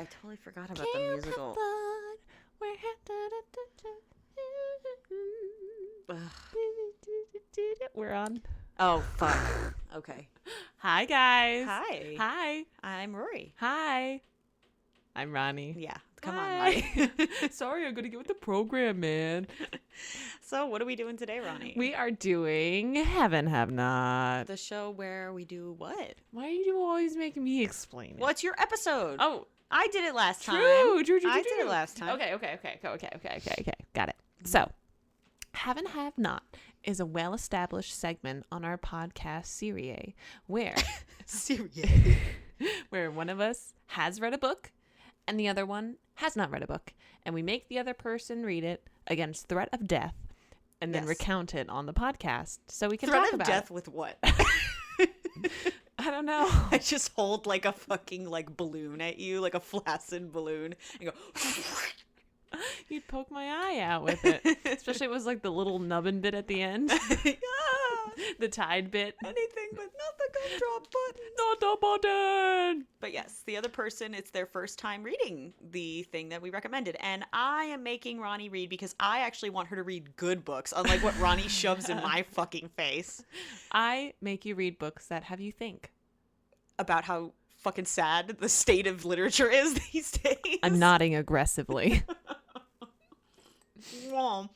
totally forgot about the musical. We're on. Oh, fuck. Okay. Hi, guys. Hi. Hi. I'm Rory. Hi. I'm Roni. Yeah. Come Hi. on, Roni. Sorry, I'm going to get with the program, man. So, what are we doing today, Roni? We are doing Heaven Have Not. The show where we do what? Why are you always making me explain it? What's your episode? Oh, I did it last time. true. I did it last time. Okay. Got it. So, Heaven Have Not is a well-established segment on our podcast series where where one of us has read a book and the other one has not read a book, and we make the other person read it against threat of death and then recount it on the podcast so we can talk about death it. with what? I don't know. I just hold like a fucking like balloon at you, like a flaccid balloon, and go. You'd poke my eye out with it, especially if it was like the little nubbin bit at the end. The tied bit. Anything but not the gumdrop button. Not the button. But yes, the other person, it's their first time reading the thing that we recommended. And I am making Roni read because I actually want her to read good books, unlike what Roni shoves in my fucking face. I make you read books that have you think. About how fucking sad the state of literature is these days. I'm nodding aggressively. Well,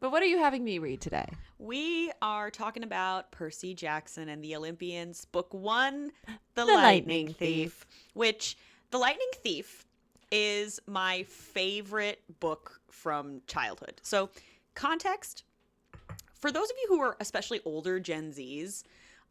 But what are you having me read today? we are talking about Percy Jackson and the Olympians, book 1, The Lightning Lightning Thief. Thief, which The Lightning Thief is my favorite book from childhood. So, context, for those of you who are especially older Gen Zs,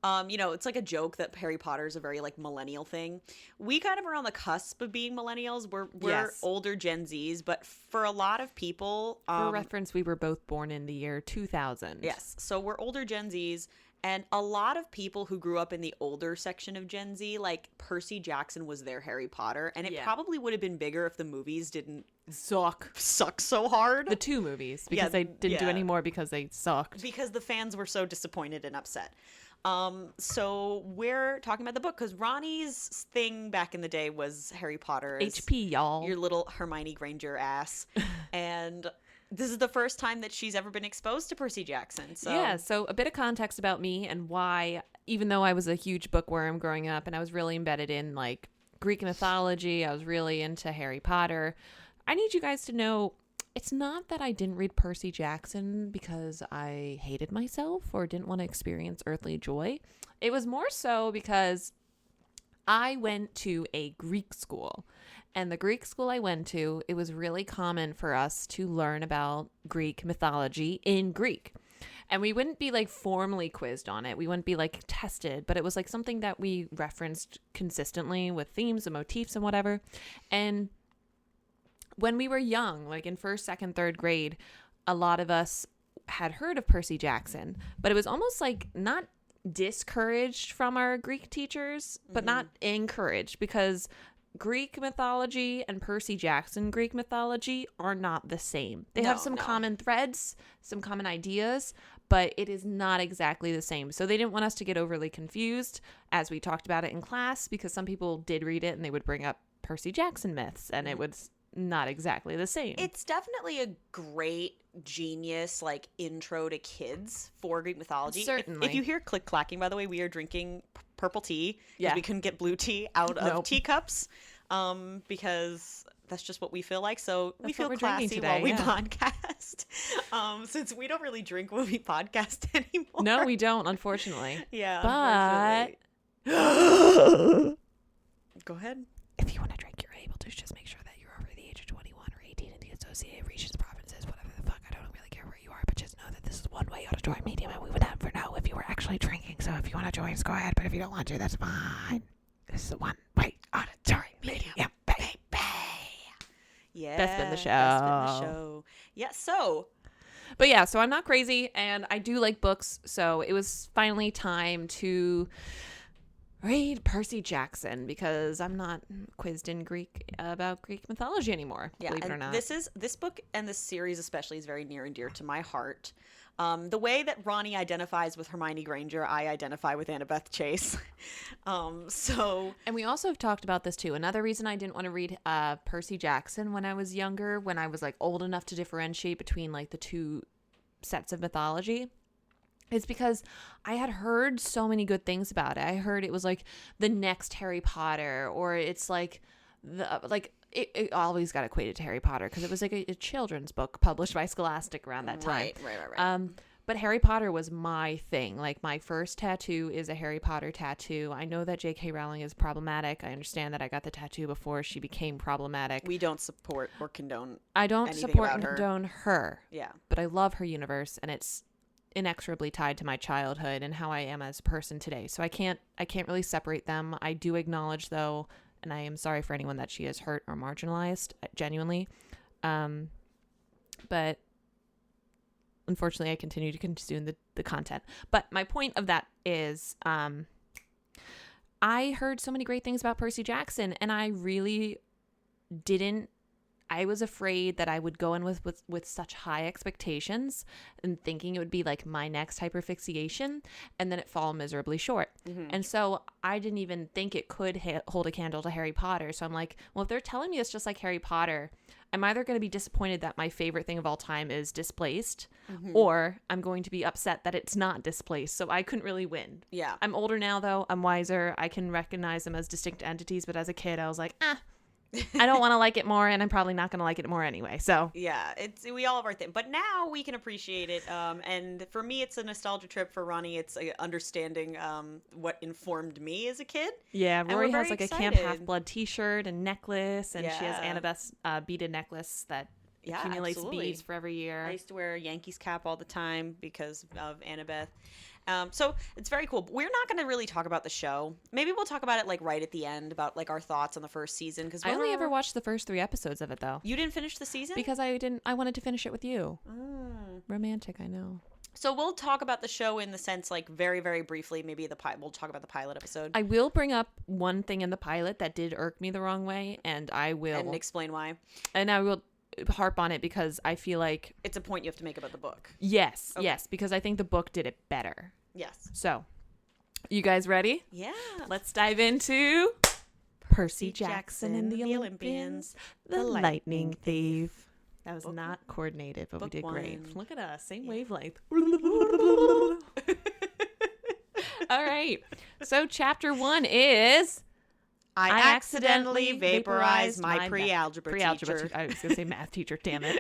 it's like a joke that Harry Potter is a very like millennial thing. We kind of are on the cusp of being millennials. We're Yes. older Gen Zs, but for a lot of people, For reference, we were both born in the year 2000. yes, so we're older Gen Zs, and a lot of people who grew up in the older section of Gen Z, like Percy Jackson was their Harry Potter, and it Yeah. probably would have been bigger if the movies didn't Suck. suck so hard. The 2 movies, because Yeah, they didn't do yeah. any more because they sucked. Because the fans were so disappointed and upset. So we're talking about the book because Ronnie's thing back in the day was Harry Potter. HP, y'all. Your little Hermione Granger ass. And this is the first time that she's ever been exposed to Percy Jackson. So Yeah, so a bit of context about me and why, even though I was a huge bookworm growing up and I was really embedded in like Greek mythology, I was really into Harry Potter, I need you guys to know it's not that I didn't read Percy Jackson because I hated myself or didn't want to experience earthly joy. It was more so because I went to a Greek school. And the Greek school I went to, it was really common for us to learn about Greek mythology in Greek. And we wouldn't be like formally quizzed on it. We wouldn't be like tested, but it was like something that we referenced consistently with themes and motifs and whatever. And when we were young, like in first, second, third grade, a lot of us had heard of Percy Jackson, but it was almost like not discouraged from our Greek teachers, but not encouraged, because Greek mythology and Percy Jackson Greek mythology are not the same. They have some common threads, some common ideas, but it is not exactly the same. So they didn't want us to get overly confused as we talked about it in class, because some people did read it and they would bring up Percy Jackson myths, and it was not exactly the same. it's definitely a great genius like intro to kids for Greek mythology. Certainly. If you hear click clacking, by the way, we are drinking purple tea because Yeah. we couldn't get blue tea out of Nope. teacups, because that's just what we feel like. So we That's feel what we're drinking classy today, while we yeah. podcast. Since we don't really drink when we podcast anymore. No, we don't, unfortunately. Yeah. But unfortunately. Go ahead. if you want to drink, you're able to. Just make sure that you're over the age of 21 or 18 in the associated regions, provinces, whatever the fuck. I don't really care where you are, but just know that this is one-way auditorium medium, and we would never know if you were actually drinking. So if you want to join us, go ahead. But if you don't want to, that's fine. This is a one-way auditorium medium. Yeah, baby. Yeah. That's been the That's been the show. show. Yeah. So But yeah, so I'm not crazy, and I do like books, so it was finally time to read Percy Jackson, because I'm not quizzed in Greek about Greek mythology anymore, yeah, believe it and or not. this book and this series especially is very near and dear to my heart. The way that Ronnie identifies with Hermione Granger, I identify with Annabeth Chase. And we also have talked about this too. Another reason I didn't want to read Percy Jackson when I was younger, when I was like old enough to differentiate between like the two sets of mythology, is because I had heard so many good things about it. I heard it was like the next Harry Potter, or it's like it always got equated to Harry Potter because it was like a children's book published by Scholastic around that time. Right. But Harry Potter was my thing. Like, my first tattoo is a Harry Potter tattoo. I know that J.K. Rowling is problematic. I understand that I got the tattoo before she became problematic. We don't support or condone. I don't anything support about and her. condone her. Yeah. But I love her universe, and it's inexorably tied to my childhood and how I am as a person today. So I can't really separate them. I do acknowledge, though, and I am sorry for anyone that she has hurt or marginalized, genuinely. But unfortunately, I continue to consume the content. But my point of that is I heard so many great things about Percy Jackson, and I really didn't. I was afraid that I would go in with such high expectations and thinking it would be like my next hyperfixation, and then it fall miserably short. Mm-hmm. And so I didn't even think it could hold a candle to Harry Potter. So I'm like, well, if they're telling me it's just like Harry Potter, I'm either going to be disappointed that my favorite thing of all time is displaced, or I'm going to be upset that it's not displaced. So I couldn't really win. Yeah. I'm older now, though. I'm wiser. I can recognize them as distinct entities. But as a kid, I was like, I don't want to like it more, and I'm probably not going to like it more anyway. So yeah, we all have our thing, but now we can appreciate it. And for me, it's a nostalgia trip. For Ronnie, it's understanding what informed me as a kid. Yeah, Rory has like a Camp excited. Half-Blood T-shirt and necklace, and she has Yeah. Annabeth's beaded necklace that accumulates absolutely. beads for every year. I used to wear a Yankees cap all the time because of Annabeth. So it's very cool. But we're not going to really talk about the show. Maybe we'll talk about it like right at the end about like our thoughts on the first season. Because I only ever watched the first 3 episodes of it, though. You didn't finish the season? Because I wanted to finish it with you. Romantic, I know. So we'll talk about the show in the sense like very, very briefly. Maybe we'll talk about the pilot episode. I will bring up one thing in the pilot that did irk me the wrong way, and I will. And explain why. And I will harp on it because I feel like it's a point you have to make about the book. Yes, because I think the book did it better. Yes. So, you guys ready? Yeah. Let's dive into Percy Jackson and the Olympians, the Lightning Thief. That was not coordinated, but we did great. Look at us, same wavelength. All right. So, chapter 1 is I accidentally vaporized my pre-algebra teacher. I was going to say math teacher, damn it.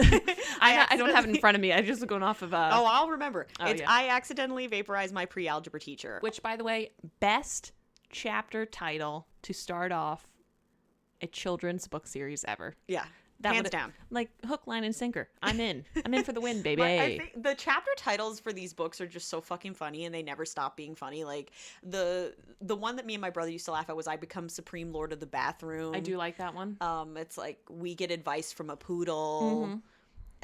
I don't have it in front of me. I just going off of... Oh, I'll remember. Yeah. I accidentally vaporized my pre-algebra teacher. Which, by the way, best chapter title to start off a children's book series ever. Yeah. That hands down. Like hook, line, and sinker. I'm in. I'm in for the win, baby. I think the chapter titles for these books are just so fucking funny, and they never stop being funny. Like the one that me and my brother used to laugh at was "I Become Supreme Lord of the Bathroom." I do like that one. It's like we get advice from a poodle.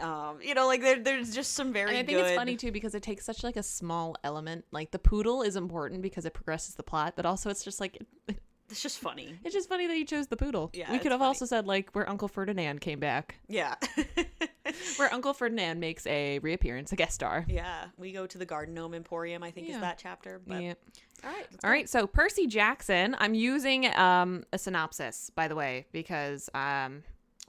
Like there's just some very. And I think it's funny too because it takes such like a small element. Like the poodle is important because it progresses the plot, but also it's just like. It's just funny. It's just funny that you chose the poodle. Yeah, we could have also said like where Uncle Ferdinand came back. Yeah. Where Uncle Ferdinand makes a reappearance, a guest star. Yeah. We go to the Garden Gnome Emporium, I think is that chapter. But... Yeah. All right. So Percy Jackson, I'm using a synopsis, by the way, because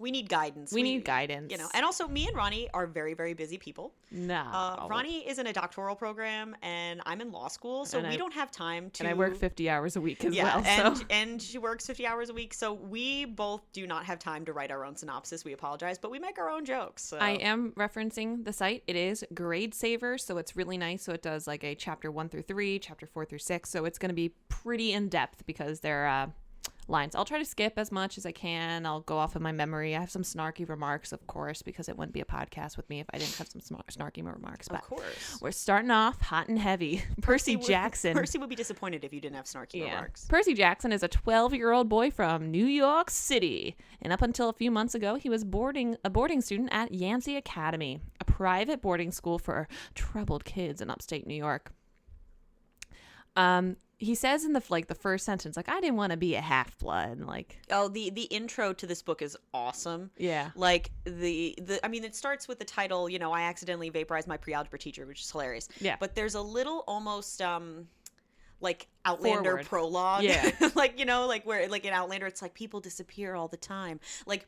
we need guidance. We need guidance. And also me and Ronnie are very, very busy people. No. Ronnie is in a doctoral program and I'm in law school, so we don't have time to. And I work 50 hours a week as well. And she works 50 hours a week, so we both do not have time to write our own synopsis. We apologize, but we make our own jokes. So. I am referencing the site. It is Grade Saver, so it's really nice. So it does like a chapter 1 through 3, chapter 4 through 6. So it's going to be pretty in depth because they're lines. I'll try to skip as much as I can. I'll go off of my memory. I have some snarky remarks, of course, because it wouldn't be a podcast with me if I didn't have some snarky remarks. But of course. We're starting off hot and heavy. Percy Jackson. Percy would be disappointed if you didn't have snarky remarks. Percy Jackson is a 12-year-old boy from New York City. And up until a few months ago, he was a boarding student at Yancey Academy, a private boarding school for troubled kids in upstate New York. He says in the first sentence, like, I didn't want to be a half-blood. Like, Oh, the intro to this book is awesome. yeah. Like I mean, it starts with the title, I accidentally vaporized my pre-algebra teacher, which is hilarious. Yeah. But there's a little almost like Outlander Forward. prologue. Yeah. like where like in Outlander it's like people disappear all the time. Like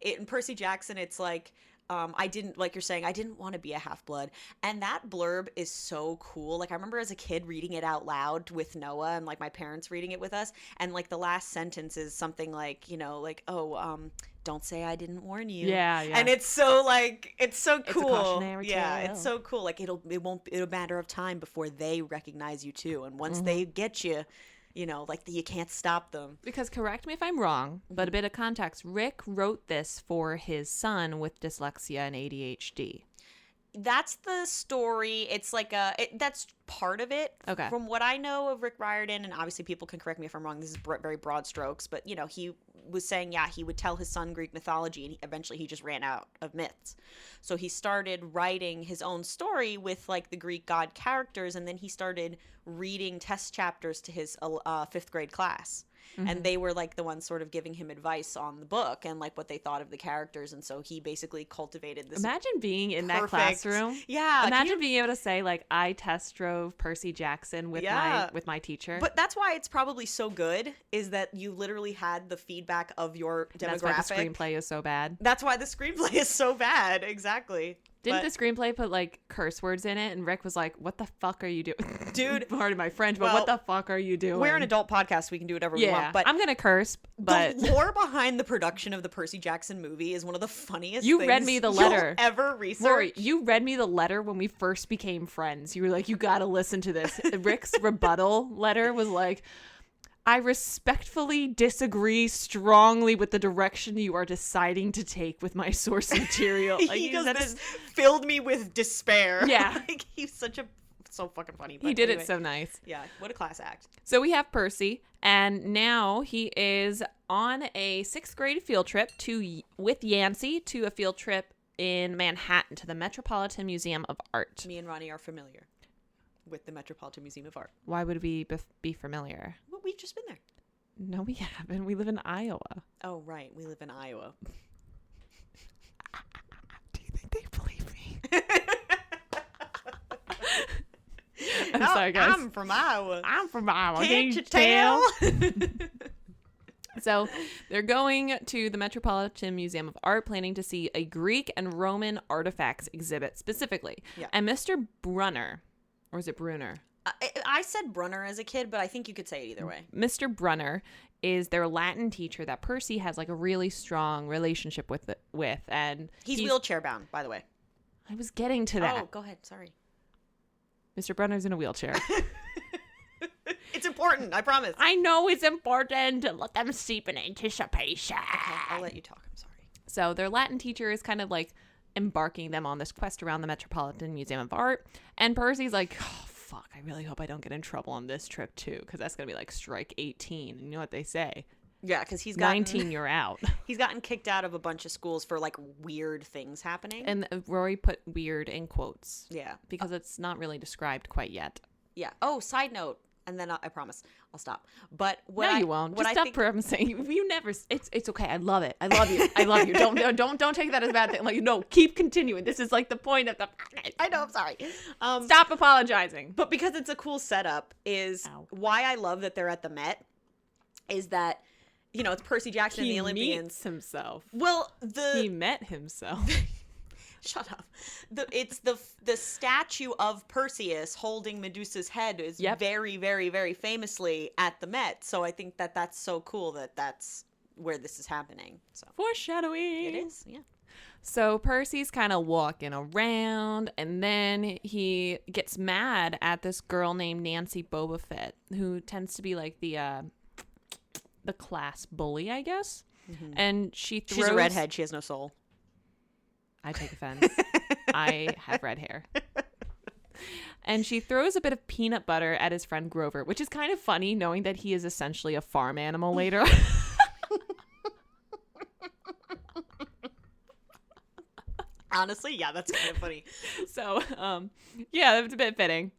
in Percy Jackson it's like I didn't, like you're saying, I didn't want to be a half-blood. And that blurb is so cool. Like, I remember as a kid reading it out loud with Noah and, like, my parents reading it with us. And, like, the last sentence is something like, don't say I didn't warn you. Yeah, yeah. And it's so, like, it's so cool. It's a cautionary yeah, tale. it's so cool. Like, it'll a matter of time before they recognize you, too. And once they get you, like, you can't stop them. Because, correct me if I'm wrong, but a bit of context. Rick wrote this for his son with dyslexia and ADHD. That's the story. It's like that's part of it. Okay. From what I know of Rick Riordan, and obviously people can correct me if I'm wrong. This is very broad strokes, but he was saying, he would tell his son Greek mythology, and eventually he just ran out of myths. So he started writing his own story with like the Greek god characters, and then he started reading test chapters to his 5th grade class. And they were like the ones sort of giving him advice on the book and like what they thought of the characters. And so he basically cultivated this. Imagine being in that perfect- classroom. Yeah. Imagine being able to say, like, I test drove Percy Jackson with my teacher. But that's why it's probably so good, is that you literally had the feedback of your demographic. That's why the screenplay is so bad. That's why the screenplay is so bad. Exactly. Didn't the screenplay put like curse words in it? And Rick was like, what the fuck are you doing? Dude. Pardon my French, but what the fuck are you doing? We're an adult podcast. We can do whatever we want. But I'm going to curse, but the lore behind the production of the Percy Jackson movie is one of the funniest you things read me the letter. you'll ever research. Lori, you read me the letter when we first became friends. You were like, you got to listen to this. Rick's rebuttal letter was like, I respectfully disagree strongly with the direction you are deciding to take with my source material. Like, he goes, this filled me with despair. Yeah. Like, he's so fucking funny. But he did anyway. it so nice. Yeah, what a class act. So we have Percy, and now he is on a 6th grade field trip with Yancey to a field trip in Manhattan to the Metropolitan Museum of Art. Me and Ronnie are familiar with the Metropolitan Museum of Art. Why would we be familiar? Well, we've just been there. No, we haven't. We live in Iowa. Oh, right. We live in Iowa. Do you think they believe me? I'm sorry, guys. I'm from Iowa. Can't you tell? So they're going to the Metropolitan Museum of Art, planning to see a Greek and Roman artifacts exhibit specifically. Yeah. And Mr. Brunner, or is it Brunner? I said Brunner as a kid, but I think you could say it either way. Mr. Brunner is their Latin teacher that Percy has like a really strong relationship with, and he's wheelchair bound, by the way. I was getting to that. Oh, go ahead. Sorry. Mr. Brunner's in a wheelchair. It's important, I promise. I know it's important to let them sleep in anticipation. Okay, I'll let you talk. I'm sorry. So their Latin teacher is kind of like embarking them on this quest around the Metropolitan Museum of Art. And Percy's like, oh, fuck, I really hope I don't get in trouble on this trip too, because that's going to be like strike 18. And you know what they say? Yeah, because he's gotten 19, you're out. He's gotten kicked out of a bunch of schools for like weird things happening. And Rory put weird in quotes. Yeah. Because it's not really described quite yet. Yeah. Oh, side note. And then I promise I'll stop. But you won't. Just stop promising. You never. It's okay. I love it. I love you. I love you. Don't take that as a bad thing. Like, no, keep continuing. This is like the point of the. I know. I'm sorry. Stop apologizing. But because it's a cool setup, is why I love that they're at the Met. Is that it's Percy Jackson and the Olympians. Meets himself. Well, he met himself. Shut up. It's the statue of Perseus holding Medusa's head is very, very, very famously at the Met. So I think that's so cool that that's where this is happening. So foreshadowing. It is, yeah. So Percy's kind of walking around, and then he gets mad at this girl named Nancy Boba Fett, who tends to be like the class bully, I guess. Mm-hmm. And she's a redhead. She has no soul. I take offense. I have red hair. And she throws a bit of peanut butter at his friend Grover, which is kind of funny knowing that he is essentially a farm animal later. Honestly, yeah, that's kind of funny. So, yeah, that's a bit fitting.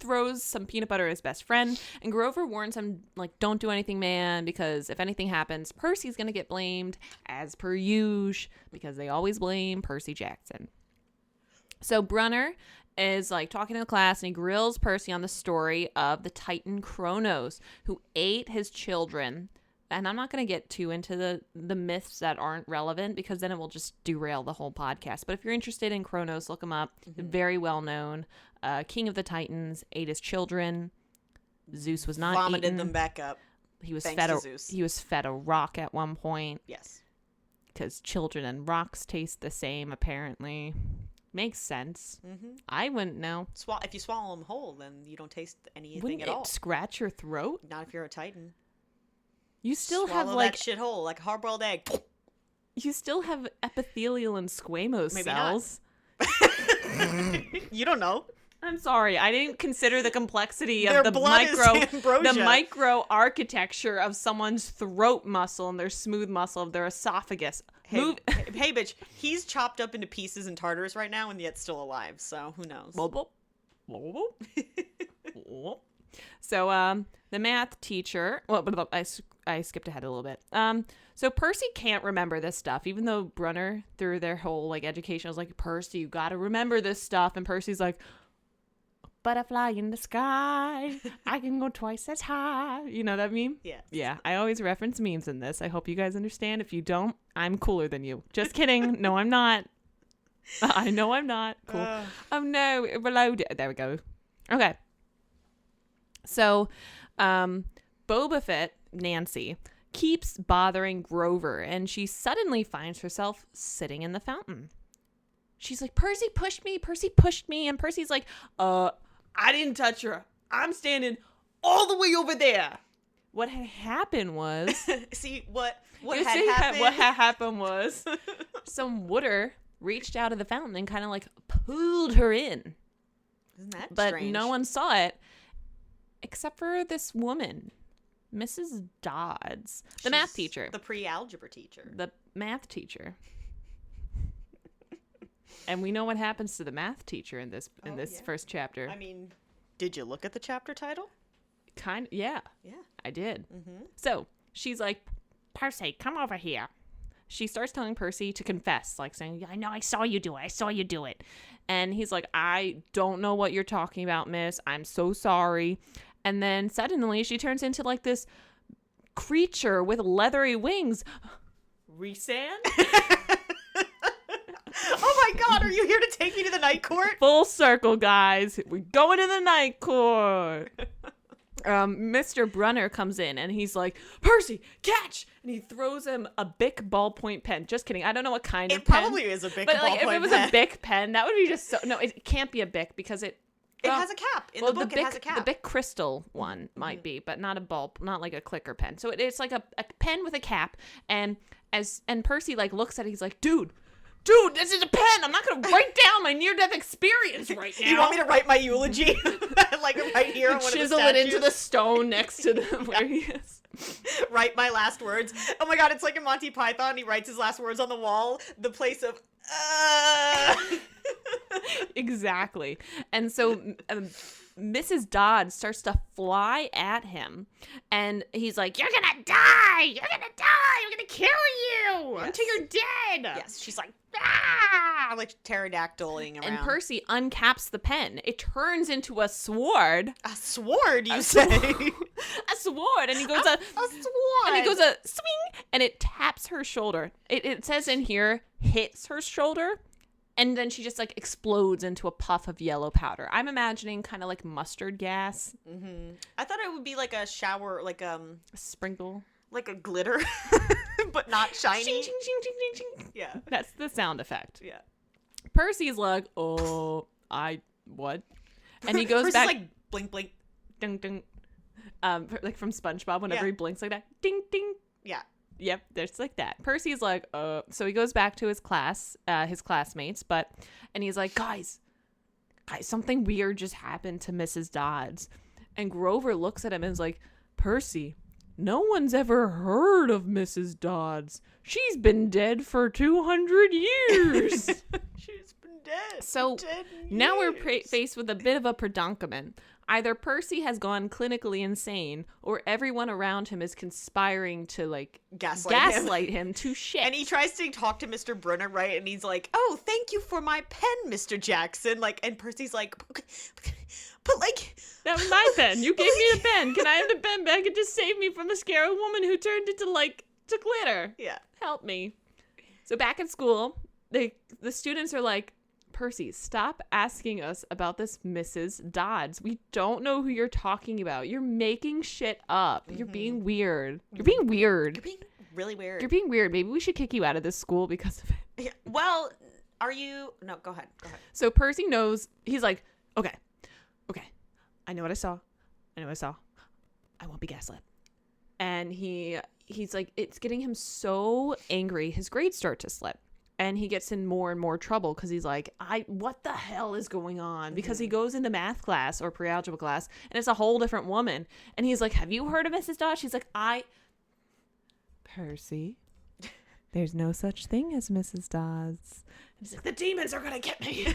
throws some peanut butter at his best friend, and Grover warns him, like, don't do anything, man, because if anything happens, Percy's going to get blamed, as per usual, because they always blame Percy Jackson. So Brunner is, like, talking to the class, and he grills Percy on the story of the Titan Kronos, who ate his children. And I'm not going to get too into the myths that aren't relevant, because then it will just derail the whole podcast. But if you're interested in Kronos, look him up. Very well known. King of the Titans, ate his children. Zeus was not vomited eaten. them back up. He was Thanks fed to a Zeus. he was fed a rock at one point. Yes. Because children and rocks taste the same, apparently. Makes sense. Mm-hmm. I wouldn't know. If you swallow them whole, then you don't taste anything Wouldn't at it all. scratch your throat? Not if you're a Titan. You still Swallow have like that shit whole, like a hard-boiled egg. you still have epithelial and squamous Maybe not. cells. You don't know. I'm sorry, I didn't consider the complexity Their of the blood is ambrosia. micro architecture of someone's throat muscle and their smooth muscle of their esophagus. Hey, hey, bitch, he's chopped up into pieces in Tartarus right now and yet still alive, so who knows? So the math teacher, I skipped ahead a little bit. So Percy can't remember this stuff, even though Brunner, through their whole like education, was like, Percy, you got to remember this stuff. And Percy's like, butterfly in the sky, I can go twice as high. You know that meme? Yeah. Yeah, I always reference memes in this. I hope you guys understand. If you don't, I'm cooler than you. Just kidding. No, I'm not. I know I'm not. Cool. Oh no, reload. There we go. Okay. So, Boba Fett, Nancy, keeps bothering Grover, and she suddenly finds herself sitting in the fountain. She's like, Percy pushed me, and Percy's like, I didn't touch her. I'm standing all the way over there. What had happened was... See, what had happened was some water reached out of the fountain and kind of like pulled her in. Isn't that but strange? no one saw it except for this woman, Mrs. Dodds, the math teacher. The pre-algebra teacher. The math teacher. And we know what happens to the math teacher in this first chapter. I mean, did you look at the chapter title? Yeah. Yeah. I did. Mm-hmm. So she's like, Percy, come over here. She starts telling Percy to confess, like saying, I know, I saw you do it. And he's like, I don't know what you're talking about, miss. I'm so sorry. And then suddenly she turns into like this creature with leathery wings. Rhysand? Oh my God, are you here to take me to the night court? Full circle, guys. We're going to the night court. Mr. Brunner comes in and he's like, Percy, catch! And he throws him a Bic ballpoint pen. Just kidding. I don't know what kind of pen. It probably is a Bic but ballpoint like, if it was pen. a Bic pen, that would be just so... No, it can't be a Bic because it has a cap. In the book, it has a cap. The Bic Crystal one might be, but not a ball, not like a clicker pen. So it's like a pen with a cap. And Percy like looks at it, he's like, dude, this is a pen. I'm not going to write down my near-death experience right now. You want me to write my eulogy? Like right here on one of the chisel it into statues? the stone next to where he is. Write my last words. Oh my God, it's like in Monty Python. He writes his last words on the wall. The place of... Exactly. And so Mrs. Dodd starts to fly at him. And he's like, you're going to die. You're going to die. I'm going to kill you until you're dead. Yes, she's like, ah! Like pterodactyling around. And Percy uncaps the pen. It turns into a sword. A sword, you say? A sword. And he goes a sword. And he goes a swing. And it taps her shoulder. It says in here, hits her shoulder. And then she just like explodes into a puff of yellow powder. I'm imagining kind of like mustard gas. Mm-hmm. I thought it would be like a shower, like a sprinkle, like a glitter, but not shiny. Ching, ching, ching, ching, ching, ching. Yeah, that's the sound effect. Yeah. Percy's like, oh, what? And he goes Percy's back, like blink, blink, ding, ding, like from SpongeBob. Whenever he blinks like that, ding, ding. Yeah. Yep, there's like that. Percy's like, so he goes back to his class, his classmates, and he's like, guys, something weird just happened to Mrs. Dodds. And Grover looks at him and is like, Percy, no one's ever heard of Mrs. Dodds. She's been dead for 200 years. She's been dead. So now we're faced with a bit of a predicament. either Percy has gone clinically insane or everyone around him is conspiring to like gaslight him to shit. And he tries to talk to Mr. Brunner, right? And he's like, "Oh, thank you for my pen, Mr. Jackson." Like, and Percy's like, "But like, that was my pen. You gave me the pen. Can I have the pen back? It just saved me from a scary woman who turned into like to glitter. Yeah, help me." So back at school, the students are like, "Percy, stop asking us about this Mrs. Dodds. We don't know who you're talking about. You're making shit up. You're being weird. You're being weird. You're being really weird. You're being weird. Maybe we should kick you out of this school because of it." Yeah. Well, are you? No, go ahead. Go ahead. So Percy knows. He's like, okay, I know what I saw. I won't be gaslit. And he's like, it's getting him so angry. His grades start to slip. And he gets in more and more trouble because he's like, what the hell is going on? Because he goes into math class or pre-algebra class and it's a whole different woman. And he's like, have you heard of Mrs. Dodds? She's like, Percy, there's no such thing as Mrs. Dodds. And he's like, the demons are going to get me.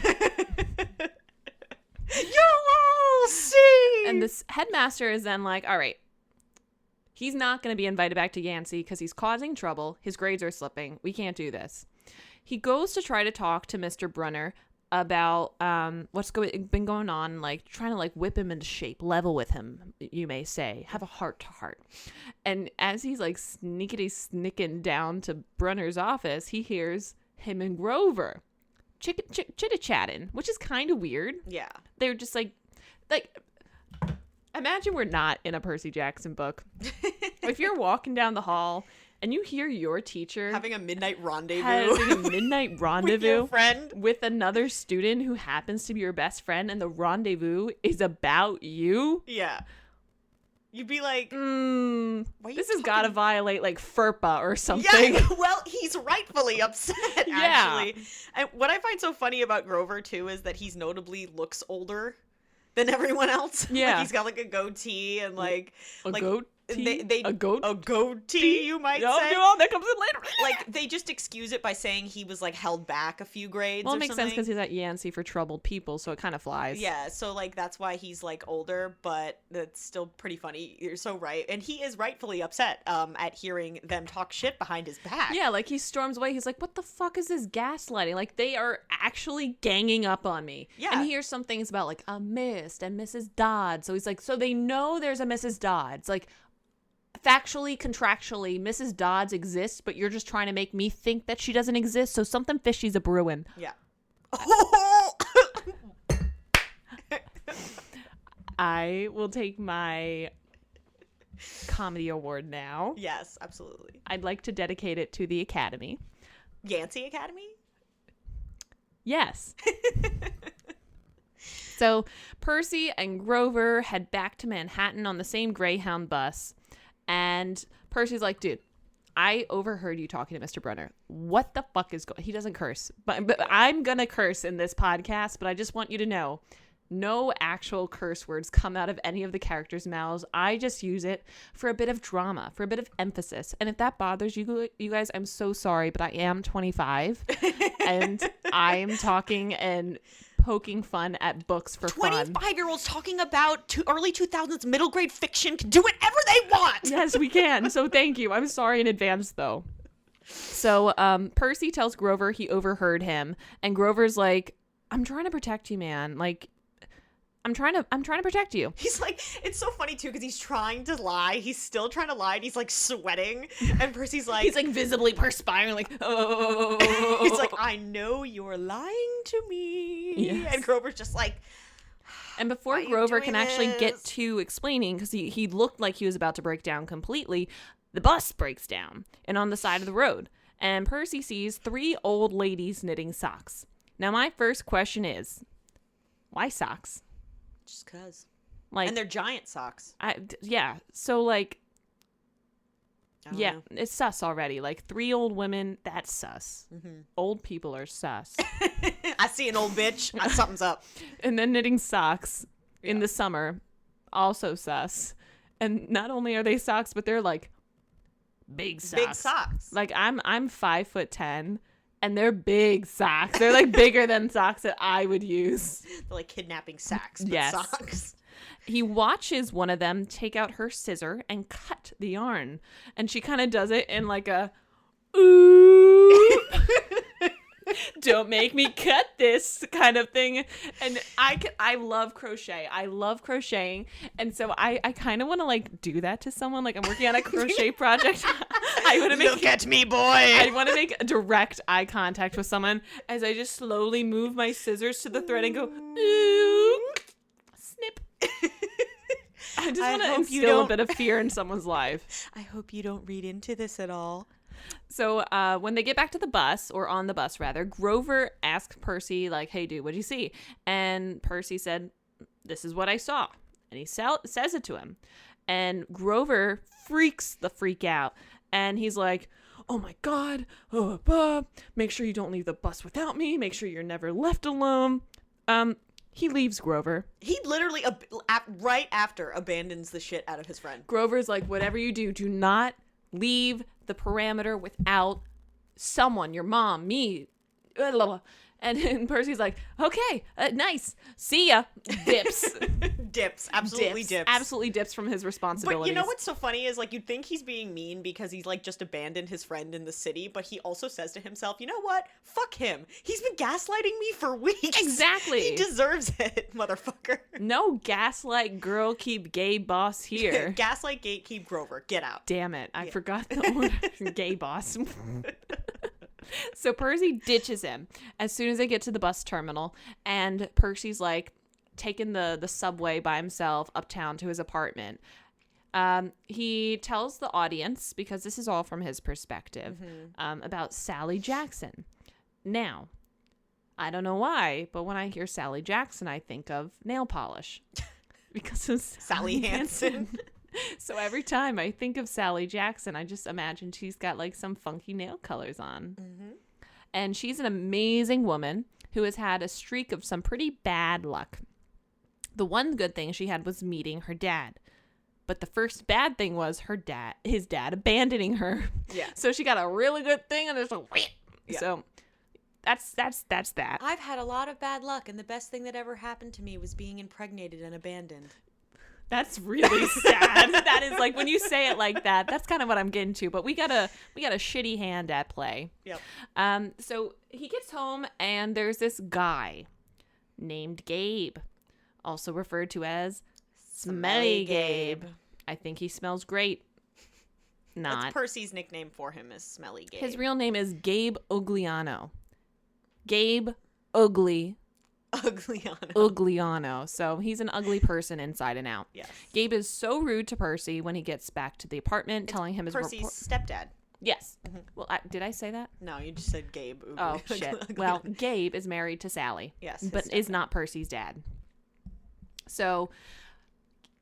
You'll see. And this headmaster is then like, all right, he's not going to be invited back to Yancey because he's causing trouble. His grades are slipping. We can't do this. He goes to try to talk to Mr. Brunner about what's been going on, like trying to like whip him into shape, level with him, you may say, have a heart to heart. And as he's like snicking down to Brunner's office, he hears him and Grover chitter-chatting, which is kind of weird. Yeah. They're just like imagine we're not in a Percy Jackson book. If you're walking down the hall and you hear your teacher having a midnight rendezvous with your friend, with another student who happens to be your best friend, and the rendezvous is about you. Yeah. You'd be like, this has got to violate like FERPA or something. Yeah, well, he's rightfully upset, actually. Yeah. And what I find so funny about Grover, too, is that he's notably looks older than everyone else. Yeah. Like, he's got like a goatee and like... A goatee? A goatee, you might say. No, that comes in later. Like, they just excuse it by saying he was like held back a few grades. Well, it makes sense because he's at Yancey for troubled people, so it kind of flies. Yeah, so like that's why he's like older, but that's still pretty funny. You're so right, and he is rightfully upset at hearing them talk shit behind his back. Yeah, like he storms away. He's like, "What the fuck is this gaslighting? Like they are actually ganging up on me." Yeah, and he hears some things about like a Miss and Mrs. Dodds. So he's like, so they know there's a Mrs. Dodds, like. Factually, contractually, Mrs. Dodds exists, but you're just trying to make me think that she doesn't exist, so something fishy's a brewing. Yeah. I will take my comedy award now. Yes, absolutely. I'd like to dedicate it to the Academy. Yancey Academy? Yes. So Percy and Grover head back to Manhattan on the same Greyhound bus. And Percy's like, dude, I overheard you talking to Mr. Brunner. What the fuck is going on? He doesn't curse. But I'm going to curse in this podcast, but I just want you to know, no actual curse words come out of any of the characters' mouths. I just use it for a bit of drama, for a bit of emphasis. And if that bothers you guys, I'm so sorry, but I am 25. And I am talking and poking fun at books for fun. 25-year-olds talking about early 2000s middle grade fiction can do whatever they want. Yes, we can. So thank you. I'm sorry in advance, though. So Percy tells Grover he overheard him, and Grover's like, I'm trying to protect you, man. Like, I'm trying to protect you. He's like, it's so funny too because he's trying to lie. He's still trying to lie, and he's like sweating. And Percy's like, he's like visibly perspiring, like, oh. He's like, I know you're lying to me. Yes. And Grover's just like. And before Grover can actually get to explaining, because he looked like he was about to break down completely, the bus breaks down and on the side of the road. And Percy sees 3 old ladies knitting socks. Now, my first question is, why socks? Just cause. Like, and they're giant socks. Yeah. So like, yeah, know. it's sus already. Like 3 old women, that's sus. Mm-hmm. Old people are sus. I see an old bitch. Something's up. And then knitting socks in the summer, also sus. And not only are they socks, but they're like big socks. Big socks. Like I'm 5'10", and they're big socks. They're like bigger than socks that I would use. They're like kidnapping sacks, but yes. socks. He watches one of them take out her scissor and cut the yarn. And she kind of does it in like a, ooh, don't make me cut this kind of thing. And I love crochet. I love crocheting. And so I kind of want to like do that to someone. Like I'm working on a crochet project. I want to Look at me, boy. I want to make direct eye contact with someone as I just slowly move my scissors to the thread and go, ooh, snip. I just want to instill a bit of fear in someone's life. I hope you don't read into this at all. So when they get back to the bus, or on the bus rather, Grover asks Percy, like, hey, dude, what'd you see? And Percy said, this is what I saw. And he says it to him. And Grover freaks the freak out. And he's like, oh, my God. Make sure you don't leave the bus without me. Make sure you're never left alone. He leaves Grover. He literally, right after, abandons the shit out of his friend. Grover's like, whatever you do not leave the perimeter without someone, your mom, me. And Percy's like, okay, nice. See ya. Dips. Absolutely dips. Absolutely dips from his responsibilities. But you know what's so funny is, like, you'd think he's being mean because he's, like, just abandoned his friend in the city, but he also says to himself, you know what? Fuck him. He's been gaslighting me for weeks. Exactly. He deserves it, motherfucker. No gaslight girl keep gay boss here. Gaslight gatekeep Grover. Get out. Damn it. I forgot the order. Gay boss. So Percy ditches him as soon as they get to the bus terminal, and Percy's like taking the subway by himself uptown to his apartment. He tells the audience, because this is all from his perspective, about Sally Jackson. Now, I don't know why, but when I hear Sally Jackson, I think of nail polish because of Sally Hansen. So every time I think of Sally Jackson, I just imagine she's got like some funky nail colors on. Mm-hmm. And she's an amazing woman who has had a streak of some pretty bad luck. The one good thing she had was meeting her dad. But the first bad thing was his dad abandoning her. Yeah. So she got a really good thing and there's a yeah. So that's that. I've had a lot of bad luck, and the best thing that ever happened to me was being impregnated and abandoned. That's really sad. That is like, when you say it like that, that's kind of what I'm getting to. But we got a shitty hand at play. Yep. So he gets home and there's this guy named Gabe, also referred to as Smelly Gabe. I think he smells great. Not. That's Percy's nickname for him, is Smelly Gabe. His real name is Gabe Ugliano. Gabe Ugliano. So he's an ugly person inside and out. Yes. Gabe is so rude to Percy when he gets back to the apartment, telling him his Percy's stepdad. Yes. Mm-hmm. Well, did I say that? No, you just said Gabe. Oh, shit. Well, Gabe is married to Sally. Yes. But is not Percy's dad. So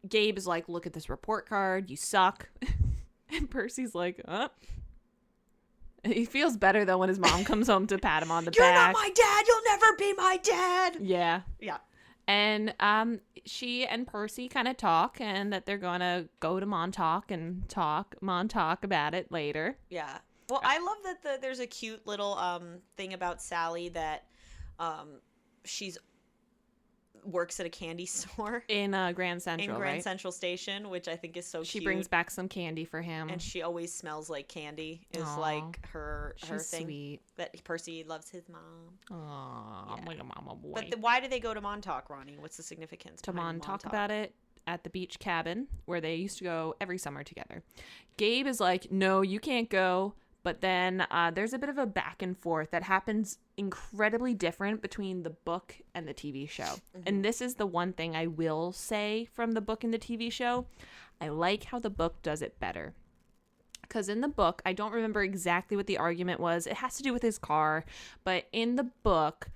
Gabe is like, look at this report card. You suck. And Percy's like, He feels better, though, when his mom comes home to pat him on the back. You're not my dad. You'll never be my dad. Yeah. Yeah. And she and Percy kind of talk, and that they're going to go to Montauk and talk about it later. Yeah. Well, I love that there's a cute little thing about Sally that she's works at a candy store in Grand Central, Grand Central Station, which I think is so cute. She brings back some candy for him, and she always smells like candy. Is Aww. like her thing. Sweet. That Percy loves his mom. Aww, yeah. Like a mama boy. But why do they go to Montauk, Ronnie? What's the significance? To Montauk about it at the beach cabin where they used to go every summer together. Gabe is like, no, you can't go. But then there's a bit of a back and forth that happens incredibly different between the book and the TV show. Mm-hmm. And this is the one thing I will say from the book and the TV show. I like how the book does it better. Because in the book, I don't remember exactly what the argument was. It has to do with his car. But in the book,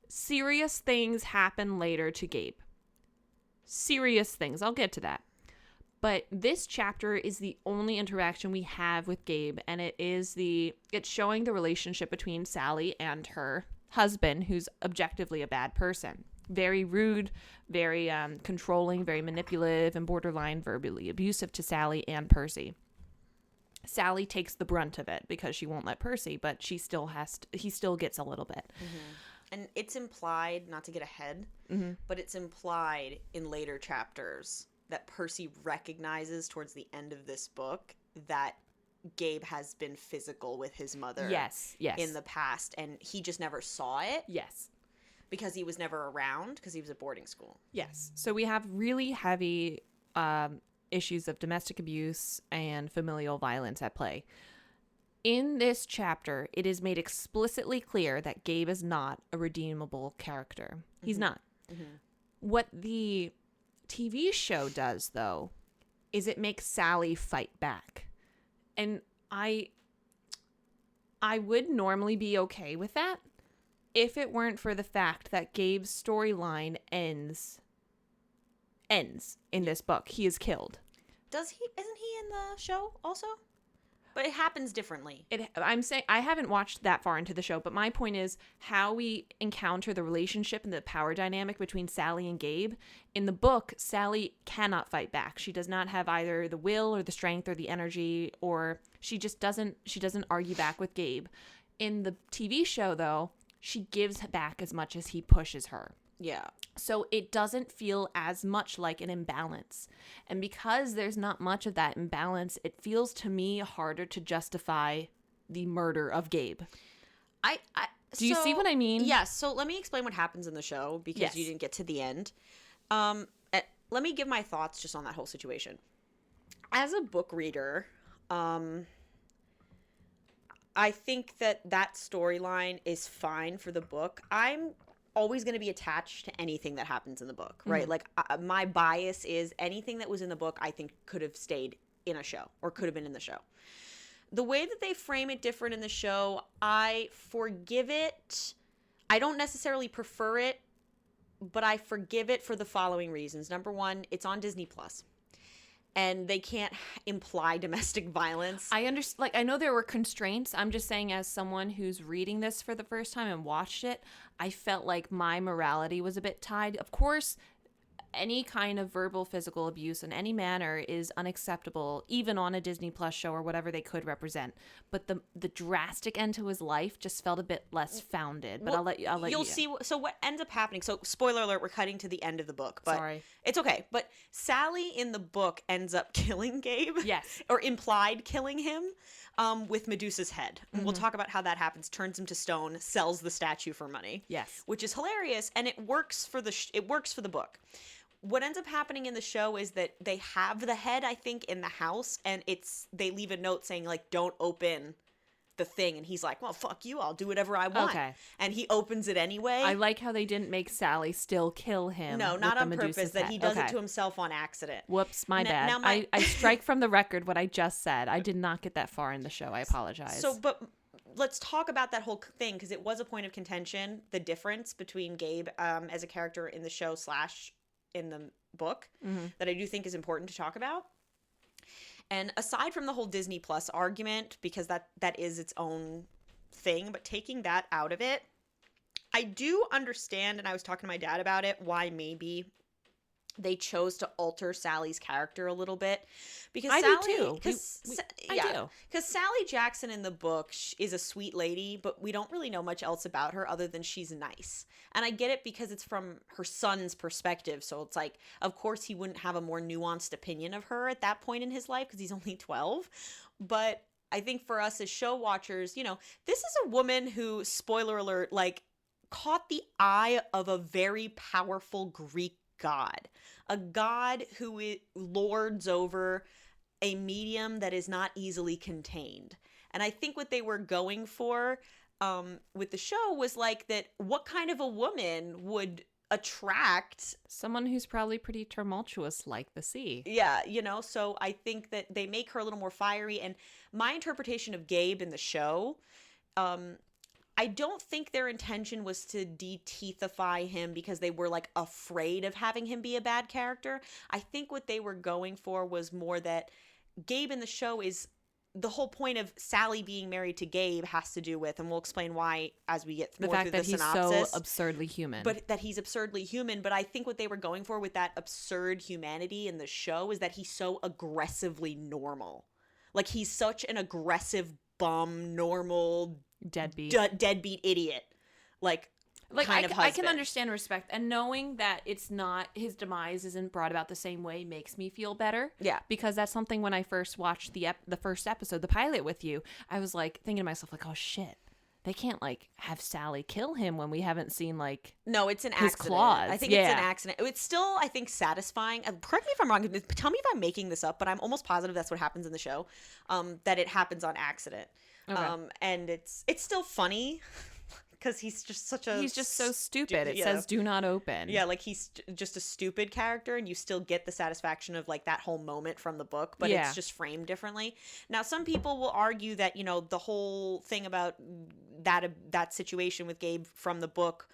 serious things happen later to Gabe. Serious things. I'll get to that. But this chapter is the only interaction we have with Gabe, and it's showing the relationship between Sally and her husband, who's objectively a bad person. Very rude, very controlling, very manipulative, and borderline verbally abusive to Sally and Percy. Sally takes the brunt of it because she won't let Percy, but he still gets a little bit. And it's implied, not to get ahead, Mm-hmm. but it's implied in later chapters that Percy recognizes towards the end of this book that Gabe has been physical with his mother Yes. in the past, and he just never saw it Yes. because he was never around because he was at boarding school. Yes. So we have really heavy issues of domestic abuse and familial violence at play. In this chapter, it is made explicitly clear that Gabe is not a redeemable character. He's not. Mm-hmm. What the TV show does, though, is it makes Sally fight back. And I would normally be okay with that if it weren't for the fact that Gabe's storyline ends in this book. He is killed. Isn't he in the show also? But it happens differently. I'm saying I haven't watched that far into the show, but my point is how we encounter the relationship and the power dynamic between Sally and Gabe. In the book, Sally cannot fight back. She does not have either the will or the strength or the energy, or she doesn't argue back with Gabe. In the TV show, though, she gives back as much as he pushes her. Yeah. So it doesn't feel as much like an imbalance. And because there's not much of that imbalance, it feels to me harder to justify the murder of Gabe. Do you see what I mean? Yes. So let me explain what happens in the show because Yes. you didn't get to the end. Let me give my thoughts just on that whole situation. As a book reader, I think that storyline is fine for the book. I'm always going to be attached to anything that happens in the book, right? Mm-hmm. Like my bias is anything that was in the book I think could have stayed in a show or could have been in the show. The way that they frame it different in the show, I forgive it. I don't necessarily prefer it, but I forgive it for the following reasons. Number one, it's on Disney Plus. And they can't imply domestic violence. I understand. Like, I know there were constraints. I'm just saying, as someone who's reading this for the first time and watched it, I felt like my morality was a bit tied. Of course, any kind of verbal, physical abuse in any manner is unacceptable, even on a Disney Plus show or whatever they could represent. But the drastic end to his life just felt a bit less founded. But Well, I'll let you. You'll see. So what ends up happening? So spoiler alert, we're cutting to the end of the book. But Sorry. It's okay. But Sally in the book ends up killing Gabe. Yes. Or implied killing him with Medusa's head. And we'll talk about how that happens. Turns him to stone, sells the statue for money. Yes. Which is hilarious, and it works for the book. What ends up happening in the show is that they have the head, I think, in the house, and they leave a note saying, like, don't open the thing. And he's like, well, fuck you, I'll do whatever I want. Okay. And he opens it anyway. I like how they didn't make Sally still kill him. No, with not the on Medusa's purpose, that he head. does Okay. it to himself on accident. Whoops, my bad. now I strike from the record what I just said. I did not get that far in the show. I apologize. So, but let's talk about that whole thing, because it was a point of contention, the difference between Gabe as a character in the show / in the book, that I do think is important to talk about. And aside from the whole Disney Plus argument, because that is its own thing, but taking that out of it, I do understand, and I was talking to my dad about it, why maybe they chose to alter Sally's character a little bit, because I Sally, do too. I do. because Sally Jackson in the book is a sweet lady, but we don't really know much else about her other than she's nice. And I get it because it's from her son's perspective, so it's like, of course he wouldn't have a more nuanced opinion of her at that point in his life because he's only 12. But I think for us as show watchers, this is a woman who, spoiler alert, like, caught the eye of a very powerful Greek god, a god who lords over a medium that is not easily contained. And I think what they were going for with the show was like that, what kind of a woman would attract Someone who's probably pretty tumultuous like the sea. Yeah, so I think that they make her a little more fiery. And my interpretation of Gabe in the show, I don't think their intention was to de-teethify him because they were like afraid of having him be a bad character. I think what they were going for was more that Gabe in the show is the whole point of Sally being married to Gabe has to do with, and we'll explain why as we get more through the synopsis. The fact that he's so absurdly human. But that he's absurdly human. But I think what they were going for with that absurd humanity in the show is that he's so aggressively normal. Like, he's such an aggressive bum, normal deadbeat. deadbeat idiot. Like, like kind of I husband. can understand respect, and knowing that it's not his demise isn't brought about the same way makes me feel better. Yeah. Because that's something when I first watched the first episode, the pilot with you, I was like thinking to myself like, oh shit, they can't like have Sally kill him when we haven't seen like No, it's an his accident. claws. I think it's an accident. It's still, I think, satisfying. Correct me if I'm wrong. Tell me if I'm making this up, but I'm almost positive that's what happens in the show. That it happens on accident. Okay. And it's still funny because he's just so stupid. It says do not open. Yeah, like he's just a stupid character, and you still get the satisfaction of like that whole moment from the book, but Yeah. it's just framed differently. Now, some people will argue that, you know, the whole thing about that situation with Gabe from the book,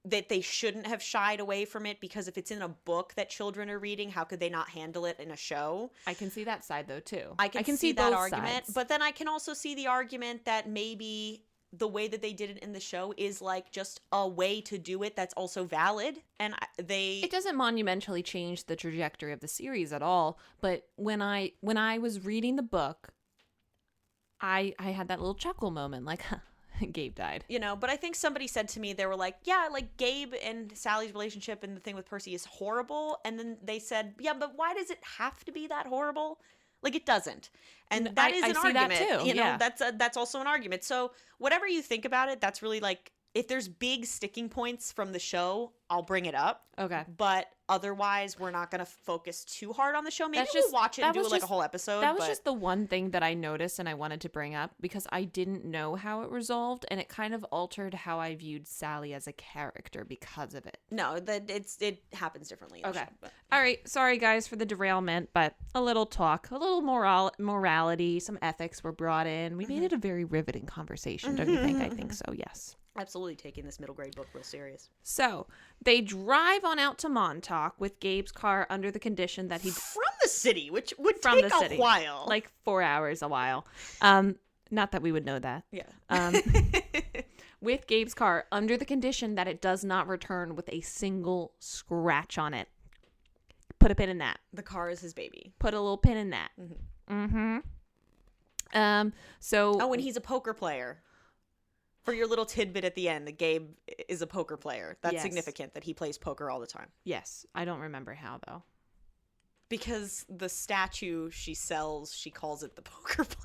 that they shouldn't have shied away from it, because if it's in a book that children are reading, how could they not handle it in a show? I can see that side though too. I can see that both argument, sides. but then I can also see the argument that maybe the way that they did it in the show is like just a way to do it that's also valid, and it doesn't monumentally change the trajectory of the series at all. But when I was reading the book, I had that little chuckle moment, like, Gabe died. You know, but I think somebody said to me, they were like, yeah, like Gabe and Sally's relationship and the thing with Percy is horrible. And then they said, yeah, but why does it have to be that horrible? Like, it doesn't. And that is I an see that argument. too, You know, yeah. that's also an argument. So whatever you think about it, that's really like, if there's big sticking points from the show, I'll bring it up. Okay. But otherwise, we're not going to focus too hard on the show. Maybe That's we'll just- watch it that and do was like a just- whole episode. That was but... just the one thing that I noticed and I wanted to bring up because I didn't know how it resolved, and it kind of altered how I viewed Sally as a character because of it. No, that it happens differently. In the Okay. show, but... All right. Sorry, guys, for the derailment, but a little talk, a little morality, some ethics were brought in. We made it a very riveting conversation, don't you think? I think so, yes. Absolutely taking this middle grade book real serious. So they drive on out to Montauk with Gabe's car under the condition that he From the city, which would From take the a city. while. like 4 hours a while. Not that we would know that. Yeah. With Gabe's car under the condition that it does not return with a single scratch on it. Put a pin in that. The car is his baby. Put a little pin in that. So Oh, and he's a poker player. For your little tidbit at the end, that Gabe is a poker player. That's Yes. significant that he plays poker all the time. yes, I don't remember how though. Because the statue she sells, she calls it the poker player.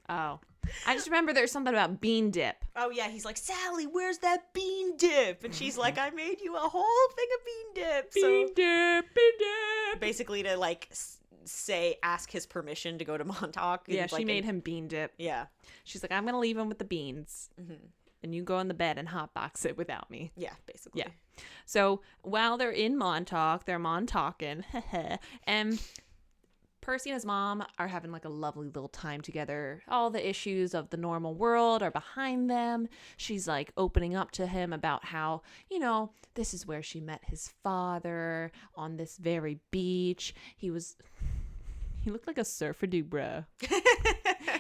Oh, I just remember there's something about bean dip. Oh, yeah, he's like, Sally, where's that bean dip? And she's like, I made you a whole thing of bean dip. So basically to, like, ask his permission to go to Montauk. Yeah, and, she like, made him bean dip. Yeah. She's like, I'm gonna leave him with the beans, and you go in the bed and hotbox it without me. Yeah, basically. Yeah. So while they're in Montauk, they're Montauking, and Percy and his mom are having like a lovely little time together. All the issues of the normal world are behind them. She's like opening up to him about how, you know, this is where she met his father on this very beach. He looked like a surfer dude, bro.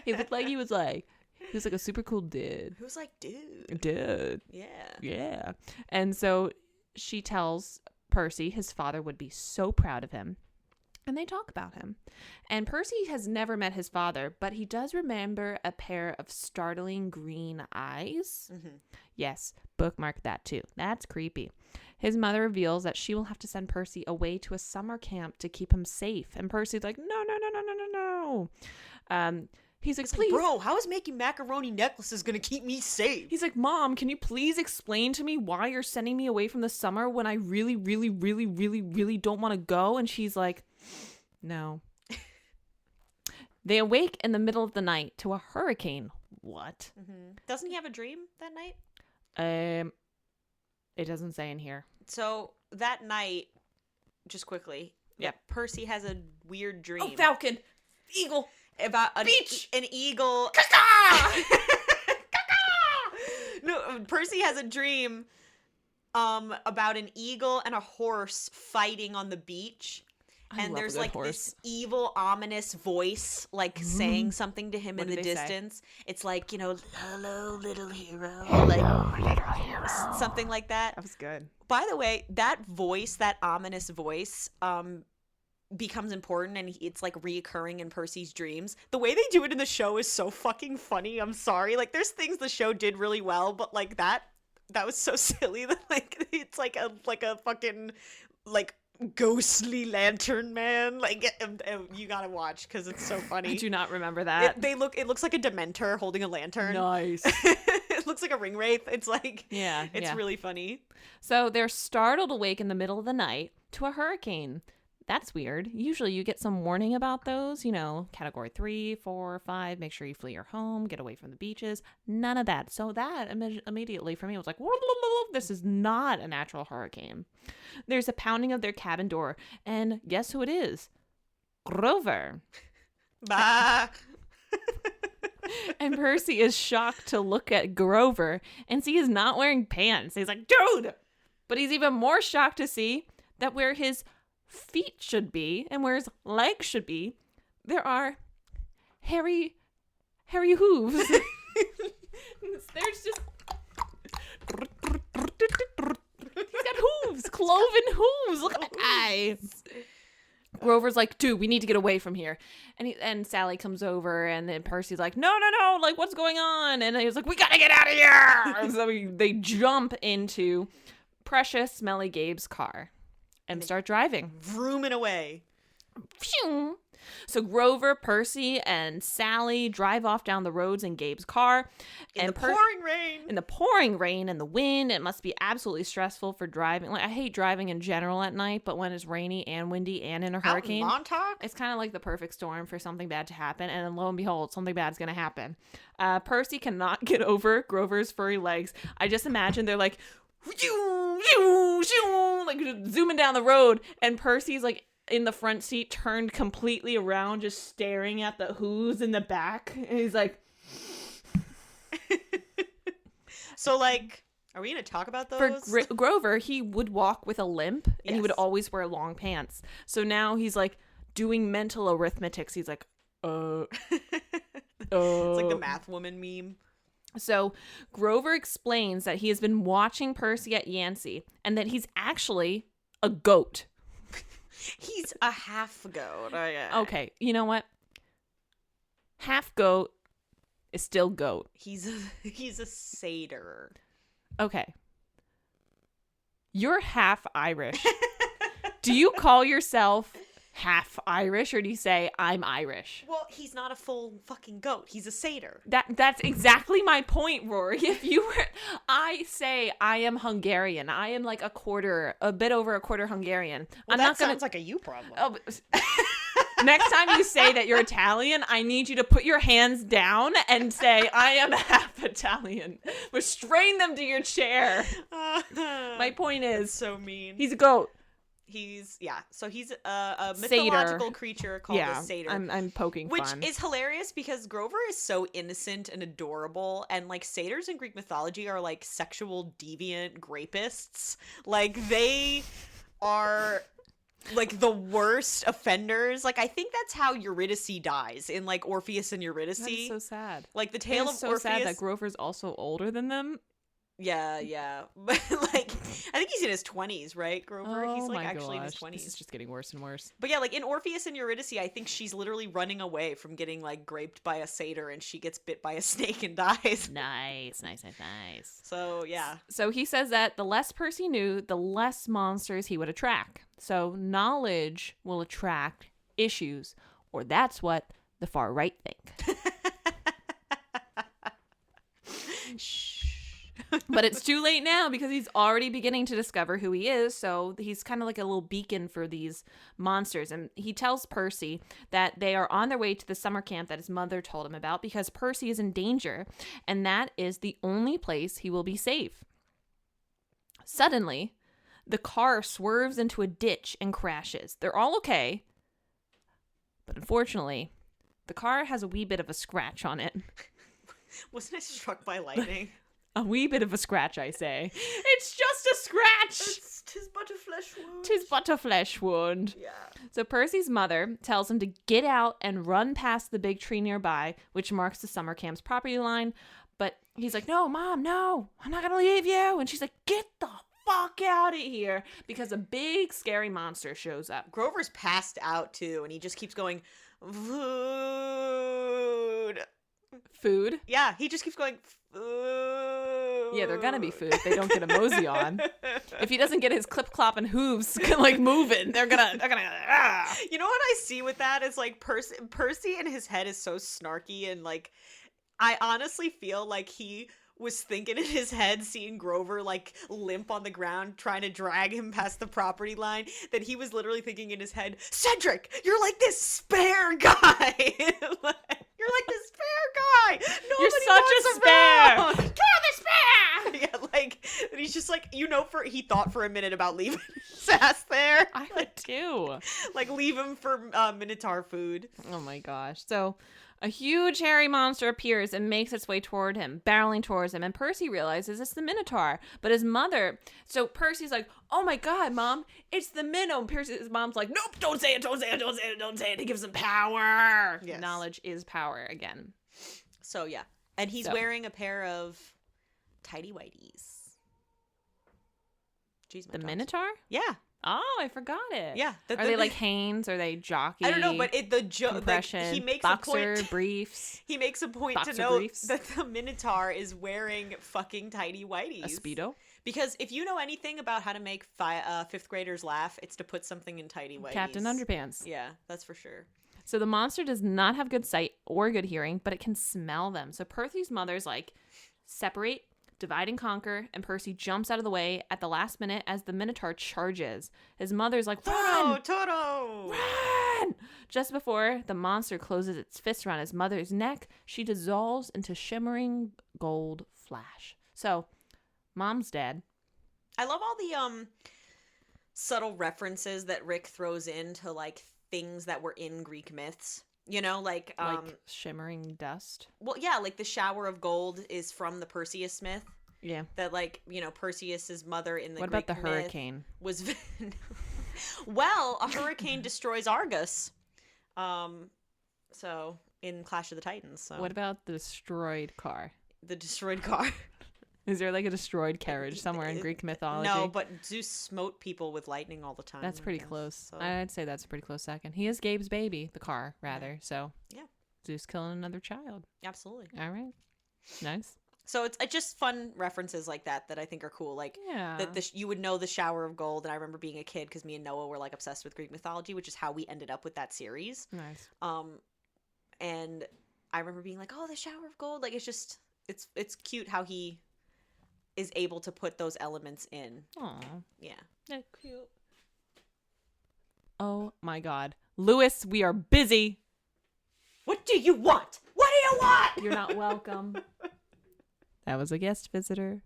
He looked like he was like a super cool dude. Who's like, dude? Dude. Yeah. Yeah. And so she tells Percy his father would be so proud of him. And they talk about him. And Percy has never met his father, but he does remember a pair of startling green eyes. Yes, bookmark that too. That's creepy. His mother reveals that she will have to send Percy away to a summer camp to keep him safe. And Percy's like, no. He's like, please. Bro, how is making macaroni necklaces gonna keep me safe? He's like, Mom, can you please explain to me why you're sending me away from the summer when I really, really, really, really, really don't want to go? And she's like, no. They awake in the middle of the night to a hurricane. What? Doesn't he have a dream that night? It doesn't say in here. So that night, just quickly, Yep. Percy has a weird dream. Oh, falcon, eagle, about beach. an eagle. No, Percy has a dream about an eagle and a horse fighting on the beach. And love a there's good like horse. this evil, ominous voice, like saying something to him What in did the they say? distance. It's like, you know, hello, little hero. Like, something like that. That was good. By the way, that voice, that ominous voice, becomes important, and it's like reoccurring in Percy's dreams. The way they do it in the show is so fucking funny. I'm sorry. Like, there's things the show did really well, but like that That was so silly. That like it's like a fucking like ghostly lantern man. Like you gotta watch because it's so I funny. do not remember that. It looks like a Dementor holding a lantern. Nice. It looks like a ring wraith. It's like Yeah, it's yeah. really funny. So they're startled awake in the middle of the night to a hurricane. That's weird. Usually you get some warning about those, category 3, 4, 5, make sure you flee your home, get away from the beaches. None of that. So that immediately for me was like, this is not a natural hurricane. There's a pounding of their cabin door. And guess who it is? Grover. Bah. And Percy is shocked to look at Grover and see he's not wearing pants. He's like, dude! But he's even more shocked to see that where his feet should be and where his legs should be, there are hairy hooves. There's just he's got hooves, cloven hooves. Look at that guy. Grover's like, dude, we need to get away from here. And Sally comes over, and then Percy's like, no, like, what's going on? And he was like, we gotta get out of here. And so they jump into precious, smelly Gabe's car and start driving. Vrooming away. Phew. So Grover, Percy, and Sally drive off down the roads in Gabe's car. In the pouring rain. In the pouring rain and the wind. It must be absolutely stressful for driving. Like, I hate driving in general at night, but when it's rainy and windy and in a hurricane, Out in Montauk? it's kind of like the perfect storm for something bad to happen. And then lo and behold, something bad's going to happen. Percy cannot get over Grover's furry legs. I just imagine they're like, like zooming down the road, and Percy's like in the front seat, turned completely around, just staring at the hooves in the back, and he's like, so like, are we gonna talk about those? for Grover, he would walk with a limp, and he would Yes. always wear long pants. So now he's like doing mental arithmetics. He's like, It's like the math woman meme. So Grover explains that he has been watching Percy at Yancey, and that he's actually a goat. He's a half goat. Okay, you know what? Half goat is still goat. He's a satyr. Okay. You're half Irish. Do you call yourself half Irish, or do you say I'm Irish? Well, he's not a full fucking goat. He's a satyr. That's exactly my point, Rory. I say I am Hungarian. I am like a bit over a quarter Hungarian. Well, I'm that not gonna. sounds like a you problem. Oh, next time you say that you're Italian, I need you to put your hands down and say, I am half Italian. Restrain them to your chair. My point is, so mean. he's a goat. So he's a mythological Satyr. creature called a satyr. I'm poking Which fun. is hilarious because Grover is so innocent and adorable, and like satyrs in Greek mythology are like sexual deviant grapists. Like they are like the worst offenders. Like I think that's how Eurydice dies in like Orpheus and Eurydice. That's so sad. Like the tale It's of so Orpheus. sad that Grover's also older than them. Yeah. But like I think he's in his 20s, right? Grover? Oh He's like my actually in his gosh, 20s. This is just getting worse and worse. But yeah, like in Orpheus and Eurydice, I think she's literally running away from getting like graped by a satyr, and she gets bit by a snake and dies. Nice. So yeah. So he says that the less Percy knew, the less monsters he would attract. So knowledge will attract issues, or that's what the far right think. Shh. But it's too late now because he's already beginning to discover who he is. So he's kind of like a little beacon for these monsters. And he tells Percy that they are on their way to the summer camp that his mother told him about because Percy is in danger. And that is the only place he will be safe. Suddenly, the car swerves into a ditch and crashes. They're all okay. But unfortunately, the car has a wee bit of a scratch on it. Wasn't I struck by lightning? A wee bit of a scratch, I say. It's just a scratch! Tis but a flesh wound. Tis but a flesh wound. Yeah. So Percy's mother tells him to get out and run past the big tree nearby, which marks the summer camp's property line. But he's like, no, Mom, no, I'm not going to leave you. And she's like, get the fuck out of here, because a big scary monster shows up. Grover's passed out too, and he just keeps going, food. Food? Yeah, he just keeps going, food. Yeah, they're gonna be food if they don't get a mosey on. If he doesn't get his clip clop and hooves like moving, they're gonna. You know what I see with that is like Percy in his head is so snarky, and like I honestly feel like he was thinking in his head, seeing Grover like limp on the ground trying to drag him past the property line, that he was literally thinking in his head, Cedric, you're like this spare guy. You're like this spare guy. Nobody You're such a spare. around. Kill the spare. Yeah, like, and he's just like, he thought for a minute about leaving his ass there. I would too. Like, leave him for Minotaur food. Oh my gosh. So a huge hairy monster appears and makes its way toward him, barreling towards him, and Percy realizes it's the Minotaur. But his mother, so Percy's like, oh my god, Mom, it's the Minnow. And Percy's mom's like, nope, don't say it, don't say it, don't say it, don't say it. It gives him power. Yes. Knowledge is power again. So, yeah. And he's wearing a pair of tidy whities. Jeez, The Minotaur? Yeah. Oh, I forgot it. Yeah. Are they like Hanes? Are they jockey? I don't know, but compression, he makes boxer a point. briefs. He makes a point to Boxer note briefs. that the Minotaur is wearing fucking tidy whities. A Speedo? Because if you know anything about how to make fifth graders laugh, it's to put something in tidy whities. Captain Underpants. Yeah, that's for sure. So the monster does not have good sight or good hearing, but it can smell them. So Percy's mother's like, separate, divide and conquer, and Percy jumps out of the way at the last minute as the Minotaur charges. His mother's like, run! Toro! Run! Just before the monster closes its fist around his mother's neck, she dissolves into shimmering gold flash. So, Mom's dead. I love all the subtle references that Rick throws into like things that were in Greek myths. You know, like shimmering dust. Well, yeah, like the shower of gold is from the Perseus myth. Yeah. That, like, you know, Perseus's mother in the What Greek about the myth hurricane? was well, a hurricane destroys Argus. So in Clash of the Titans. So What about the destroyed car? the destroyed car? Is there like a destroyed carriage somewhere in Greek mythology? No, but Zeus smote people with lightning all the time. That's I pretty guess. close. So, I'd say that's a pretty close second. He is Gabe's baby, the car, rather. So, yeah, Zeus killing another child. absolutely. All right. Nice. So it's just fun references like that I think are cool. Like, Yeah. that you would know the shower of gold, and I remember being a kid because me and Noah were like obsessed with Greek mythology, which is how we ended up with that series. Nice. And I remember being like, oh, the shower of gold. Like, it's just it's cute how he is able to put those elements in. Aw. Yeah. That's cute. Oh my god. Lewis, we are busy. What do you want? What do you want? You're not welcome. That was a guest visitor.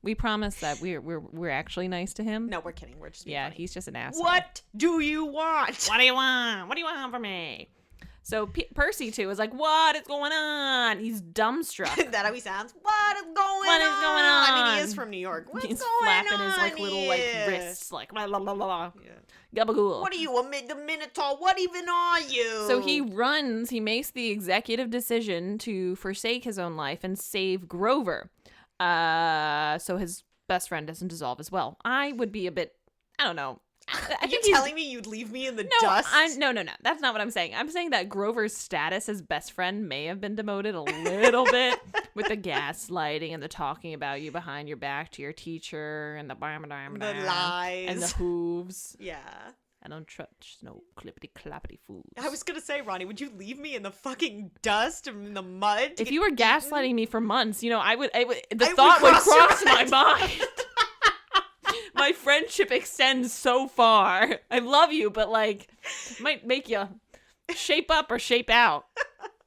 We promise that we're actually nice to him. No, we're kidding. We're just being Yeah, funny. he's just an asshole. What do you want? What do you want? What do you want from me? So Percy too is like, what is going on? He's dumbstruck. Is that how he sounds? What is going on? What is going on? I mean, he is from New York. What's He's going flapping on his like little like here? wrists, like blah blah blah blah. Yeah. Gabagool. What are you, the Minotaur? What even are you? So he runs. He makes the executive decision to forsake his own life and save Grover. So his best friend doesn't dissolve as well. I would be a bit. I don't know. Are you telling me you'd leave me in the dust? No. That's not what I'm saying. I'm saying that Grover's status as best friend may have been demoted a little bit with the gaslighting and the talking about you behind your back to your teacher and the lies and the hooves. Yeah. I don't trust no clippity clappity fools. I was gonna say, Ronnie, would you leave me in the fucking dust and in the mud? If you were gaslighting me for months, you know, I would the I thought would cross your cross my mind. My friendship extends so far. I love you, but like, it might make you shape up or shape out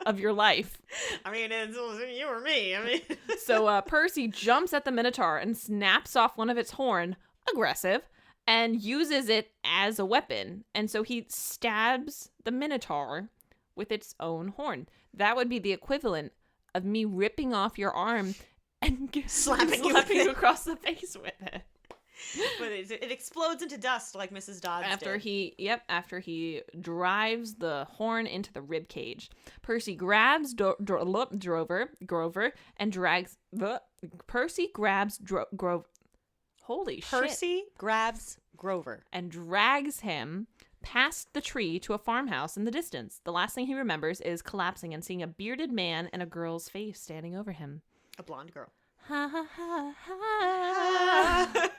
of your life. I mean, it's you or me. I mean, So Percy jumps at the Minotaur and snaps off one of its horn, aggressive, and uses it as a weapon. And so he stabs the Minotaur with its own horn. That would be the equivalent of me ripping off your arm and slapping you across the face with it. But it explodes into dust like Mrs. Dodds After did. after he drives the horn into the rib cage, Percy grabs Grover and drags Percy grabs Grover and drags him past the tree to a farmhouse in the distance. The last thing he remembers is collapsing and seeing a bearded man and a girl's face standing over him. A blonde girl. Ha ha ha ha.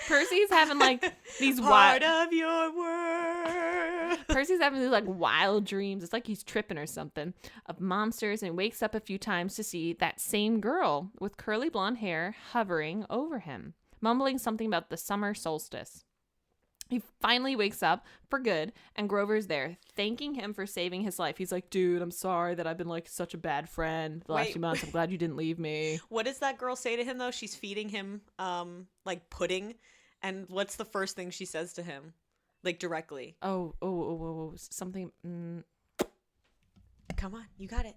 Percy's having like these Part wild. of your world. Percy's having these like wild dreams. It's like he's tripping or something of monsters, and wakes up a few times to see that same girl with curly blonde hair hovering over him, mumbling something about the summer solstice. He finally wakes up for good, and Grover's there, thanking him for saving his life. He's like, dude, I'm sorry that I've been like such a bad friend the last Wait. few months. I'm glad you didn't leave me. What does that girl say to him though? She's feeding him like pudding, and what's the first thing she says to him? Like directly. Oh, something. Come on, you got it.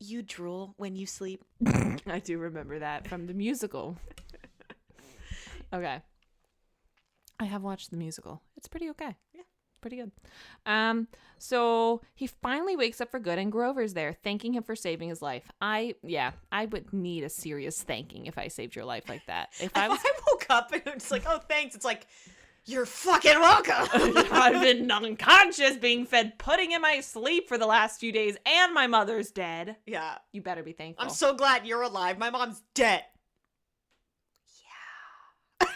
You drool when you sleep. I do remember that from the musical. Okay. I have watched the musical. It's pretty okay. Yeah. Pretty good. So he finally wakes up for good, and Grover's there thanking him for saving his life. I would need a serious thanking if I saved your life like that. If I was I woke up and it's like, oh, thanks. It's like, you're fucking welcome. I've been unconscious being fed pudding in my sleep for the last few days, and my mother's dead. Yeah. You better be thankful. I'm so glad you're alive. My mom's dead. Yeah.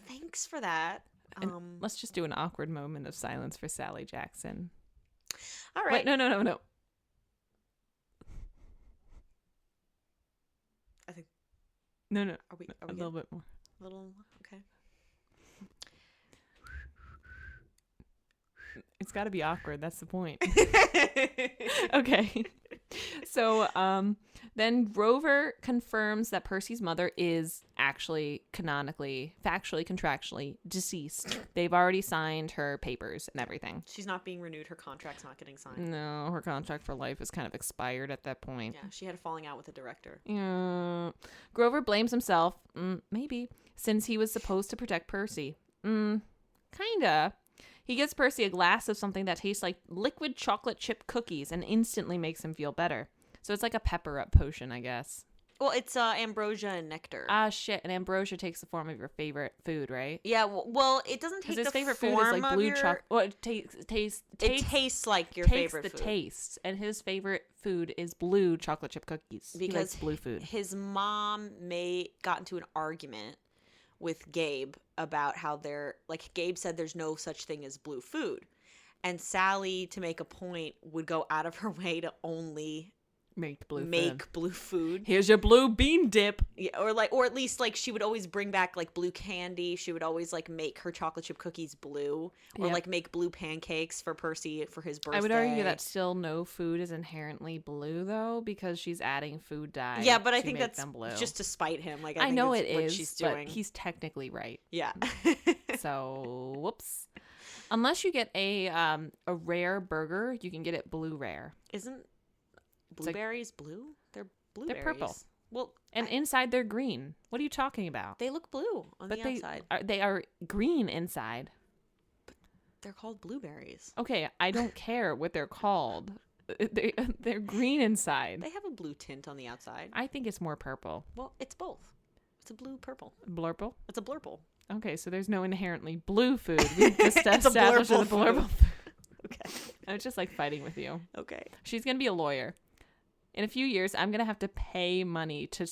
Thanks for that. And let's just do an awkward moment of silence for Sally Jackson. All right. Wait, no. I think. No. Are we A little bit more. little okay. It's got to be awkward. That's the point. Okay. So then Grover confirms that Percy's mother is actually canonically, factually, contractually deceased. They've already signed her papers and everything. She's not being renewed. Her contract's not getting signed. No, her contract for life is kind of expired at that point. Yeah, she had a falling out with the director. Yeah. Grover blames himself, maybe, since he was supposed to protect Percy. Kinda. He gives Percy a glass of something that tastes like liquid chocolate chip cookies and instantly makes him feel better. So it's like a pepper up potion, I guess. Well, it's ambrosia and nectar. Ah, shit. And ambrosia takes the form of your favorite food, right? Yeah, well, it doesn't take His the favorite form food is like of blue your... chocolate. Well, it tastes like your takes favorite the food. taste, and his favorite food is blue chocolate chip cookies. He Because likes blue food. His mom got into an argument with Gabe about how Gabe said there's no such thing as blue food. And Sally, to make a point, would go out of her way to only Make blue food. Here's your blue bean dip. Yeah, or at least she would always bring back like blue candy. She would always make her chocolate chip cookies blue, or make blue pancakes for Percy for his birthday. I would argue that still no food is inherently blue though, because she's adding food dye. Yeah, but I to think make that's them blue. just to spite him. I I think know that's it what is, she's but doing. he's technically right. Yeah. So whoops. Unless you get a rare burger, you can get it blue rare. Isn't blueberries blue? They're blueberries. They're purple. Well, And inside they're green. What are you talking about? they look blue on the outside. They are green inside. They're called blueberries. Okay, I don't care what they're called. They're green inside. They have a blue tint on the outside. I think it's more purple. Well, it's both. It's a blue purple. Blurple? It's a blurple. Okay, so there's no inherently blue food. We just It's a established blurple the blurple food. food. Okay. I was just like fighting with you. Okay. She's gonna be a lawyer. In a few years, I'm gonna have to pay money to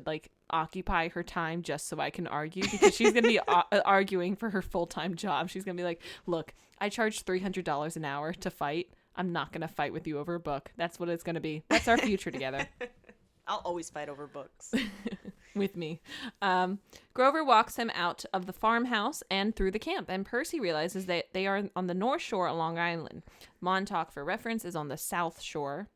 like occupy her time just so I can argue, because she's gonna be arguing for her full-time job. She's gonna be like, "Look, I charge $300 an hour to fight. I'm not gonna fight with you over a book. That's what it's gonna be. That's our future together." I'll always fight over books. With me. Grover walks him out of the farmhouse and through the camp, and Percy realizes that they are on the North Shore of Long Island. Montauk, for reference, is on the South Shore,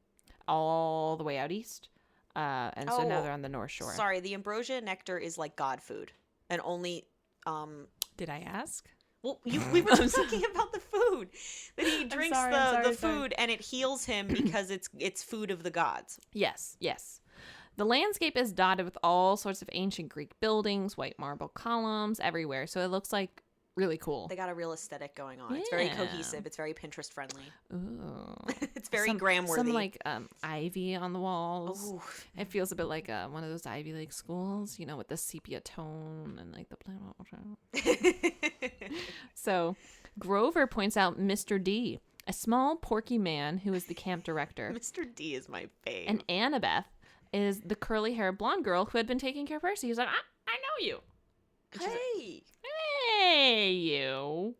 all the way out east. And so now they're on the North Shore. Sorry, the ambrosia nectar is like god food. And only... Did I ask? Well, we were just talking about the food. That he drinks the sorry. food and it heals him because it's food of the gods. Yes. The landscape is dotted with all sorts of ancient Greek buildings, white marble columns everywhere. So it looks like really cool. They got a real aesthetic going on. It's very Yeah. cohesive. It's very Pinterest friendly. Ooh. It's very Graham-worthy. Some like ivy on the walls. Ooh. It feels a bit like one of those Ivy League schools, with the sepia tone and like the. So Grover points out Mr. D, a small, porky man who is the camp director. Mr. D is my fave. And Annabeth is the curly-haired blonde girl who had been taking care of Percy. He's like, I know you. And she's Hey, like, hey, you.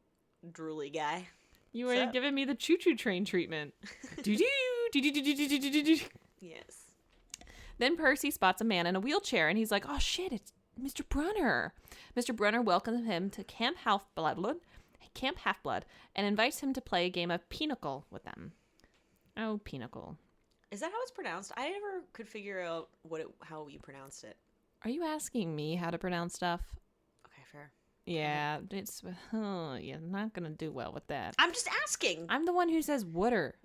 drooly guy. You What's were up? giving me the choo-choo train treatment. Do-do, do-do-do-do-do-do-do. Yes. Then Percy spots a man in a wheelchair, and he's like, oh, shit, it's Mr. Brunner. Mr. Brunner welcomes him to Camp Half-Blood, and invites him to play a game of Pinochle with them. Oh, Pinochle. Is that how it's pronounced? I never could figure out how you pronounced it. Are you asking me how to pronounce stuff? Okay, fair. Yeah, you're not going to do well with that. I'm just asking. I'm the one who says wooder.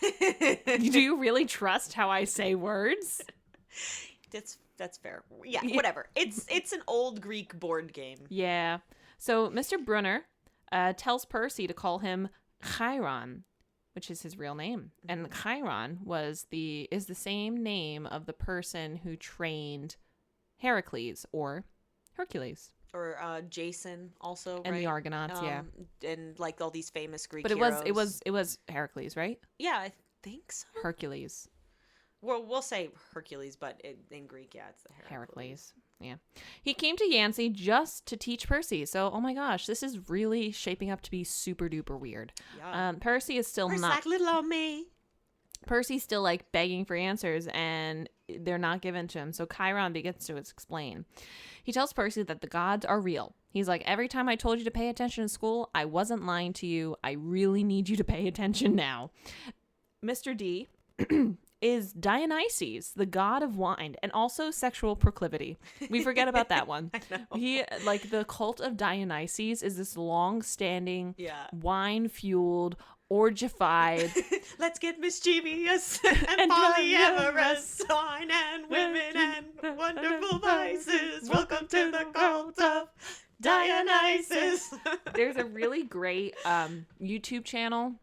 Do you really trust how I say words? That's fair. Yeah, whatever. It's an old Greek board game. Yeah. So Mr. Brunner tells Percy to call him Chiron, which is his real name. And Chiron is the same name of the person who trained Heracles or Hercules. Or Jason also, And right? the Argonauts, yeah. And like all these famous Greek But heroes. it was Heracles, right? Yeah, I think so. Hercules. Well, we'll say Hercules, but in Greek, yeah, it's the Heracles. Yeah. He came to Yancey just to teach Percy. So, oh my gosh, this is really shaping up to be super duper weird. Yeah. Percy is still Percy's not. like little old me. Percy's still like begging for answers, and they're not given to him. So Chiron begins to explain. He tells Percy that the gods are real. He's like, every time I told you to pay attention in school, I wasn't lying to you. I really need you to pay attention now. Mr. D is Dionysus, the god of wine, and also sexual proclivity. We forget about that one. I know. He, like, the cult of Dionysus is this long-standing, Yeah. wine-fueled, orgified. Let's get mischievous and polyamorous, wine and women and wonderful vices. Welcome to the cult of Dionysus. There's a really great YouTube channel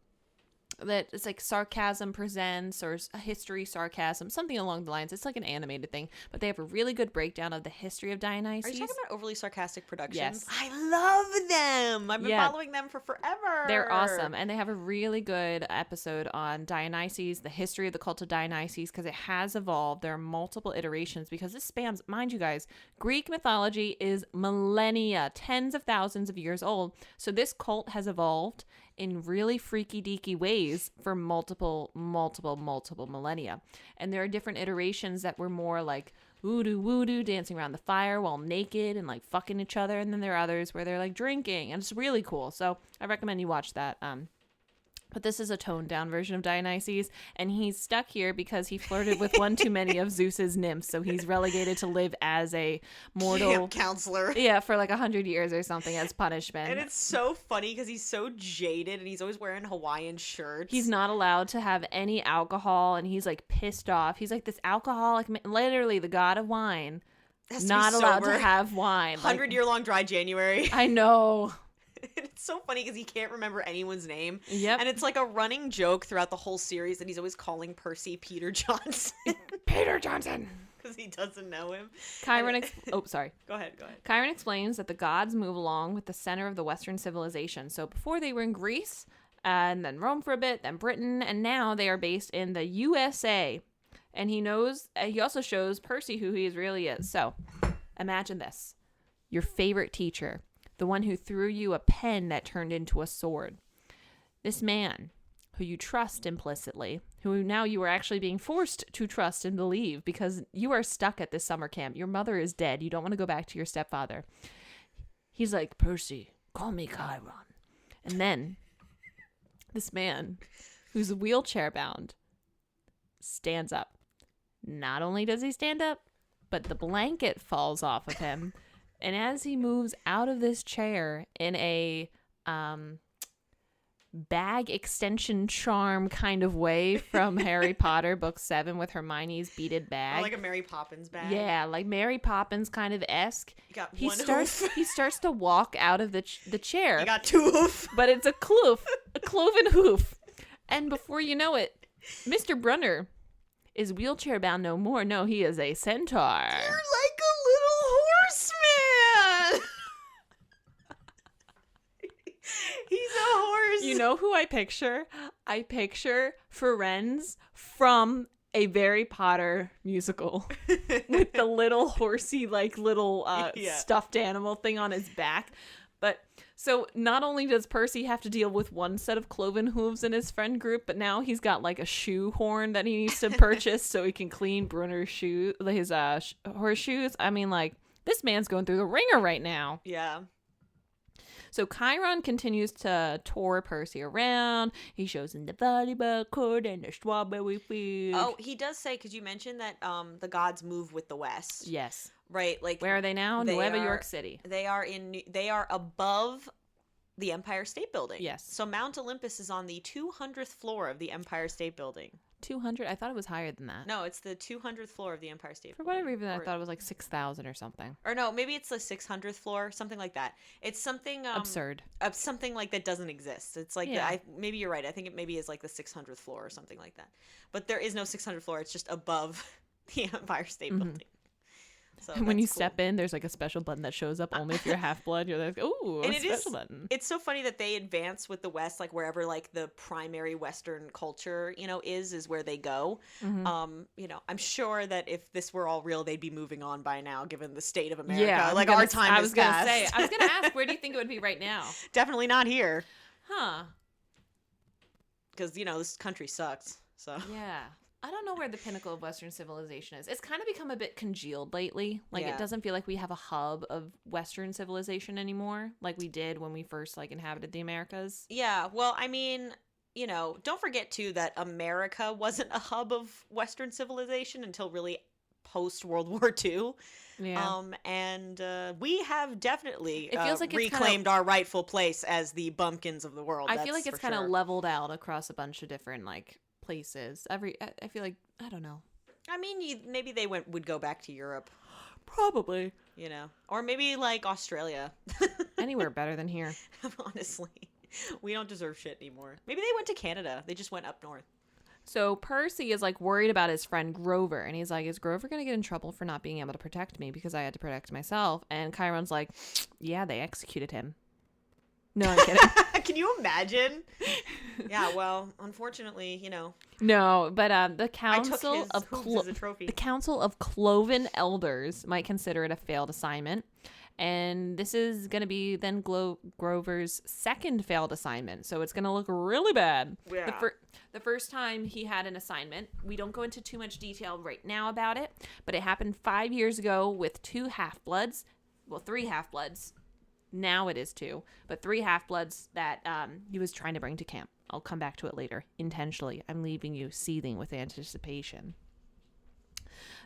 that it's like Sarcasm Presents or History Sarcasm, something along the lines. It's like an animated thing, but they have a really good breakdown of the history of Dionysus. Are you talking about Overly Sarcastic Productions? Yes. I love them. I've been following them for forever. They're awesome. And they have a really good episode on Dionysus, the history of the cult of Dionysus, because it has evolved. There are multiple iterations because this spans, mind you guys, Greek mythology is millennia, tens of thousands of years old. So this cult has evolved in really freaky deaky ways for multiple millennia. And there are different iterations that were more like woo-doo, dancing around the fire while naked and like fucking each other. And then there are others where they're like drinking, and it's really cool. So I recommend you watch that. But this is a toned down version of Dionysus, and he's stuck here because he flirted with one too many of Zeus's nymphs, so he's relegated to live as a mortal camp counselor. Yeah, for like 100 years or something as punishment. And it's so funny because he's so jaded and he's always wearing Hawaiian shirts. He's not allowed to have any alcohol, and he's like pissed off. He's like this alcoholic, literally the god of wine, not allowed to have wine. 100-year-long dry January. I know. It's so funny because he can't remember anyone's name. Yep. And it's like a running joke throughout the whole series that he's always calling Percy Peter Johnson. Peter Johnson. Because he doesn't know him. Chiron sorry. Go ahead. Chiron explains that the gods move along with the center of the Western civilization. So before they were in Greece, and then Rome for a bit, then Britain, and now they are based in the USA. And he also shows Percy who he really is. So imagine this. Your favorite teacher, the one who threw you a pen that turned into a sword. This man, who you trust implicitly, who now you are actually being forced to trust and believe because you are stuck at this summer camp. Your mother is dead. You don't want to go back to your stepfather. He's like, Percy, call me Chiron. And then this man, who's wheelchair bound, stands up. Not only does he stand up, but the blanket falls off of him. And as he moves out of this chair in a bag extension charm kind of way from Harry Potter book 7 with Hermione's beaded bag. Or like a Mary Poppins bag. Yeah, like Mary Poppins kind of esque. He starts to walk out of the chair. He got 2 hoof. But it's a cloven hoof. And before you know it, Mr. Brunner is wheelchair bound no more. No, he is a centaur. You're like a little horseman. He's a horse You know who I picture? I picture Firenze from a Harry Potter musical with the little horsey, like little stuffed animal thing on his back. But so not only does Percy have to deal with one set of cloven hooves in his friend group, but now he's got like a shoe horn that he needs to purchase so he can clean Brunner's shoes, his horseshoes. I mean, like, this man's going through the ringer right now. Yeah. So Chiron continues to tour Percy around. He shows him the volleyball court and the strawberry field. Oh, he does say, because you mentioned that the gods move with the West. Yes. Right. Like, where are they now? Nueva York City. They are above the Empire State Building. Yes. So Mount Olympus is on the 200th floor of the Empire State Building. 200? I thought it was higher than that. No, it's the 200th floor of the Empire State For Building. whatever reason, I thought it was like 6,000 or something. Or no, maybe it's the 600th floor, something like that. It's something absurd. Something like that doesn't exist. It's like maybe you're right. I think it maybe is like the 600th floor or something like that. But there is no 600th floor. It's just above the Empire State Building. So and when you step in, there's like a special button that shows up only if you're half-blood. You're like, ooh, a special button. It's so funny that they advance with the West, like wherever like the primary Western culture, is where they go. Mm-hmm. I'm sure that if this were all real, they'd be moving on by now, given the state of America. Yeah, our time I is was gonna past. say, I was gonna ask, where do you think it would be right now? Definitely not here. Huh. Because, this country sucks. So yeah. I don't know where the pinnacle of Western civilization is. It's kind of become a bit congealed lately. Like, it doesn't feel like we have a hub of Western civilization anymore, like we did when we first, like, inhabited the Americas. Yeah, well, I mean, don't forget, too, that America wasn't a hub of Western civilization until really post-World War II. Yeah. And we have definitely it feels like reclaimed our rightful place as the bumpkins of the world. I feel like it's kind of leveled out across a bunch of different, like, places. I feel like, I don't know. I mean, maybe they would go back to Europe. Probably. Or maybe like Australia. Anywhere better than here. Honestly, we don't deserve shit anymore. Maybe they went to Canada. They just went up north. So Percy is like worried about his friend Grover, and he's like, is Grover gonna get in trouble for not being able to protect me because I had to protect myself? And Chiron's like, yeah, they executed him. No, I'm kidding. Can you imagine? Yeah, well, unfortunately, No, but the Council as a trophy. The Council of Cloven Elders might consider it a failed assignment, and this is going to be then Grover's second failed assignment, so it's going to look really bad. Yeah. The first time he had an assignment, we don't go into too much detail right now about it, but it happened 5 years ago with 2 half-bloods, well, 3 half-bloods. Now it is 2, but 3 half-bloods that he was trying to bring to camp. I'll come back to it later. Intentionally, I'm leaving you seething with anticipation.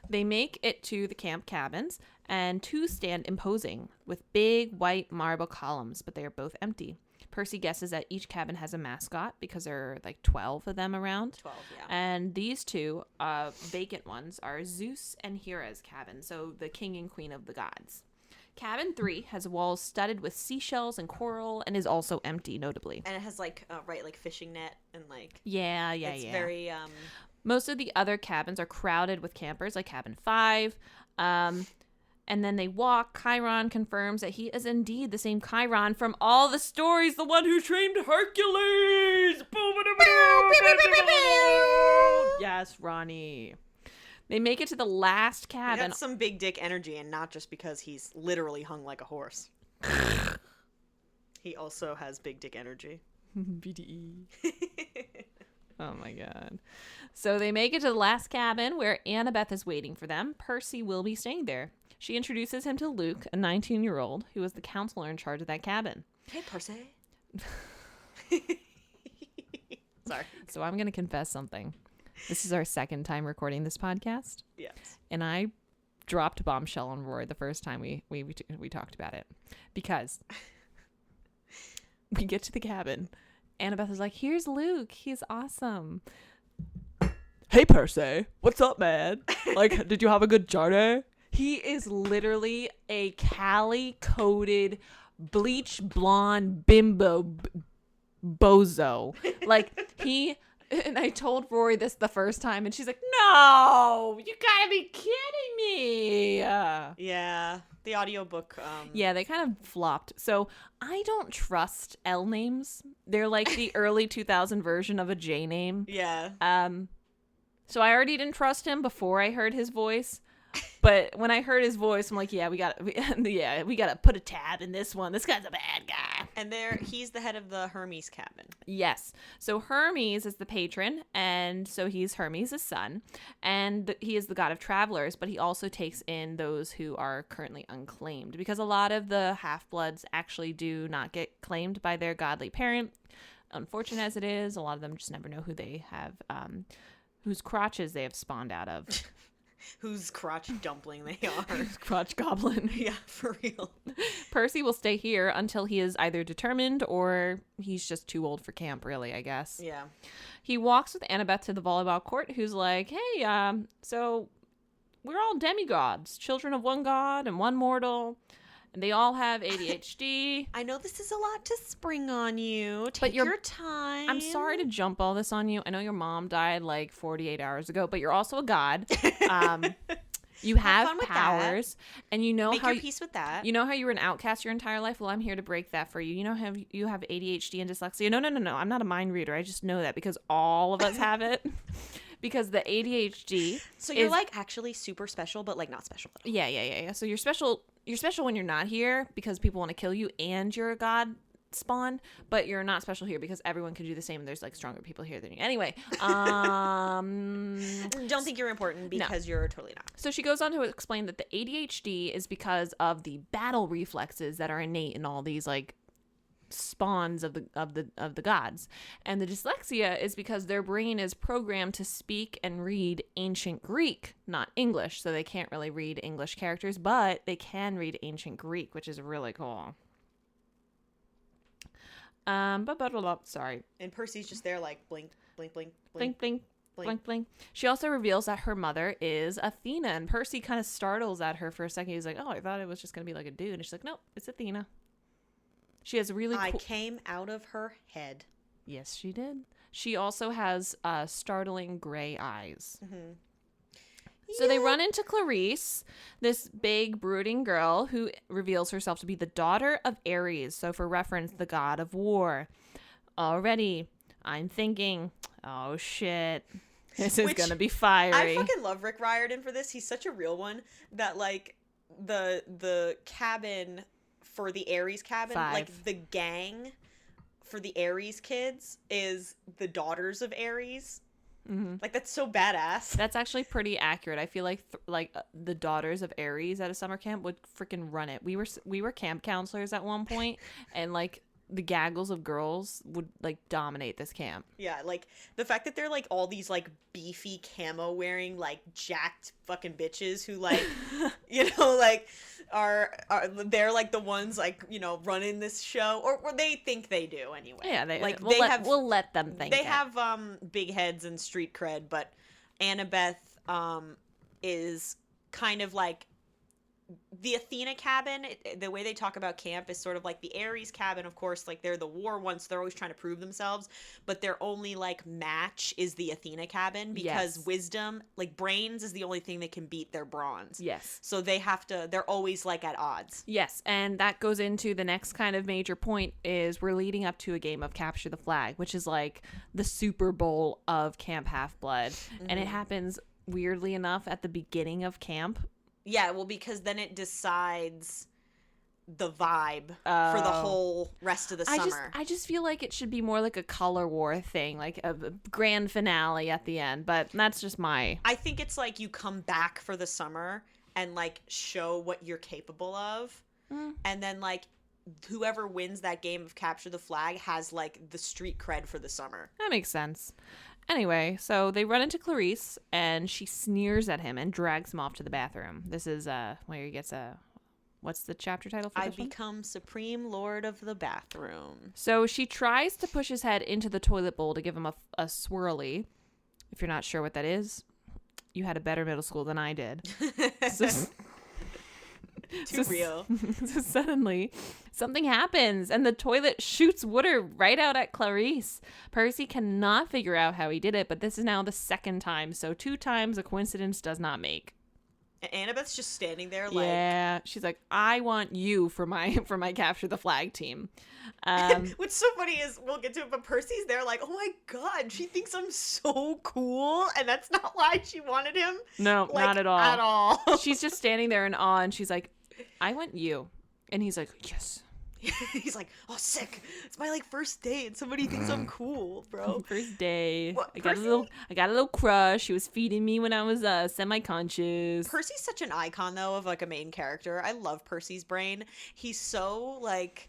They make it to the camp cabins, and 2 stand imposing with big white marble columns, but they are both empty. Percy guesses that each cabin has a mascot because there are like 12 of them around. 12, yeah. And these 2 vacant ones are Zeus and Hera's cabin, so the king and queen of the gods. Cabin 3 has walls studded with seashells and coral and is also empty, notably. And it has like fishing net and like it's very Most of the other cabins are crowded with campers, like cabin 5. And then they walk. Chiron confirms that he is indeed the same Chiron from all the stories, the one who trained Hercules. Yes, Ronnie. They make it to the last cabin. That's some big dick energy, and not just because he's literally hung like a horse. He also has big dick energy. BDE. Oh my god. So they make it to the last cabin where Annabeth is waiting for them. Percy will be staying there. She introduces him to Luke, a 19-year-old, who is the counselor in charge of that cabin. Hey, Percy. Sorry. So I'm going to confess something. This is our second time recording this podcast. Yes. And I dropped bombshell on Rory the first time we talked about it. Because we get to the cabin. Annabeth is like, here's Luke. He's awesome. Hey, Percy. What's up, man? Like, did you have a good journey? He is literally a Cali-coated, bleach blonde bimbo bozo. Like, he And I told Rory this the first time, and she's like, "No, you gotta be kidding me." Yeah, the audiobook. Yeah, they kind of flopped. So I don't trust L names. They're like the early 2000 version of a J name. Yeah. So I already didn't trust him before I heard his voice. But when I heard his voice, I'm like, yeah, we got to put a tab in this one. This guy's a bad guy. And he's the head of the Hermes cabin. Yes. So Hermes is the patron, and so he's Hermes' son, and he is the god of travelers, but he also takes in those who are currently unclaimed, because a lot of the half-bloods actually do not get claimed by their godly parent. Unfortunate as it is, a lot of them just never know who they have, whose crotches they have spawned out of. Whose crotch dumpling they are. Crotch goblin. Yeah, for real. Percy will stay here until he is either determined or he's just too old for camp, really, I guess. Yeah. He walks with Annabeth to the volleyball court, who's like, hey, so we're all demigods, children of one god and one mortal, and they all have ADHD. I know this is a lot to spring on you. Take your time. I'm sorry to jump all this on you. I know your mom died like 48 hours ago, but you're also a god. You have powers, and you know Make your peace with that. You know how you were an outcast your entire life? Well, I'm here to break that for you. You know how you have ADHD and dyslexia? No. I'm not a mind reader. I just know that because all of us have it. Because the ADHD. So you're like actually super special, but like not special. Yeah. So you're special. You're special when you're not here because people want to kill you, and you're a god spawn, but you're not special here because everyone can do the same. There's like stronger people here than you. Anyway, don't think you're important because you're totally not. So she goes on to explain that the ADHD is because of the battle reflexes that are innate in all these like spawns of the gods, and the dyslexia is because their brain is programmed to speak and read ancient Greek, not English, so they can't really read English characters, but they can read ancient Greek, which is really cool. Sorry. And Percy's just there like blink, blink, blink, blink, blink, blink, blink. She also reveals that her mother is Athena, and Percy kind of startles at her for a second. He's like, "Oh, I thought it was just gonna be like a dude," and she's like, "No, it's Athena." She has really I came out of her head. Yes, she did. She also has startling gray eyes. Mm-hmm. So they run into Clarice, this big, brooding girl who reveals herself to be the daughter of Ares. So for reference, the god of war. Already, I'm thinking, oh shit, this is going to be fiery. I fucking love Rick Riordan for this. He's such a real one that like the cabin for the Ares cabin, like the gang for the Ares kids is the daughters of Ares. Mm-hmm. Like that's so badass. That's actually pretty accurate. I feel like the daughters of Ares at a summer camp would freaking run it. We were camp counselors at one point, and like the gaggles of girls would like dominate this camp. Yeah, like the fact that they're like all these like beefy camo wearing like jacked fucking bitches who like you know like are they're like the ones like you know running this show or they think they do anyway. Yeah, we'll let them think they have big heads and street cred, but Annabeth is kind of like the Athena cabin. The way they talk about camp is sort of like the Ares cabin. Of course, like they're the war ones, so they're always trying to prove themselves, but their only like match is the Athena cabin because wisdom, like brains, is the only thing that can beat their bronze. Yes. So they're always like at odds. Yes, and that goes into the next kind of major point is we're leading up to a game of Capture the Flag, which is like the Super Bowl of Camp Half-Blood. Mm-hmm. And it happens weirdly enough at the beginning of camp. Yeah, well, because then it decides the vibe for the whole rest of the summer. I just feel like it should be more like a color war thing, like a grand finale at the end, but that's just my... I think it's like you come back for the summer and like show what you're capable of, and then like whoever wins that game of Capture the Flag has like the street cred for the summer. That makes sense. Anyway, so they run into Clarice, and she sneers at him and drags him off to the bathroom. This is where he gets a... What's the chapter title for this one? I become Supreme Lord of the Bathroom. So she tries to push his head into the toilet bowl to give him a swirly. If you're not sure what that is, you had a better middle school than I did. Too real. So suddenly, something happens, and the toilet shoots water right out at Clarice. Percy cannot figure out how he did it, but this is now the second time, so 2 times a coincidence does not make. And Annabeth's just standing there like... Yeah, she's like, I want you for my capture the flag team. What's so funny is, we'll get to it, but Percy's there like, oh my god, she thinks I'm so cool, and that's not why she wanted him. No, like, not at all. At all. She's just standing there in awe, and she's like, I want you. And he's like, yes. He's like, oh, sick. It's my like first date and somebody thinks I'm cool, bro. First day. What, I got a little crush. She was feeding me when I was semi-conscious. Percy's such an icon though of like a main character. I love Percy's brain. He's so like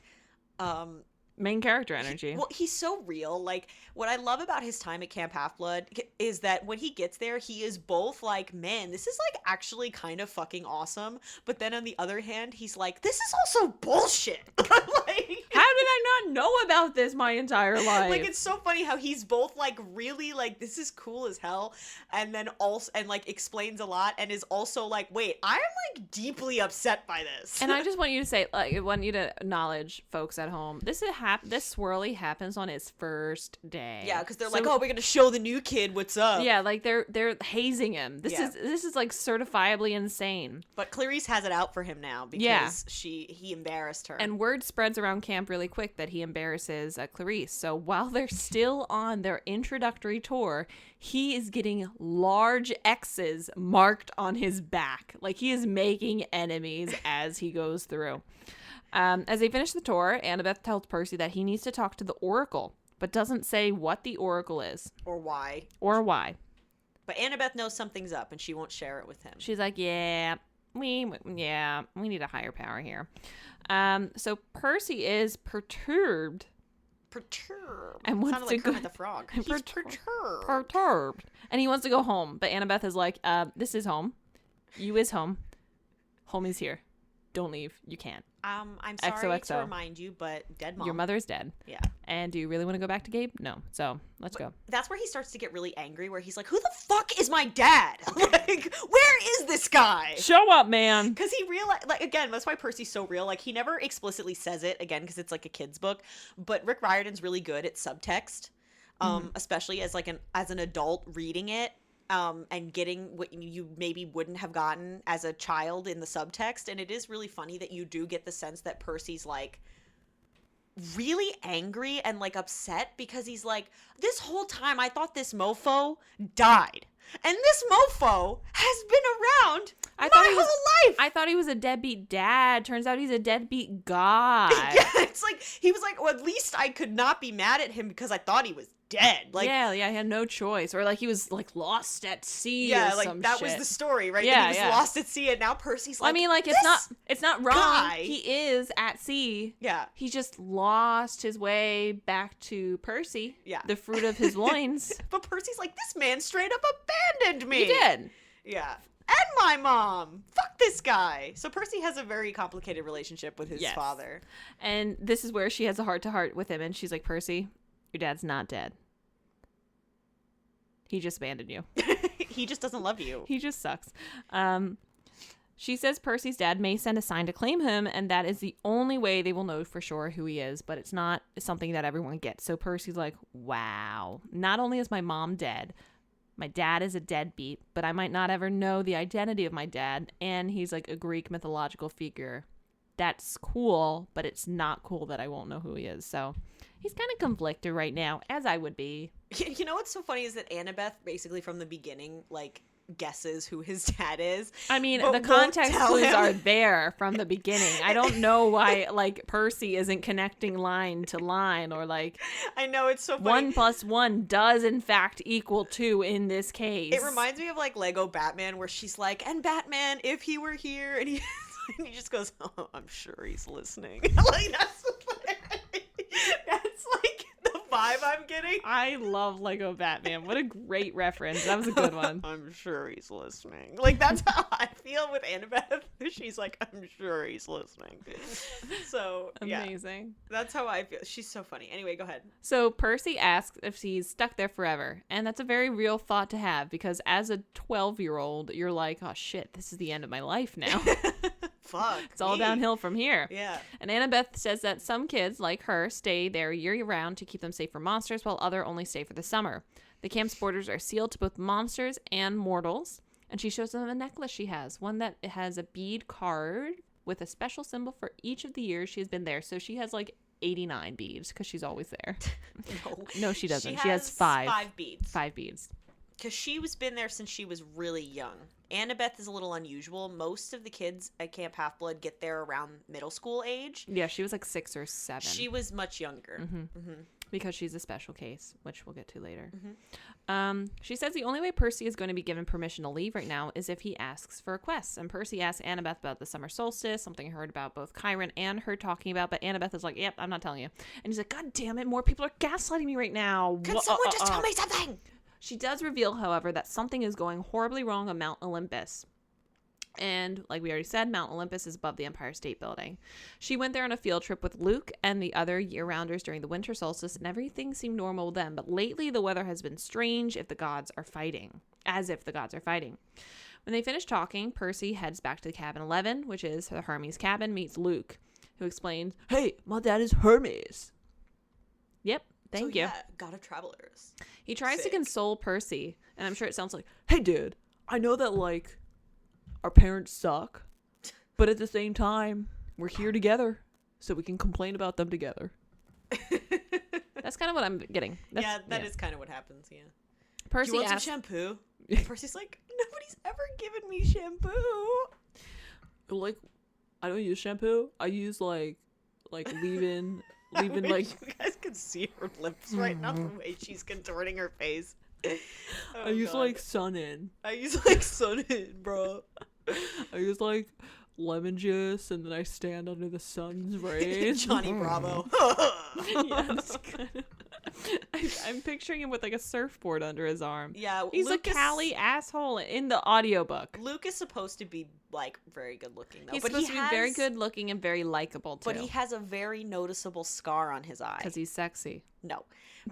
Main character energy. He's so real. Like, what I love about his time at Camp Half-Blood is that when he gets there, he is both like, man, this is like actually kind of fucking awesome. But then on the other hand, he's like, this is also bullshit. Like, how did I not know about this my entire life? Like, it's so funny how he's both like really like, this is cool as hell, and then also, and like explains a lot, and is also like, wait, I'm like deeply upset by this. And I just want you to say, like, I want you to acknowledge, folks at home, this swirly happens on his first day. Yeah, because they're like, oh, we're gonna show the new kid what's up. Yeah, like they're hazing him. This is like certifiably insane. But Clarice has it out for him now because he embarrassed her. And word spreads around camp really quick that he embarrasses Clarice. So while they're still on their introductory tour, he is getting large X's marked on his back. Like, he is making enemies as he goes through. As they finish the tour, Annabeth tells Percy that he needs to talk to the Oracle, but doesn't say what the Oracle is. Or why. But Annabeth knows something's up, and she won't share it with him. She's like, we need a higher power here. So Percy is perturbed. And wants Sounded to like go... Kermit the Frog. He's Perturbed. And he wants to go home, but Annabeth is like, this is home. You is home. Home is here. Don't leave. You can't. I'm sorry to remind you, but dead mom. Your mother's dead. Yeah. And do you really want to go back to Gabe? No. So let's go. That's where he starts to get really angry, where he's like, who the fuck is my dad? Like, where is this guy? Show up, man. Because he realized, like, again, that's why Percy's so real. Like, he never explicitly says it, again, because it's like a kid's book. But Rick Riordan's really good at subtext, especially as an adult reading it. And getting what you maybe wouldn't have gotten as a child in the subtext. And it is really funny that you do get the sense that Percy's like really angry and like upset, because he's like, this whole time I thought this mofo died. And this mofo has been around my whole life. I thought he was a deadbeat dad. Turns out he's a deadbeat god. Yeah, it's like, he was like, well, at least I could not be mad at him because I thought he was dead. Like, yeah, he had no choice. Or like he was like lost at sea or like some that shit. was the story, right? Yeah, that he was lost at sea, and now Percy's like, I mean, like, it's not wrong. guy. He is at sea. Yeah. He just lost his way back to Percy. Yeah. The fruit of his loins. But Percy's like, this man straight up abandoned me. He did. Yeah. And my mom. Fuck this guy. So Percy has a very complicated relationship with his father. And this is where she has a heart-to-heart with him, and she's like, Percy, your dad's not dead. He just abandoned you. He just doesn't love you. He just sucks. She says Percy's dad may send a sign to claim him, and that is the only way they will know for sure who he is, but it's not something that everyone gets. So Percy's like, wow, not only is my mom dead, my dad is a deadbeat, but I might not ever know the identity of my dad, and he's like a Greek mythological figure. That's cool, but it's not cool that I won't know who he is. So he's kind of conflicted right now, as I would be. You know what's so funny is that Annabeth basically from the beginning, like, guesses who his dad is. I mean, the context clues are there from the beginning. I don't know why, like, Percy isn't connecting line to line, or like, I know, it's so funny. 1 + 1 does in fact equal 2 in this case. It reminds me of like Lego Batman, where she's like, and Batman, if he were here, and he just goes, oh, I'm sure he's listening. Like, that's like the vibe I'm getting. I love Lego Batman. What a great reference. That was a good one. I'm sure he's listening. Like, that's how I feel with Annabeth. She's like, I'm sure he's listening. So, yeah. Amazing. That's how I feel. She's so funny. Anyway, go ahead. So Percy asks if he's stuck there forever. And that's a very real thought to have, because as a 12-year-old, you're like, oh shit, this is the end of my life now. fuck. It's all downhill from here. Yeah. And Annabeth says that some kids, like her, stay there year-round to keep them safe from monsters, while others only stay for the summer. The camp's borders are sealed to both monsters and mortals. And she shows them a necklace she has, one that has a bead card with a special symbol for each of the years she has been there. So she has like 89 beads because she's always there. No, she doesn't. She has five beads. 5 beads. Because she was been there since she was really young. Annabeth is a little unusual. Most of the kids at Camp Half-Blood get there around middle school age. Yeah, she was like 6 or 7. She was much younger. Because she's a special case, which we'll get to later. She says the only way Percy is going to be given permission to leave right now is if he asks for a quest. And Percy asks Annabeth about the summer solstice, something I heard about both Chiron and her talking about. But Annabeth is like, yep, I'm not telling you. And he's like, God damn it, more people are gaslighting me right now. Can someone just tell me something? She does reveal, however, that something is going horribly wrong on Mount Olympus. And like we already said, Mount Olympus is above the Empire State Building. She went there on a field trip with Luke and the other year-rounders during the winter solstice, and everything seemed normal then. But lately, the weather has been strange if the gods are fighting. As if the gods are fighting. When they finish talking, Percy heads back to cabin 11, which is the Hermes cabin, meets Luke, who explains, hey, my dad is Hermes. Yep. Thank you. Yeah, God of Travelers. He tries to console Percy, and I'm sure it sounds like, hey, dude, I know that, like, our parents suck, but at the same time, we're here together, so we can complain about them together. That's kind of what I'm getting. That is kind of what happens, yeah. Percy Do you want asks, some shampoo? Percy's like, nobody's ever given me shampoo. like, I don't use shampoo. I use, like leave-in, I wish you guys could see her lips right now, the way she's contorting her face. I use, like, Sun-In. I use, like, Sun-In, bro. I use, like, lemon juice, and then I stand under the sun's rays. Johnny Bravo. Yes, kind of. I'm picturing him with, like, a surfboard under his arm. Yeah, he's a Cali asshole in the audiobook. Luke is supposed to be, like, very good looking, though. He's supposed to be very good looking and very likable, too. But he has a very noticeable scar on his eye. Because he's sexy. No.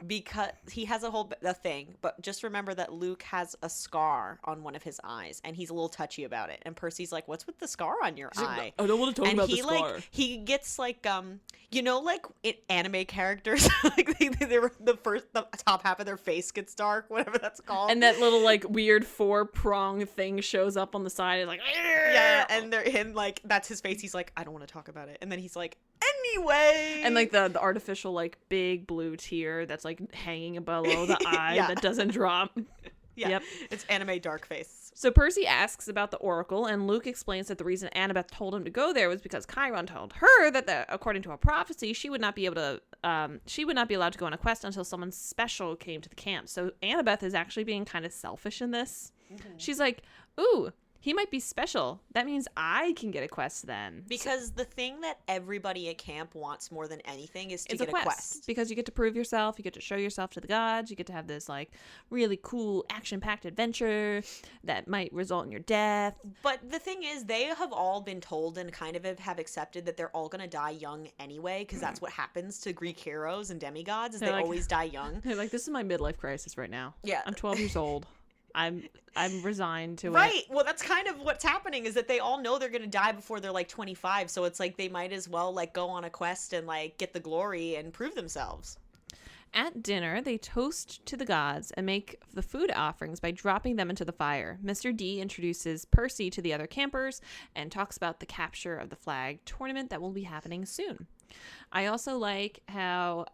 Because he has a thing, but just remember that Luke has a scar on one of his eyes, and he's a little touchy about it. And Percy's like, "What's with the scar on your eye?" I don't want to talk about the scar. Like, he gets like you know, like anime characters, like they're the top half of their face gets dark, whatever that's called, and that little like weird 4-prong thing shows up on the side. It's like, yeah, and they're in like that's his face. He's like, "I don't want to talk about it," and then he's like, "Anyway," and like the artificial like big blue tear that's like hanging below the eye that doesn't drop. Yeah, yep. It's anime dark face. So Percy asks about the Oracle, and Luke explains that the reason Annabeth told him to go there was because Chiron told her that, according to a prophecy, she would not be allowed to go on a quest until someone special came to the camp. So Annabeth is actually being kind of selfish in this. Mm-hmm. She's like, "Ooh, he might be special. That means I can get a quest then." Because the thing that everybody at camp wants more than anything is to get a quest. Because you get to prove yourself, you get to show yourself to the gods, you get to have this like really cool action-packed adventure that might result in your death. But the thing is, they have all been told and kind of have accepted that they're all going to die young anyway, because that's what happens to Greek heroes and demigods, is they always die young. They're like, this is my midlife crisis right now. Yeah. I'm 12 years old. I'm resigned to it. Right. Well, that's kind of what's happening, is that they all know they're going to die before they're like 25. So it's like they might as well like go on a quest and like get the glory and prove themselves. At dinner, they toast to the gods and make the food offerings by dropping them into the fire. Mr. D introduces Percy to the other campers and talks about the capture of the flag tournament that will be happening soon. I also like how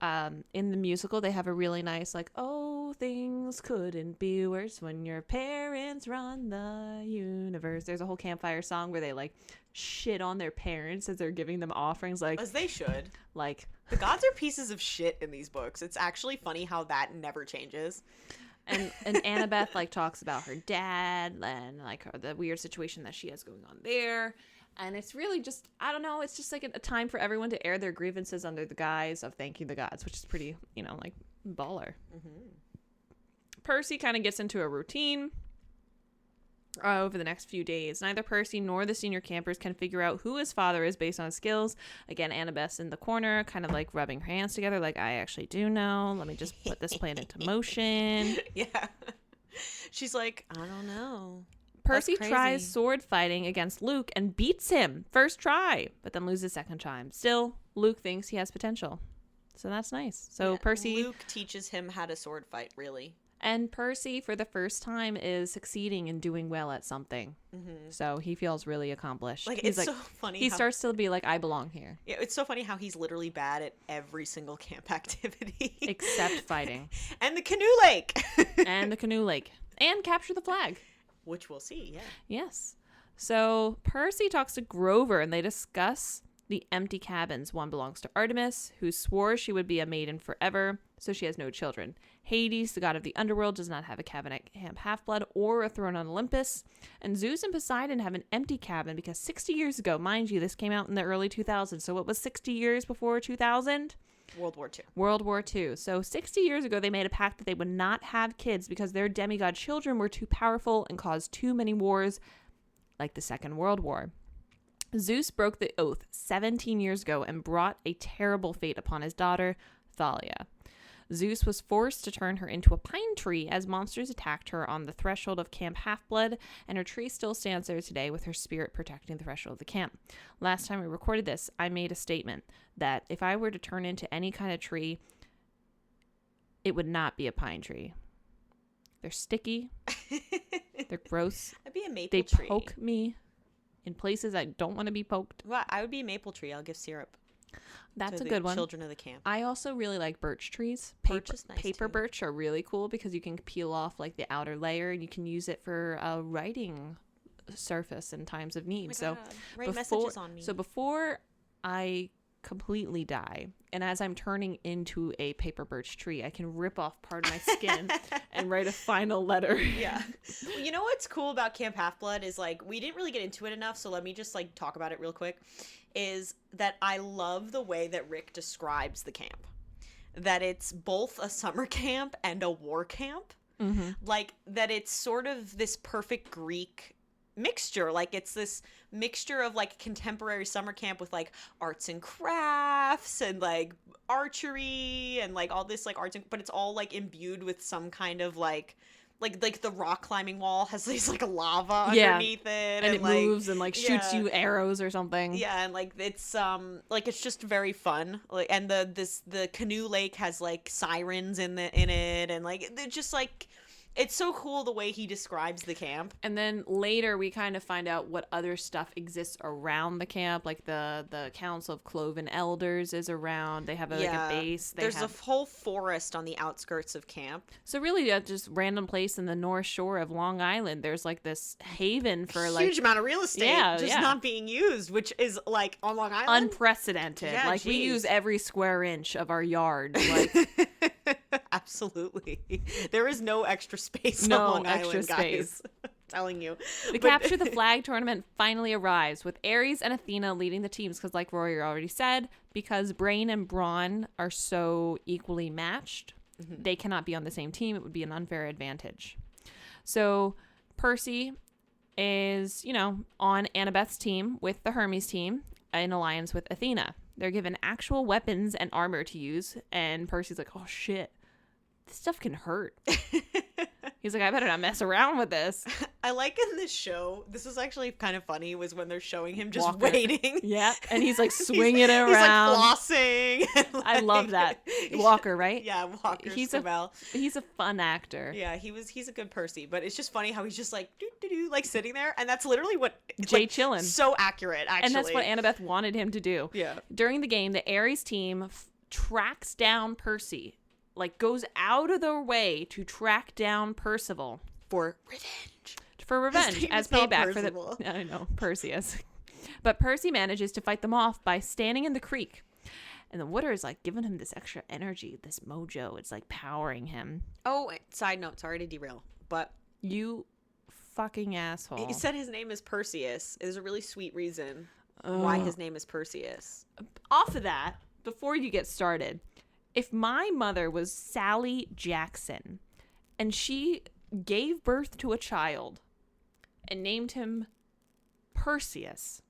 in the musical they have a really nice like, "Oh, things couldn't be worse when your parents run the universe." There's a whole campfire song where they like shit on their parents as they're giving them offerings, like, as they should. Like, the gods are pieces of shit in these books. It's actually funny how that never changes. And Annabeth like talks about her dad and like the weird situation that she has going on there. And it's really just, I don't know, it's just like a time for everyone to air their grievances under the guise of thanking the gods, which is pretty, like baller. Mm-hmm. Percy kind of gets into a routine over the next few days. Neither Percy nor the senior campers can figure out who his father is based on his skills. Again, Annabeth's in the corner, kind of like rubbing her hands together, like, I actually do know. Let me just put this plan into motion. Yeah. She's like, I don't know. Percy crazy. tries sword fighting against Luke and beats him first try, but then loses second time. Still, Luke thinks he has potential. So that's nice. So Yeah, Percy... Luke teaches him how to sword fight, really. And Percy, for the first time, is succeeding and doing well at something. Mm-hmm. So he feels really accomplished. Like, He's it's so funny. He starts to be like, I belong here. Yeah, it's so funny how he's literally bad at every single camp activity. Except fighting. And the canoe lake. And the canoe lake. And capture the flag. Which we'll see, yeah. Yes. So Percy talks to Grover and they discuss the empty cabins. One belongs to Artemis, who swore she would be a maiden forever, so she has no children. Hades, the god of the underworld, does not have a cabin at Camp Half-Blood or a throne on Olympus. And Zeus and Poseidon have an empty cabin because 60 years ago, mind you, this came out in the early 2000s. So what was 60 years before 2000? World War II. World War II. So 60 years ago, they made a pact that they would not have kids because their demigod children were too powerful and caused too many wars, like the Second World War. Zeus broke the oath 17 years ago and brought a terrible fate upon his daughter, Thalia. Zeus was forced to turn her into a pine tree as monsters attacked her on the threshold of Camp Half-Blood, and her tree still stands there today with her spirit protecting the threshold of the camp. Last time we recorded this, I made a statement that if I were to turn into any kind of tree, it would not be a pine tree. They're sticky. They're gross. I'd be a maple They tree. poke me in places I don't want to be poked. Well, I would be a maple tree. I'll give syrup. That's to a the good one. Children of the camp. I also really like birch trees. Birch is nice, Paper too. birch are really cool because you can peel off like the outer layer and you can use it for a writing surface in times of need. Oh my God. Write before, messages on me. so before I completely die, and as I'm turning into a paper birch tree, I can rip off part of my skin and write a final letter. Yeah. Well, you know what's cool about Camp Half-Blood is, like, we didn't really get into it enough, so let me just, like, talk about it real quick, is that I love the way that Rick describes the camp. That it's both a summer camp and a war camp. Mm-hmm. Like, that it's sort of this perfect Greek mixture. Like, it's this mixture of, like, contemporary summer camp with, like, arts and crafts and, like, archery and, like, all this, like, arts and, but it's all, like, imbued with some kind of, like the rock climbing wall has these, like, lava underneath it. And it like, moves and, like, shoots yeah. you arrows or something. Yeah, and, like, it's just very fun. Like, and the canoe lake has, like, sirens in it, and, like, they're just, like, it's so cool the way he describes the camp. And then later we kind of find out what other stuff exists around the camp. Like the Council of Cloven Elders is around. They have like a base. There's a whole forest on the outskirts of camp. So really just random place in the North Shore of Long Island. There's like this haven for like huge amount of real estate not being used, which is like on Long Island. Unprecedented. Yeah, like we use every square inch of our yard. Like absolutely. There is no extra space no on Long extra Island, space. guys. Telling you. The Capture the Flag tournament finally arrives with Ares and Athena leading the teams because, like Rory already said, because Brain and Brawn are so equally matched, they cannot be on the same team. It would be an unfair advantage. So Percy is, on Annabeth's team with the Hermes team in alliance with Athena. They're given actual weapons and armor to use, and Percy's like, oh shit, this stuff can hurt. He's like, I better not mess around with this. I like in this show, this is actually kind of funny, was when they're showing him just Walker. waiting. Yeah, and he's like swinging it around. He's like flossing. And, I love that. Walker, right? Yeah, Walker He's Scovell. He's a fun actor. Yeah, he's a good Percy, but it's just funny how he's just like doo-doo-doo, like sitting there, and that's literally what Jay like, chillin'. So accurate, actually. And that's what Annabeth wanted him to do. Yeah. During the game, the Ares team tracks down Percy, like goes out of their way to track down Percival for revenge. For revenge, His name as is not payback Percival. for the. I know Perseus, but Percy manages to fight them off by standing in the creek, and the water is like giving him this extra energy, this mojo. It's like powering him. Oh, side note, sorry to derail, but You fucking asshole. he said his name is Perseus. There's a really sweet reason why his name is Perseus. Off of that, before you get started, if my mother was Sally Jackson and she gave birth to a child and named him Perseus,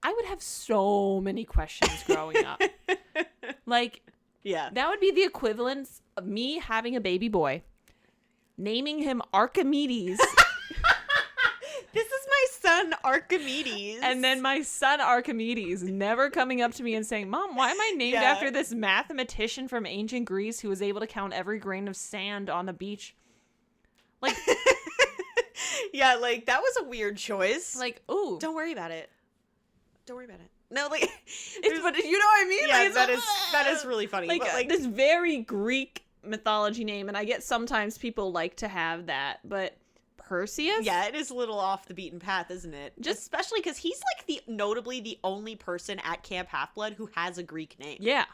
I would have so many questions growing up. Like, Yeah. that would be the equivalent of me having a baby boy, naming him Archimedes. son Archimedes. And then my son Archimedes never coming up to me and saying, Mom, why am I named Yeah. after this mathematician from ancient Greece who was able to count every grain of sand on the beach? Like, yeah, like that was a weird choice. like, ooh. Don't worry about it. Don't worry about it. No, like, But you know what I mean? yeah, Like, that is really funny. like, but, like this very Greek mythology name, and I get sometimes people like to have that, but Perseus? yeah, it is a little off the beaten path, isn't it? Just- especially because he's like notably the only person at Camp Half-Blood who has a Greek name. Yeah.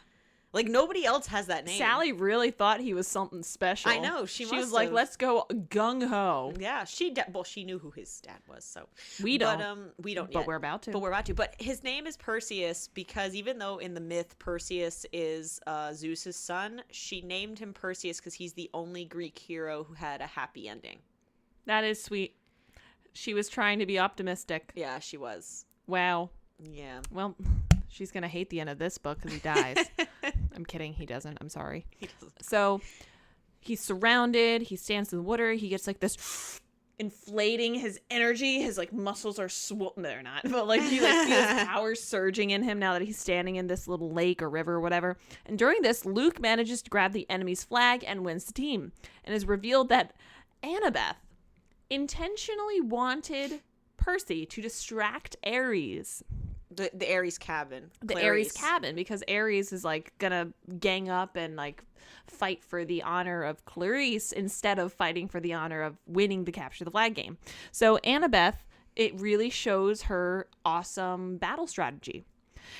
Like nobody else has that name. Sally really thought he was something special. I know, she was must like, have. let's go gung-ho. Yeah, well, she knew who his dad was, so We don't. But we don't But yet. we're about to. But we're about to. But his name is Perseus because even though in the myth Perseus is Zeus's son, she named him Perseus because he's the only Greek hero who had a happy ending. That is sweet. She was trying to be optimistic. Yeah, she was. Wow. Yeah. Well, she's going to hate the end of this book because he dies. I'm kidding. He doesn't. I'm sorry. He doesn't. So he's surrounded. He stands in the water. He gets like this inflating his energy. His like muscles are swollen. They're not. But like he like feels power surging in him now that he's standing in this little lake or river or whatever. And during this, Luke manages to grab the enemy's flag and wins the team. And is revealed that Annabeth intentionally wanted Percy to distract Ares. The Ares cabin. The Clarice. Ares cabin, because Ares is like gonna gang up and like fight for the honor of Clarice instead of fighting for the honor of winning the capture the flag game. So Annabeth, it really shows her awesome battle strategy.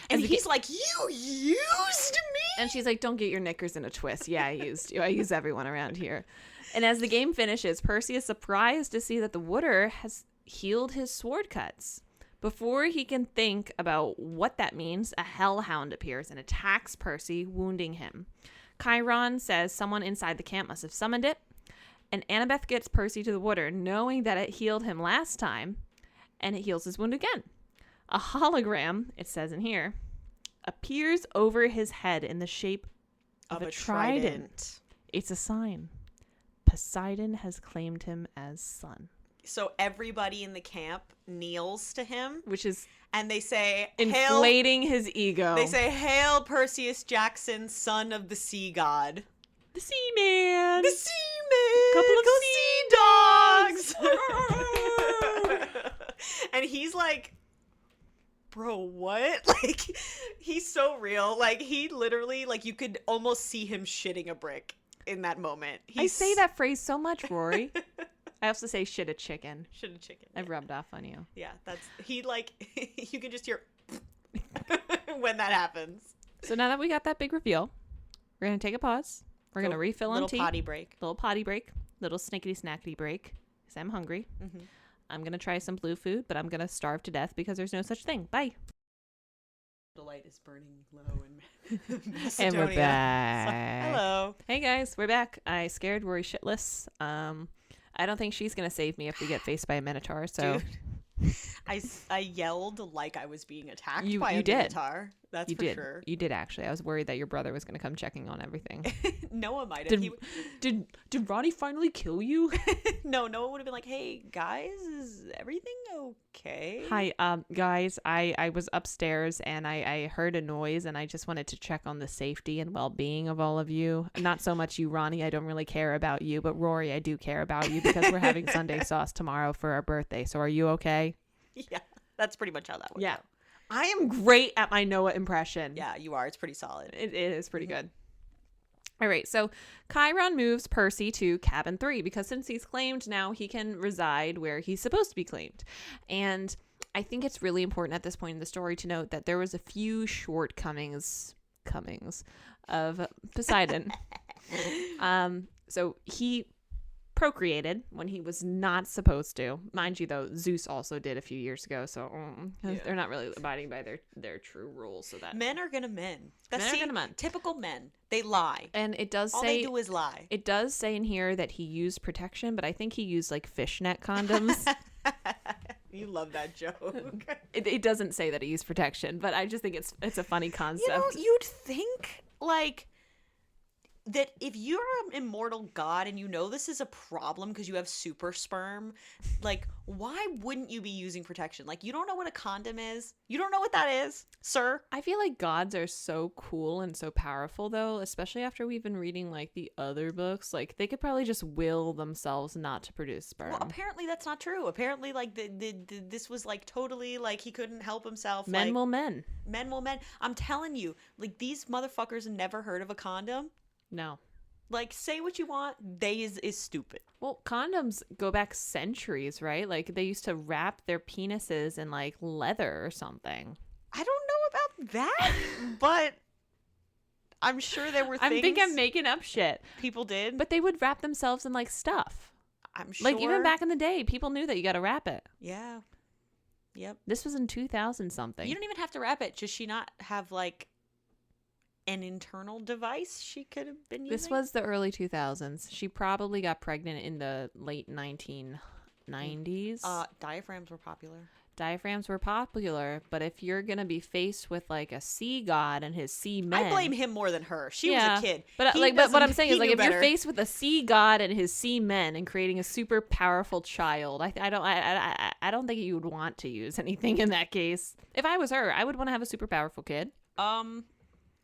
And As the he's like, you used me? And she's like, don't get your knickers in a twist. Yeah, I used you. I use everyone around here. And as the game finishes, Percy is surprised to see that the Wooder has healed his sword cuts. Before he can think about what that means, a hellhound appears and attacks Percy, wounding him. Chiron says someone inside the camp must have summoned it, and Annabeth gets Percy to the Wooder, knowing that it healed him last time, and it heals his wound again. A hologram, it says in here, appears over his head in the shape of a trident. It's a sign. Poseidon has claimed him as son. So everybody in the camp kneels to him, Which is and they say, inflating his ego. They say, "Hail Perseus Jackson, son of the sea god." the sea man. The sea man. Couple of Go sea dogs. And he's like, bro, what? Like, he's so real. Like, he literally, like, you could almost see him shitting a brick in that moment. I say that phrase so much, Rory. I also say shit a chicken. Shit a chicken. I've rubbed off on you. Yeah, that's, he, like, you can just hear when that happens. So now that we got that big reveal, we're going to take a pause. We're going to refill on tea. Little potty break. Little potty break. Little snickety snackety break. Because I'm hungry. Mm-hmm. I'm going to try some blue food, but I'm going to starve to death because there's no such thing. Bye. The light is burning low in Macedonia. And we're So, back. hello. Hey guys, we're back. I scared Rory shitless. I don't think she's going to save me if we get faced by a minotaur. So Dude, I yelled like I was being attacked by you a did. minotaur. That's you for did. sure. You did actually. I was worried that your brother was going to come checking on everything. Noah might have. Did Ronnie finally kill you? No, Noah would have been like, "Hey guys, is everything okay?" Hi, guys. I was upstairs and I heard a noise and I just wanted to check on the safety and well-being of all of you. Not so much you, Ronnie. I don't really care about you, but Rory, I do care about you because we're having Sunday sauce tomorrow for our birthday. So are you okay? Yeah, that's pretty much how that would Yeah. go. I am great at my Noah impression. Yeah, you are. It's pretty solid. It is pretty good. All right, so Chiron moves Percy to cabin 3 because since he's claimed now, he can reside where he's supposed to be claimed. And I think it's really important at this point in the story to note that there was a few shortcomings of Poseidon. So he procreated when he was not supposed to. Mind you, though, Zeus also did a few years ago, so they're not really abiding by their true rules. So that Men are gonna men. Men are gonna men. Typical men. They lie. and it does All say they do is lie. it does say in here that he used protection, but I think he used like fishnet condoms. You love that joke. It doesn't say that he used protection, but I just think it's a funny concept. You know, you'd think like that if you're an immortal god and you know this is a problem because you have super sperm, like, why wouldn't you be using protection? Like, you don't know what a condom is? You don't know what that is, sir? I feel like gods are so cool and so powerful, though, especially after we've been reading, like, the other books. Like, they could probably just will themselves not to produce sperm. Well, apparently that's not true. Apparently, like, this was, like, totally, like, he couldn't help himself. Men like, will men. Men will men. I'm telling you, like, these motherfuckers never heard of a condom. No. Like, say what you want. They is stupid. Well, condoms go back centuries, right? Like, they used to wrap their penises in, like, leather or something. I don't know about that, but I'm sure there were things. I think I'm making up shit. People did. But they would wrap themselves in, like, stuff. I'm sure. Like, even back in the day, people knew that you got to wrap it. Yeah. Yep. This was in 2000 something. You don't even have to wrap it. Does she not have, like, an internal device she could have been using? This was the early 2000s. She probably got pregnant in the late 1990s. Diaphragms were popular. Diaphragms were popular, but if you're going to be faced with, like, a sea god and his sea men... I blame him more than her. She was a kid. But, but what I'm saying is, like, if you're faced with a sea god and his sea men and creating a super powerful child, I don't think you would want to use anything in that case. If I was her, I would want to have a super powerful kid.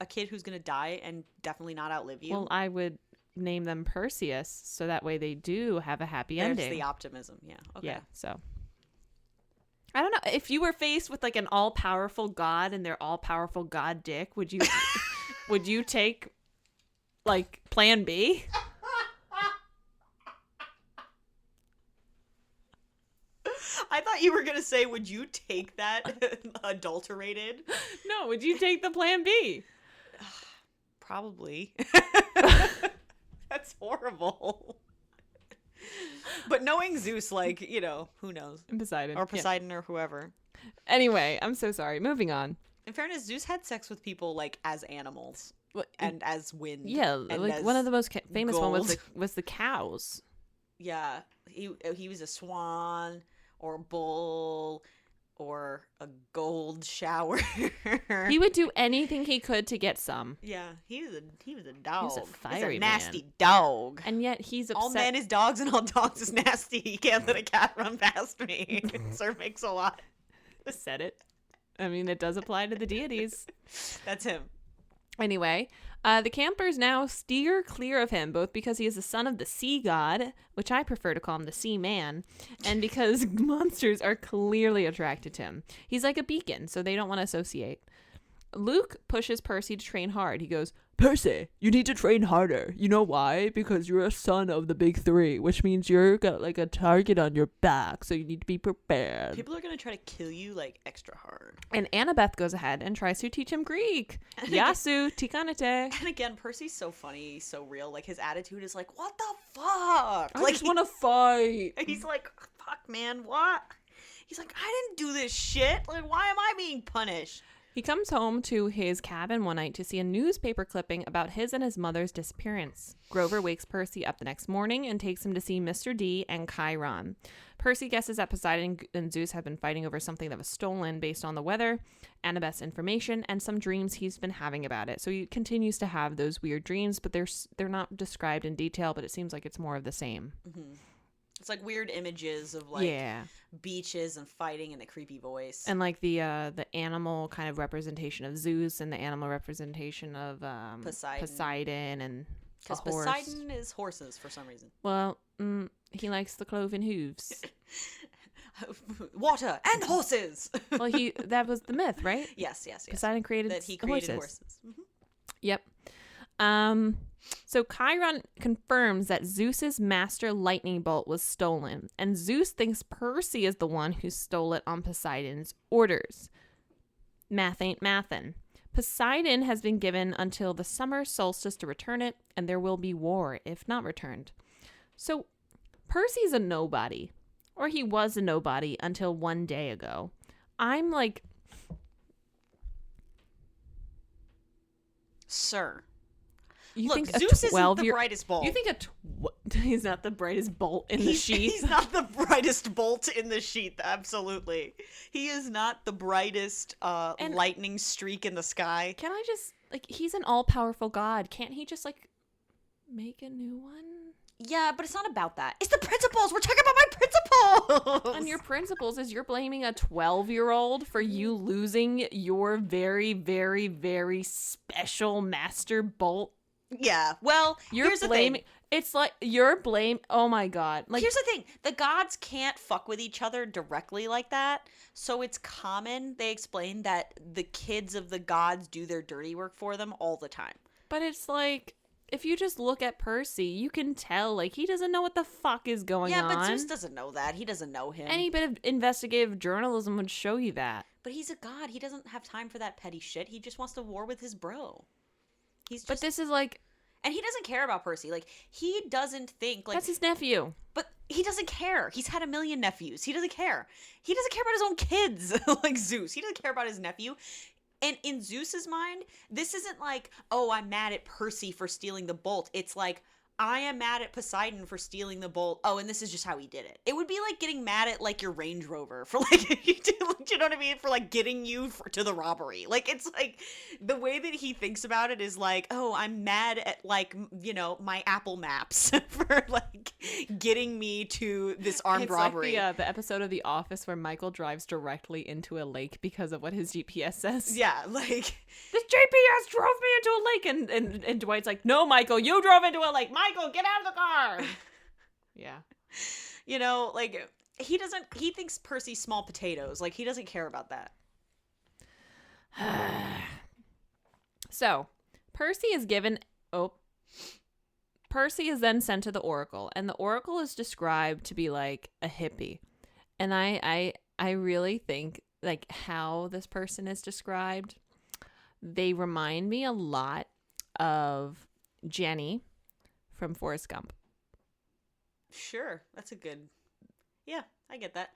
A kid who's going to die and definitely not outlive you. Well, I would name them Perseus, so that way they do have a happy ending. There's the optimism, yeah. Okay. Yeah, so... I don't know. If you were faced with, like, an all-powerful god and their all-powerful god dick, would you take, like, plan B? I thought you were going to say, would you take that adulterated? No, would you take the plan B? Probably. That's horrible. But knowing Zeus, like, you know, who knows? And Poseidon. Or Poseidon or whoever. Anyway, I'm so sorry. Moving on. In fairness, Zeus had sex with people, like, as animals. And as wind. Yeah, like, one of the most famous ones was the cows. Yeah. He was a swan or a bull or a gold shower. He would do anything he could to get some. Yeah, he was a dog. He was a fiery nasty man. Dog. And yet he's upset. All men is dogs and all dogs is nasty. You can't let a cat run past me. Sir makes a lot. Said it. I mean, it does apply to the deities. That's him. Anyway, the campers now steer clear of him, both because he is the son of the sea god, which I prefer to call him the sea man, and because monsters are clearly attracted to him. He's like a beacon, so they don't want to associate. Luke pushes Percy to train hard. He goes, "Percy, you need to train harder. You know why? Because you're a son of the big three, which means you're got like a target on your back, so you need to be prepared." People are going to try to kill you, like, extra hard. And Annabeth goes ahead and tries to teach him Greek. Yasu, tikanete. And again, Percy's so funny, so real. Like, his attitude is like, what the fuck? I just want to fight. He's like, fuck, man, what? He's like, I didn't do this shit. Like, why am I being punished? He comes home to his cabin one night to see a newspaper clipping about his and his mother's disappearance. Grover wakes Percy up the next morning and takes him to see Mr. D and Chiron. Percy guesses that Poseidon and Zeus have been fighting over something that was stolen based on the weather, Annabeth's information, and some dreams he's been having about it. So he continues to have those weird dreams, but they're not described in detail, but it seems like it's more of the same. Mm-hmm. It's like weird images of, like, yeah, beaches and fighting and a creepy voice. And like the animal kind of representation of Zeus and the animal representation of Poseidon and because Poseidon is horses for some reason. Well, he likes the cloven hooves. Water and horses. Well, that was the myth, right? Yes. Poseidon created that he created horses. Mm-hmm. Yep. So Chiron confirms that Zeus's master lightning bolt was stolen, and Zeus thinks Percy is the one who stole it on Poseidon's orders. Math ain't mathin'. Poseidon has been given until the summer solstice to return it, and there will be war if not returned. So Percy's a nobody, or he was a nobody until one day ago. I'm like... Sir. You Look, think Zeus isn't the brightest bolt. You think he's not the brightest bolt in the sheet? He's not the brightest bolt in the sheet, absolutely. He is not the brightest lightning streak in the sky. Can I just, like, he's an all-powerful god. Can't he just, like, make a new one. Yeah, but it's not about that. It's the principles. We're talking about my principles. And your principles is you're blaming a 12-year-old for you losing your very, very, very special master bolt. Yeah. Well, here's the thing. It's like you're blame. Oh my god. Like, here's the thing. The gods can't fuck with each other directly like that. So it's common, they explain, that the kids of the gods do their dirty work for them all the time. but it's like, if you just look at Percy, you can tell, like, he doesn't know what the fuck is going on. Yeah, but Zeus doesn't know that. He doesn't know him. Any bit of investigative journalism would show you that. But he's a god. He doesn't have time for that petty shit. He just wants to war with his bro. But this is like... And he doesn't care about Percy. Like, he doesn't think, like... That's his nephew. But he doesn't care. He's had a million nephews. He doesn't care. He doesn't care about his own kids, like Zeus. He doesn't care about his nephew. And in Zeus's mind, this isn't like, oh, I'm mad at Percy for stealing the bolt. It's like, I am mad at Poseidon for stealing the bolt. Oh, and this is just how he did it. It would be like getting mad at, like, your Range Rover for, like, you know what I mean? For, like, getting you to the robbery. Like, it's like, the way that he thinks about it is like, oh, I'm mad at, like, you know, my Apple Maps for, like, getting me to this armed robbery. It's like the episode of The Office where Michael drives directly into a lake because of what his GPS says. Yeah, like... This GPS drove me into a lake, and Dwight's like, no, Michael, you drove into a lake. Michael, get out of the car. Yeah. You know, like, he thinks Percy's small potatoes. Like, he doesn't care about that. So, Percy is then sent to the Oracle, and the Oracle is described to be like a hippie. And I really think, like, how this person is described, they remind me a lot of Jenny from Forrest Gump. Sure, that's a good... Yeah, I get that.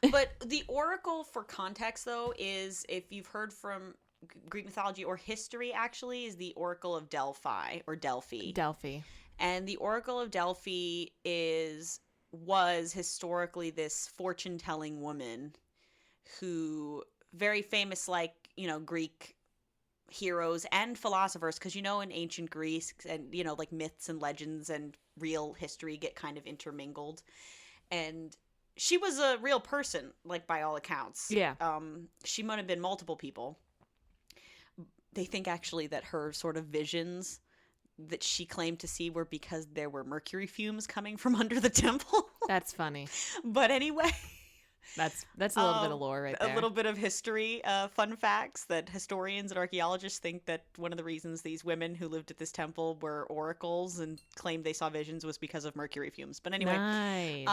But the Oracle, for context, though, is, if you've heard from Greek mythology or history, actually, is the Oracle of Delphi, or Delphi. Delphi. And the Oracle of Delphi was historically this fortune-telling woman who, very famous, like, you know, Greek heroes and philosophers, because, you know, in ancient Greece, and, you know, like, myths and legends and real history get kind of intermingled. And she was a real person, like, by all accounts. Yeah. She might have been multiple people. They think, actually, that her sort of visions that she claimed to see were because there were mercury fumes coming from under the temple. That's funny. But anyway... That's a little bit of lore right there. A little bit of history, fun facts that historians and archaeologists think that one of the reasons these women who lived at this temple were oracles and claimed they saw visions was because of mercury fumes. But anyway, nice.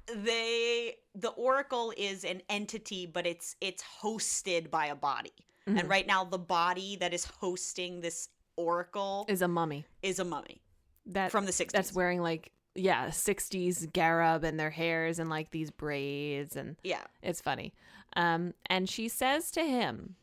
The oracle is an entity, but it's hosted by a body. Mm-hmm. And right now the body that is hosting this oracle is a mummy. From the 60s. That's wearing, like, 60s garb, and their hairs and, like, these braids, and it's funny. And she says to him,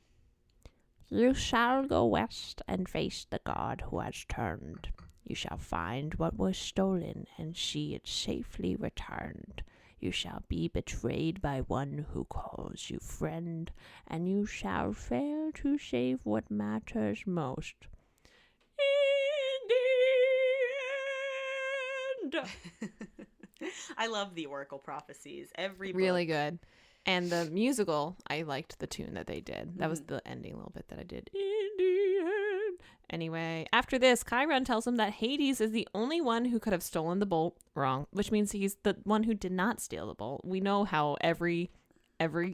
"You shall go west and face the god who has turned. You shall find what was stolen and see it safely returned. You shall be betrayed by one who calls you friend, and you shall fail to save what matters most. In the end." I love the oracle prophecies. Every book. Really good. And the musical, I liked the tune that they did. That was the ending little bit that I did. In the end. Anyway, after this, Chiron tells him that Hades is the only one who could have stolen the bolt. Wrong. Which means he's the one who did not steal the bolt. We know how every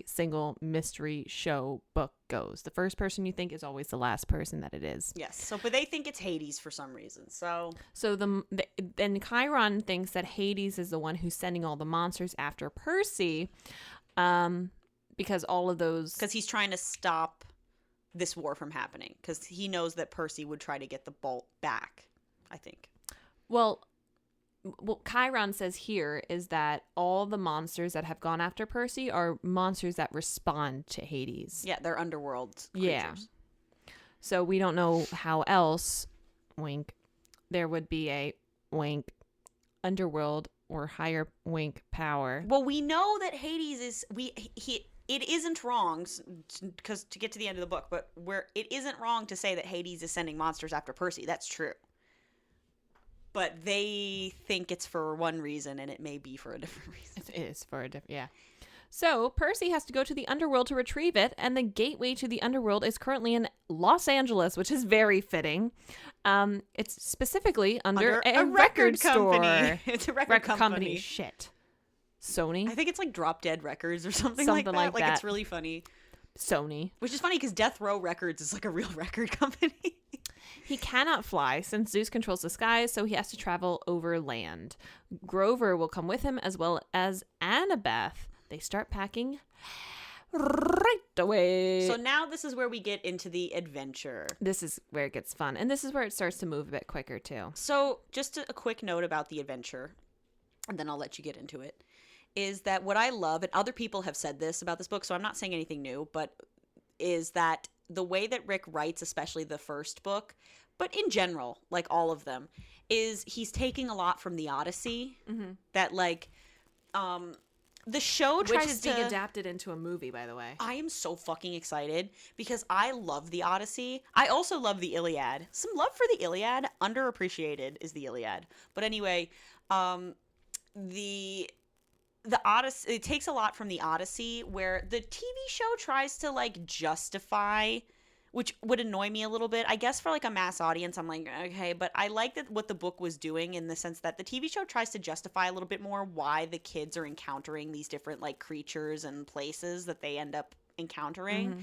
single mystery show book goes. The first person you think is always the last person that it is. Yes. So, but they think it's Hades for some reason. So then Chiron thinks that Hades is the one who's sending all the monsters after Percy, because he's trying to stop this war from happening, because he knows that Percy would try to get the bolt back, I think. Well, what Chiron says here is that all the monsters that have gone after Percy are monsters that respond to Hades. Yeah, they're underworld creatures. Yeah. So we don't know how else, wink, there would be a, wink, underworld or higher, wink, power. Well, we know that Hades is... It isn't wrong, because to get to the end of the book, but it isn't wrong to say that Hades is sending monsters after Percy. That's true. but they think it's for one reason, and it may be for a different reason. It is for a different, yeah. So Percy has to go to the underworld to retrieve it, and the gateway to the underworld is currently in Los Angeles, which is very fitting. It's specifically under a record company. store. It's a record company. Shit. Sony? I think it's like Drop Dead Records or something Something like like that. that. It's really funny. Sony. Which is funny because Death Row Records is like a real record company. He cannot fly since Zeus controls the skies, so he has to travel over land. Grover will come with him as well as Annabeth. They start packing right away. So now this is where we get into the adventure. This is where it gets fun. And this is where it starts to move a bit quicker, too. So just a quick note about the adventure, and then I'll let you get into it, is that what I love, and other people have said this about this book, so I'm not saying anything new, but is that the way that Rick writes, especially the first book, but in general, like all of them, is he's taking a lot from the Odyssey. Mm-hmm. That, like, the show tries Which is being adapted into a movie, by the way. I am so fucking excited because I love the Odyssey. I also love the Iliad. Some love for the Iliad. Underappreciated is the Iliad. But anyway, the Odyssey, it takes a lot from the Odyssey, where the TV show tries to like justify, which would annoy me a little bit. I guess for like a mass audience, I'm like, okay, but I like that what the book was doing in the sense that the TV show tries to justify a little bit more why the kids are encountering these different like creatures and places that they end up encountering. Mm-hmm.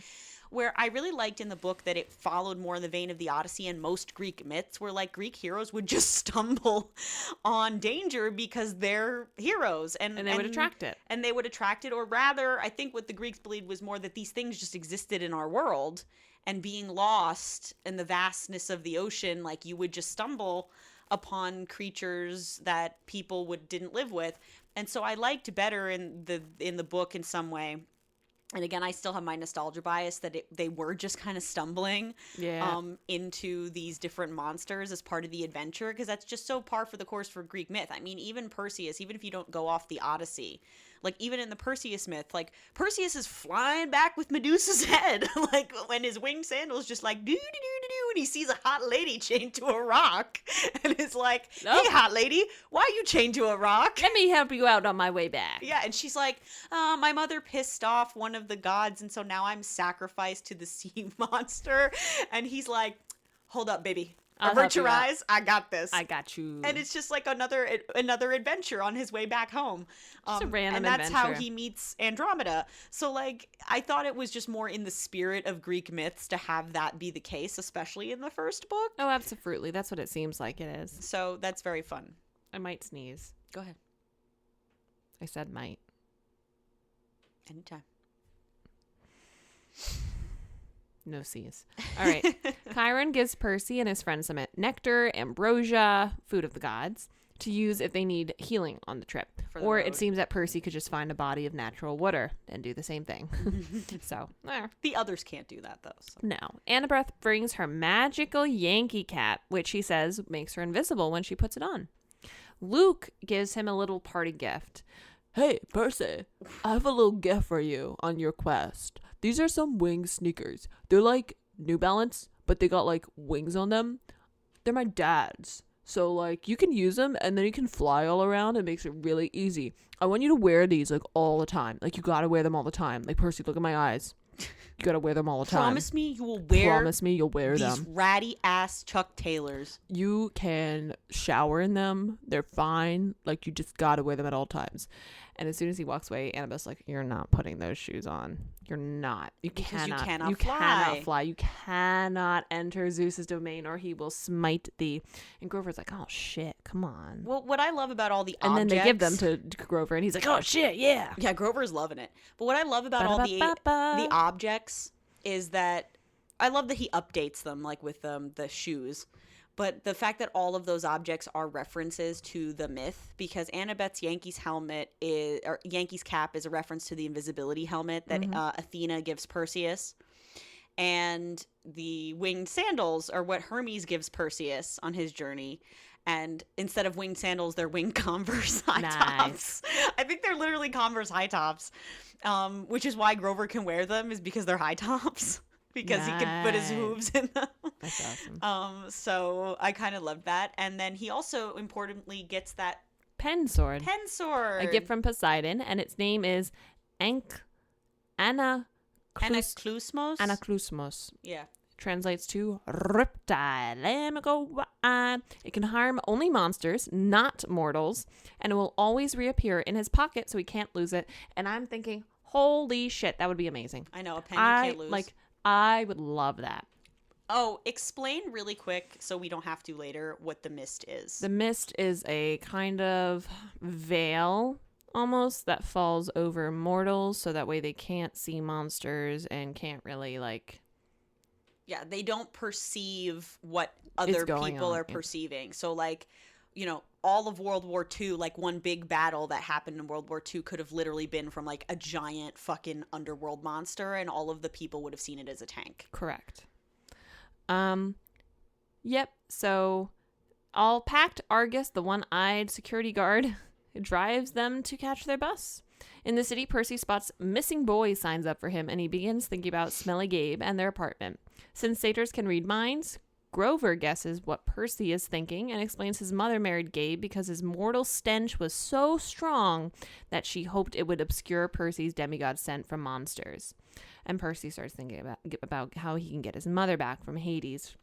Where I really liked in the book that it followed more in the vein of the Odyssey and most Greek myths, where like Greek heroes would just stumble on danger because they're heroes, and they would attract it. And they would attract it, or rather, I think what the Greeks believed was more that these things just existed in our world, and being lost in the vastness of the ocean, like you would just stumble upon creatures that people didn't live with. And so I liked better in the book in some way. And again, I still have my nostalgia bias that they were just kind of stumbling into these different monsters as part of the adventure, because that's just so par for the course for Greek myth. I mean, even Perseus, even if you don't go off the Odyssey, like even in the Perseus myth, like Perseus is flying back with Medusa's head, like when his winged sandals just like do-do-do-do-do, and he sees a hot lady chained to a rock, and it's like, hey, hot lady, why are you chained to a rock? Let me help you out on my way back. Yeah, and she's like, my mother pissed off one of the gods, and so now I'm sacrificed to the sea monster. And he's like, hold up, baby. Avert your eyes. I got this. I got you. And it's just like another adventure on his way back home. Just a random and that's adventure. how he meets Andromeda. So like, I thought it was just more in the spirit of Greek myths to have that be the case, especially in the first book. Oh, absolutely. That's what it seems like it is. So that's very fun. I might sneeze. Go ahead. I said might. Anytime. No C's. All right. Chiron gives Percy and his friends some nectar, ambrosia, food of the gods, to use if they need healing on the trip. Or it seems that Percy could just find a body of natural water and do the same thing. So, the others can't do that, though. So. No. Annabeth brings her magical Yankee cap, which she says makes her invisible when she puts it on. Luke gives him a little party gift. Hey, Percy, I have a little gift for you on your quest. These are some wing sneakers. They're like New Balance, but they got like wings on them. They're my dad's. So like you can use them and then you can fly all around. It makes it really easy. I want you to wear these like all the time. Like you gotta wear them all the time. Like Percy, look at my eyes. You gotta wear them all the time. Promise me you will wear. Promise me you'll wear these them. ratty ass Chuck Taylors. You can shower in them. They're fine. Like you just gotta wear them at all times. And as soon as he walks away, Annabeth's like, "You're not putting those shoes on. You're not. You cannot fly. You cannot enter Zeus's domain, or he will smite thee." And Grover's like, "Oh shit, come on." Well, what I love about all the and objects, then they give them to Grover, and he's like, "Oh shit, yeah." Yeah, Grover's loving it. But what I love about all the objects is that I love that he updates them, like with the shoes. But the fact that all of those objects are references to the myth, because Annabeth's Yankees cap is a reference to the invisibility helmet that Athena gives Perseus. And the winged sandals are what Hermes gives Perseus on his journey. And instead of winged sandals, they're winged Converse high tops. I think they're literally Converse high tops, which is why Grover can wear them, is because they're high tops. Because he can put his hooves in them. That's awesome. So I kind of loved that. And then he also importantly gets that Pen sword. pen sword. A gift from Poseidon, and its name is Anaklusmos. Anaklusmos. Yeah. Translates to Riptide. Let me go on. It can harm only monsters, not mortals, and it will always reappear in his pocket so he can't lose it. And I'm thinking, holy shit, that would be amazing. I know, a pen you can't lose. I would love that. Oh, explain really quick so we don't have to later what the mist is. The mist is a kind of veil almost that falls over mortals so that way they can't see monsters and can't really yeah, they don't perceive what other people are perceiving. So all of World War II, one big battle that happened in World War II could have literally been from a giant fucking underworld monster, and all of the people would have seen it as a tank. Correct. Yep. So all packed Argus, the one-eyed security guard, drives them to catch their bus. In the city, Percy spots missing boy signs up for him, and he begins thinking about Smelly Gabe and their apartment. Since satyrs can read minds, Grover guesses what Percy is thinking and explains his mother married Gabe because his mortal stench was so strong that she hoped it would obscure Percy's demigod scent from monsters. And Percy starts thinking about how he can get his mother back from Hades,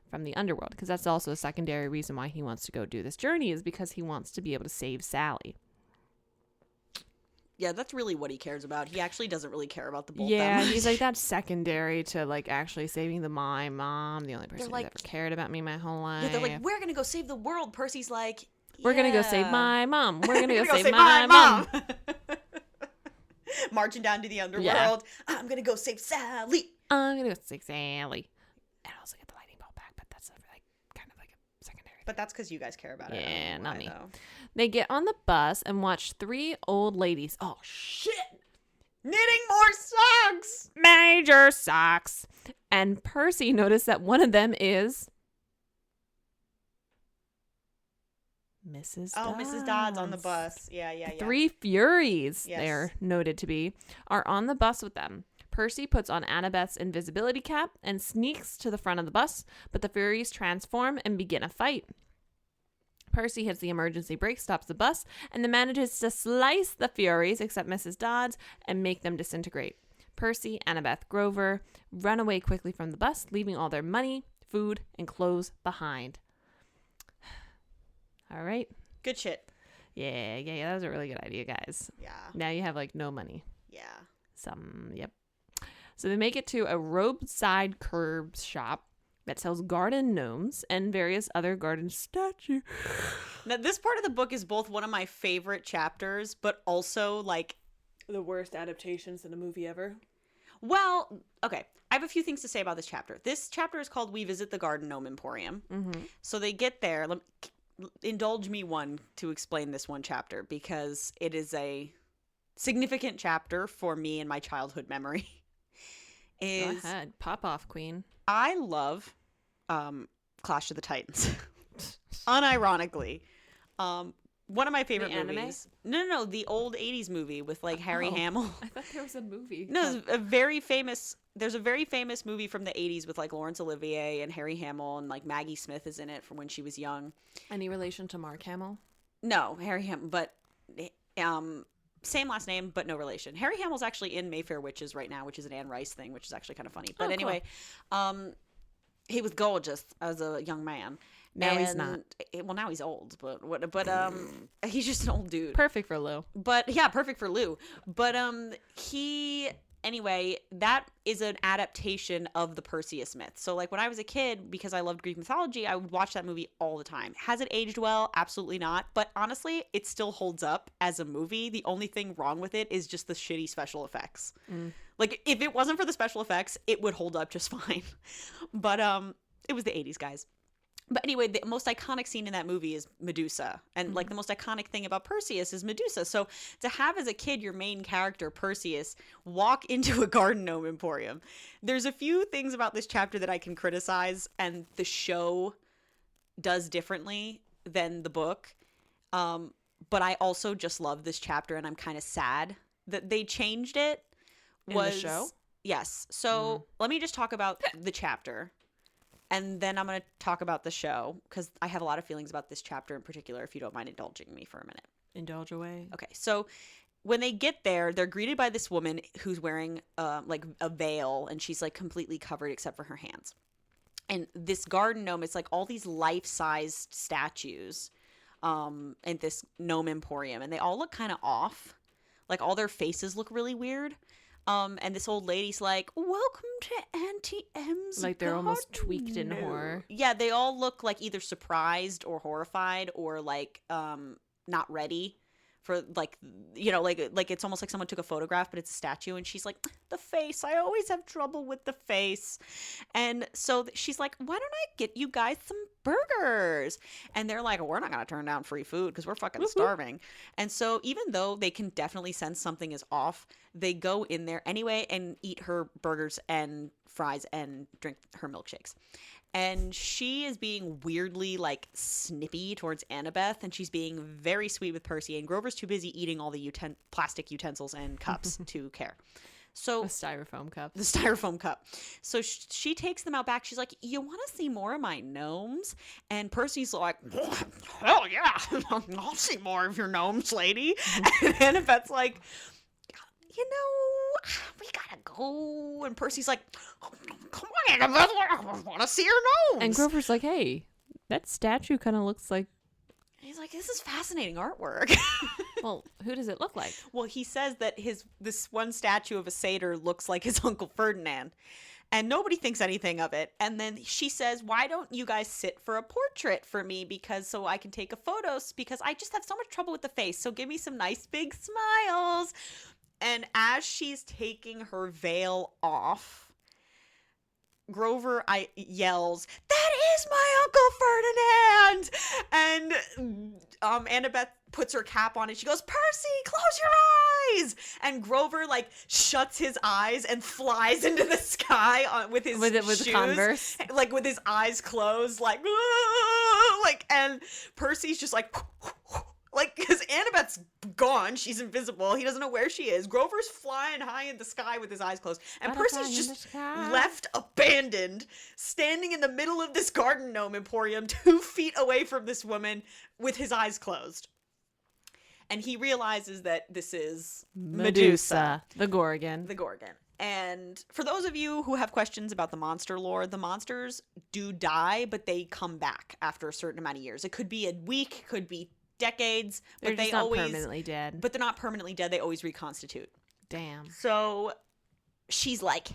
from the underworld, because that's also a secondary reason why he wants to go do this journey, is because he wants to be able to save Sally. Yeah, that's really what he cares about. He actually doesn't really care about the bolt. Yeah, that much. he's that's secondary to actually saving my mom, the only person who's ever cared about me my whole life. Yeah, they're we're gonna go save the world. Percy's like, we're gonna go save my mom. We're gonna go save my mom. Marching down to the underworld. Yeah. I'm gonna go save Sally. I'm gonna go save Sally. And also get the lightning bolt back, but that's kind of a secondary thing. But that's because you guys care about it. Yeah, not me. Though. They get on the bus and watch three old ladies. Oh, shit. Knitting more socks. Major socks. And Percy noticed that one of them is Mrs. Dodds. Oh, Mrs. Dodds on the bus. Yeah. Three Furies, they're noted to be, are on the bus with them. Percy puts on Annabeth's invisibility cap and sneaks to the front of the bus, but the Furies transform and begin a fight. Percy hits the emergency brake, stops the bus, and then manages to slice the Furies, except Mrs. Dodds, and make them disintegrate. Percy, Annabeth, Grover run away quickly from the bus, leaving all their money, food, and clothes behind. All right. Good shit. Yeah. That was a really good idea, guys. Yeah. Now you have no money. Yeah. Yep. So they make it to a roadside curb shop that sells garden gnomes and various other garden statues. Now, this part of the book is both one of my favorite chapters, but also the worst adaptations in a movie ever. Well, okay. I have a few things to say about this chapter. This chapter is called We Visit the Garden Gnome Emporium. Mm-hmm. So they get there. Indulge me to explain this one chapter because it is a significant chapter for me and my childhood memory. Go ahead. Pop off, queen. I love Clash of the Titans. Unironically. One of my favorite movies. No, the old 80s movie with Harry Hamill. I thought there was a movie. No, there's a very famous movie from the 80s with Laurence Olivier and Harry Hamill, and Maggie Smith is in it from when she was young. Any relation to Mark Hamill? No, Harry Hamill, but same last name, but no relation. Harry Hamill's actually in Mayfair Witches right now, which is an Anne Rice thing, which is actually kind of funny. But anyway, cool. He was gorgeous as a young man. Now he's not. Well, now he's old, but he's just an old dude. Perfect for Lou. But yeah, perfect for Lou. But anyway, that is an adaptation of the Perseus myth. So when I was a kid, because I loved Greek mythology, I would watch that movie all the time. Has it aged well? Absolutely not. But honestly, it still holds up as a movie. The only thing wrong with it is just the shitty special effects. If it wasn't for the special effects, it would hold up just fine. But it was the 80s, guys. But anyway, the most iconic scene in that movie is Medusa. And the most iconic thing about Perseus is Medusa. So to have as a kid your main character, Perseus, walk into a garden gnome emporium. There's a few things about this chapter that I can criticize and the show does differently than the book. But I also just love this chapter and I'm kind of sad that they changed it. In the show? Yes. So let me just talk about the chapter. And then I'm going to talk about the show because I have a lot of feelings about this chapter in particular, if you don't mind indulging me for a minute. Indulge away. Okay, so when they get there, they're greeted by this woman who's wearing like a veil, and she's like completely covered except for her hands. And this garden gnome is like all these life-sized statues in this gnome emporium, and they all look kind of off. Like all their faces look really weird. And this old lady's like, "Welcome to Auntie M's Like they're almost garden tweaked in gnome." horror. Yeah, they all look like either surprised or horrified or like not ready for like, you know, like it's almost like someone took a photograph but it's a statue, and she's like, "The face, I always have trouble with the face." And so she's like, "Why don't I get you guys some burgers?" And they're like, "We're not gonna turn down free food because we're fucking starving." And so even though they can definitely sense something is off, they go in there anyway and eat her burgers and fries and drink her milkshakes. And she is being weirdly like snippy towards Annabeth, and she's being very sweet with Percy, and Grover's too busy eating all the plastic utensils and cups to care. So A styrofoam cup. the styrofoam cup. So she takes them out back. She's like, "You want to see more of my gnomes?" And Percy's like, "Hell yeah, I'll see more of your gnomes, lady." And Annabeth's like, "You know, we gotta go." And Percy's like, "Come on, Annabeth, I want to see your gnomes." And Grover's like, hey, that statue kind of looks like, He's like, "This is fascinating artwork." well, who does it look like? Well, he says that this one statue of a satyr looks like his Uncle Ferdinand. And nobody thinks anything of it. And then she says, "Why don't you guys sit for a portrait for me, because so I can take a photo, because I just have so much trouble with the face. So give me some nice big smiles." And as she's taking her veil off, Grover yells, "That is my Uncle Ferdinand!" And Annabeth puts her cap on and she goes, "Percy, close your eyes!" And Grover like shuts his eyes and flies into the sky with his shoes, Converse, like with his eyes closed, like and Percy's just like. Like, because Annabeth's gone. She's invisible. He doesn't know where she is. Grover's flying high in the sky with his eyes closed. And Percy's just left abandoned, standing in the middle of this garden gnome emporium 2 feet away from this woman with his eyes closed. And he realizes that this is Medusa. The Gorgon. The Gorgon. And for those of you who have questions about the monster lore, the monsters do die, but they come back after a certain amount of years. It could be a week, could be decades, but They're they just not always permanently dead. But they're not permanently dead. They always reconstitute. Damn. So she's like,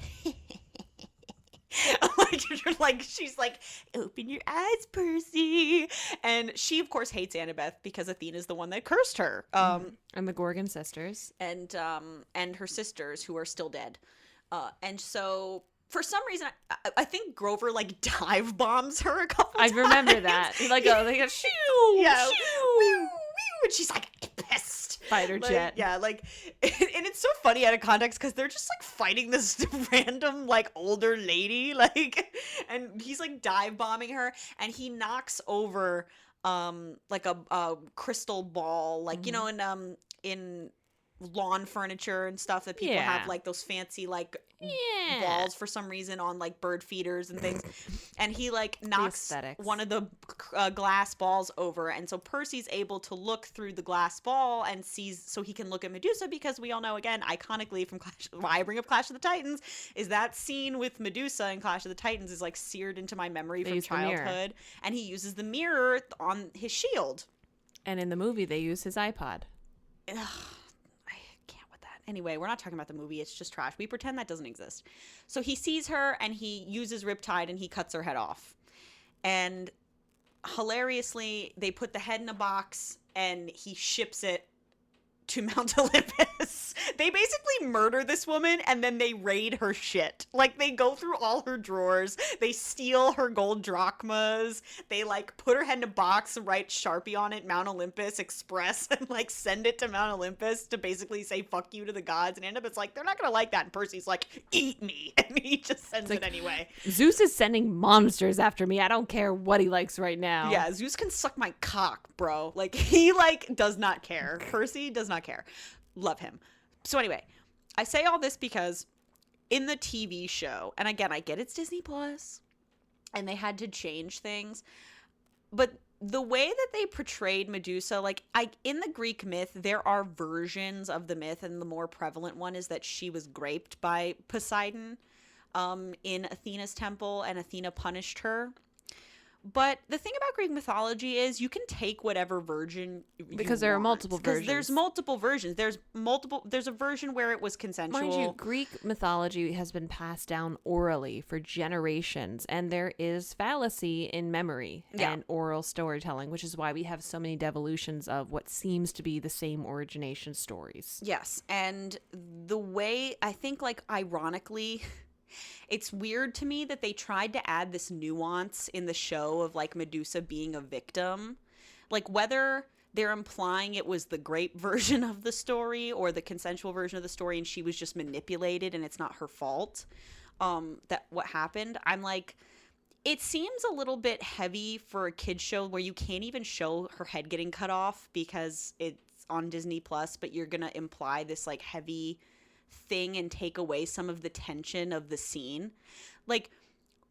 she's like, "Open your eyes, Percy." And she, of course, hates Annabeth because Athena's the one that cursed her. And the Gorgon sisters. And her sisters who are still dead. And so for some reason, I think Grover like dive bombs her a couple times. I remember that. Like a shoo, yeah, shoo. woo, woo, and she's like pissed. Fighter Like, jet. yeah, like, and it's so funny out of context because they're just like fighting this random like older lady, like, and he's like dive bombing her, and he knocks over like a crystal ball, like you know in lawn furniture and stuff that people have like those fancy like balls for some reason on like bird feeders and things, and he like knocks one of the glass balls over, and so Percy's able to look through the glass ball and sees, so he can look at Medusa, because we all know, again, iconically from why I bring up Clash of the Titans is that scene with Medusa in Clash of the Titans is like seared into my memory from childhood, and he uses the mirror on his shield, and in the movie they use his iPod. Ugh. Anyway, we're not talking about the movie. It's just trash. We pretend that doesn't exist. So he sees her and he uses Riptide and he cuts her head off. And hilariously, they put the head in a box and he ships it to Mount Olympus. They basically murder this woman and then they raid her shit. Like, they go through all her drawers. They steal her gold drachmas. They, like, put her head in a box and write Sharpie on it, Mount Olympus Express, and, like, send it to Mount Olympus to basically say fuck you to the gods. And Annabeth's like, they're not gonna like that. And Percy's like, eat me. And he just sends it anyway. Zeus is sending monsters after me. I don't care what he likes right now. Yeah, Zeus can suck my cock, bro. Like, he, like, does not care. Percy does not care. Love him. So anyway, I say all this because in the TV show, and again, I get it's Disney Plus, and they had to change things. But the way that they portrayed Medusa, like in the Greek myth, there are versions of the myth, and the more prevalent one is that she was raped by Poseidon in Athena's temple, and Athena punished her. But the thing about Greek mythology is you can take whatever version because there are multiple versions. Because there's multiple versions. There's a version where it was consensual. Mind you, Greek mythology has been passed down orally for generations, and there is fallacy in memory and oral storytelling, which is why we have so many devolutions of what seems to be the same origination stories. Yes, and the way, I think, like, ironically, it's weird to me that they tried to add this nuance in the show of, like, Medusa being a victim. Like, whether they're implying it was the grape version of the story or the consensual version of the story and she was just manipulated and it's not her fault, that what happened. I'm like, it seems a little bit heavy for a kid's show where you can't even show her head getting cut off because it's on Disney Plus, but you're going to imply this, like, heavy thing and take away some of the tension of the scene. Like,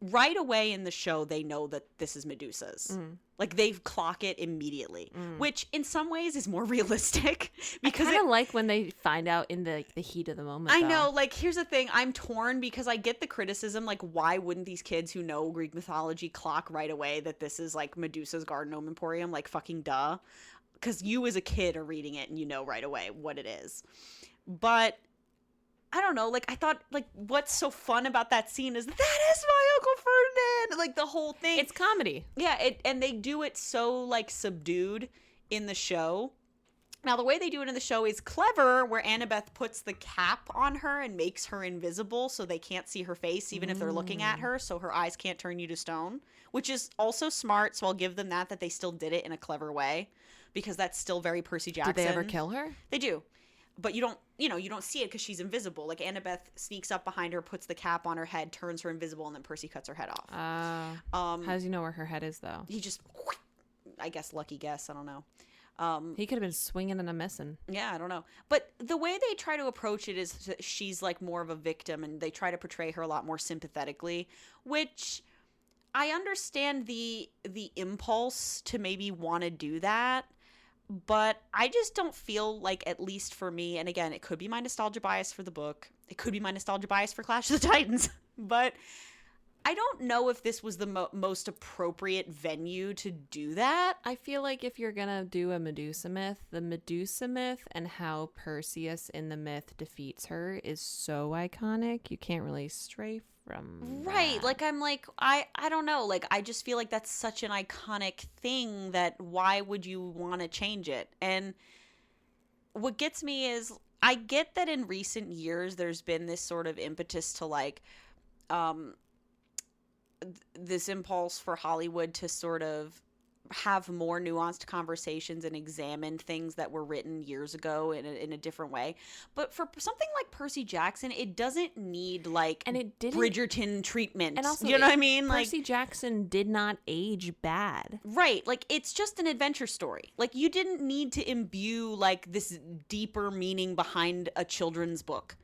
right away in the show they know that this is Medusa's. Like, they clock it immediately, which in some ways is more realistic because I kind of like when they find out in the heat of the moment. I know, like, here's the thing, I'm torn because I get the criticism, like, why wouldn't these kids who know Greek mythology clock right away that this is, like, Medusa's Garden Gnome Emporium? Like, fucking duh, because you as a kid are reading it and you know right away what it is. But I don't know, like, I thought, like, what's so fun about that scene is that is my Uncle Ferdinand! Like, the whole thing. It's comedy. Yeah, and they do it so, like, subdued in the show. Now, the way they do it in the show is clever, where Annabeth puts the cap on her and makes her invisible so they can't see her face, even if they're looking at her, so her eyes can't turn you to stone, which is also smart, so I'll give them that they still did it in a clever way, because that's still very Percy Jackson. Did they ever kill her? They do. But you don't see it because she's invisible. Like, Annabeth sneaks up behind her, puts the cap on her head, turns her invisible, and then Percy cuts her head off. How does he know where her head is, though? He just, I guess, lucky guess. I don't know. He could have been swinging and a missing. Yeah, I don't know. But the way they try to approach it is that she's, like, more of a victim, and they try to portray her a lot more sympathetically, which I understand the impulse to maybe want to do that. But I just don't feel like, at least for me, and again, it could be my nostalgia bias for the book. It could be my nostalgia bias for Clash of the Titans. But I don't know if this was the most appropriate venue to do that. I feel like if you're going to do a Medusa myth, the Medusa myth and how Perseus in the myth defeats her is so iconic. You can't really stray from Right. that. Like, I'm like, I don't know. Like, I just feel like that's such an iconic thing that why would you want to change it? And what gets me is, I get that in recent years there's been this sort of impetus to, like, this impulse for Hollywood to sort of have more nuanced conversations and examine things that were written years ago in a different way. But for something like Percy Jackson, it doesn't need, like, and it didn't, Bridgerton treatment. And also, you know what I mean? Percy Jackson did not age bad. Right. Like, it's just an adventure story. Like, you didn't need to imbue, like, this deeper meaning behind a children's book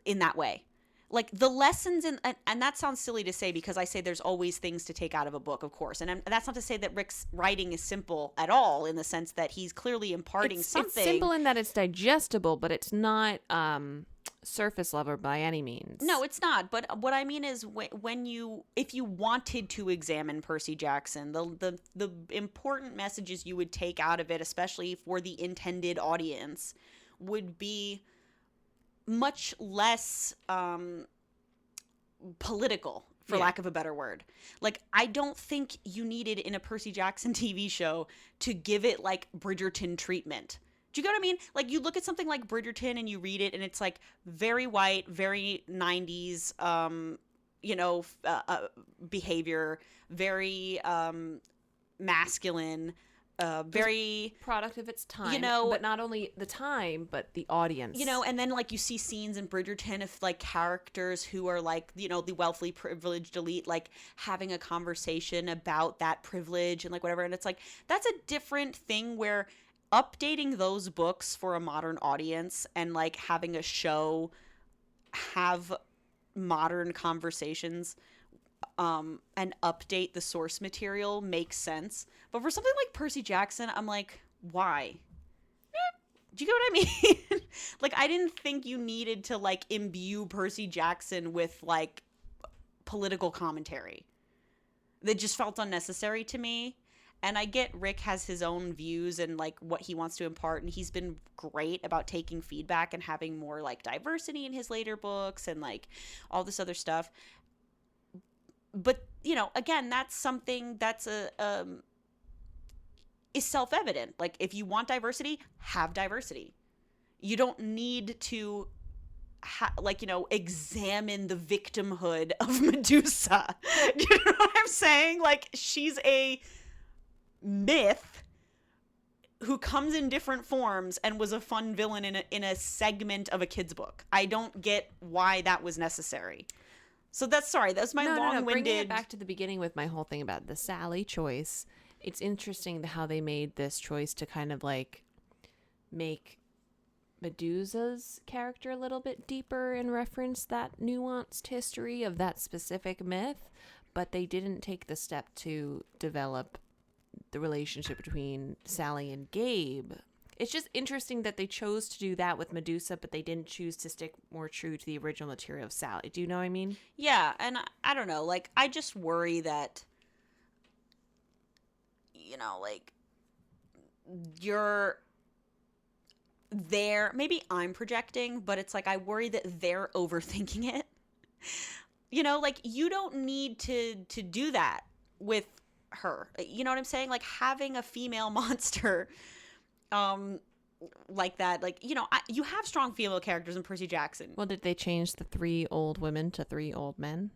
in that way. Like, the lessons and that sounds silly to say because I say there's always things to take out of a book, of course. And that's not to say that Rick's writing is simple at all, in the sense that he's clearly imparting something. It's simple in that it's digestible, but it's not surface level by any means. No, it's not. But what I mean is, if you wanted to examine Percy Jackson, the important messages you would take out of it, especially for the intended audience, would be much less political, for lack of a better word. Like, I don't think you needed in a Percy Jackson TV show to give it, like, Bridgerton treatment. Do you get what I mean? Like, you look at something like Bridgerton and you read it and it's, like, very white, very 90s, behavior, very masculine, very product of its time, you know, but not only the time, but the audience, you know. And then, like, you see scenes in Bridgerton of, like, characters who are, like, you know, the wealthy privileged elite, like, having a conversation about that privilege and, like, whatever. And it's like, that's a different thing where updating those books for a modern audience and, like, having a show have modern conversations and update the source material makes sense. But for something like Percy Jackson, I'm like, why? Do you get what I mean? Like, I didn't think you needed to, like, imbue Percy Jackson with, like, political commentary. That just felt unnecessary to me. And I get Rick has his own views and, like, what he wants to impart, and he's been great about taking feedback and having more, like, diversity in his later books and, like, all this other stuff. But, you know, again, that's something that's is self-evident. Like, if you want diversity, have diversity. You don't need to examine the victimhood of Medusa. You know what I'm saying? Like, she's a myth who comes in different forms and was a fun villain in a segment of a kid's book. I don't get why that was necessary. So that's my long-winded... Bringing it back to the beginning with my whole thing about the Sally choice, it's interesting how they made this choice to kind of, like, make Medusa's character a little bit deeper and reference that nuanced history of that specific myth, but they didn't take the step to develop the relationship between Sally and Gabe. It's just interesting that they chose to do that with Medusa, but they didn't choose to stick more true to the original material of Sally. Do you know what I mean? Yeah, and I don't know. Like, I just worry that, you know, like, you're there. Maybe I'm projecting, but it's like I worry that they're overthinking it. You know, like, you don't need to do that with her. You know what I'm saying? Like, having a female monster like that, like, you know, you have strong female characters in Percy Jackson. Well, did they change the 3 old women to 3 old men?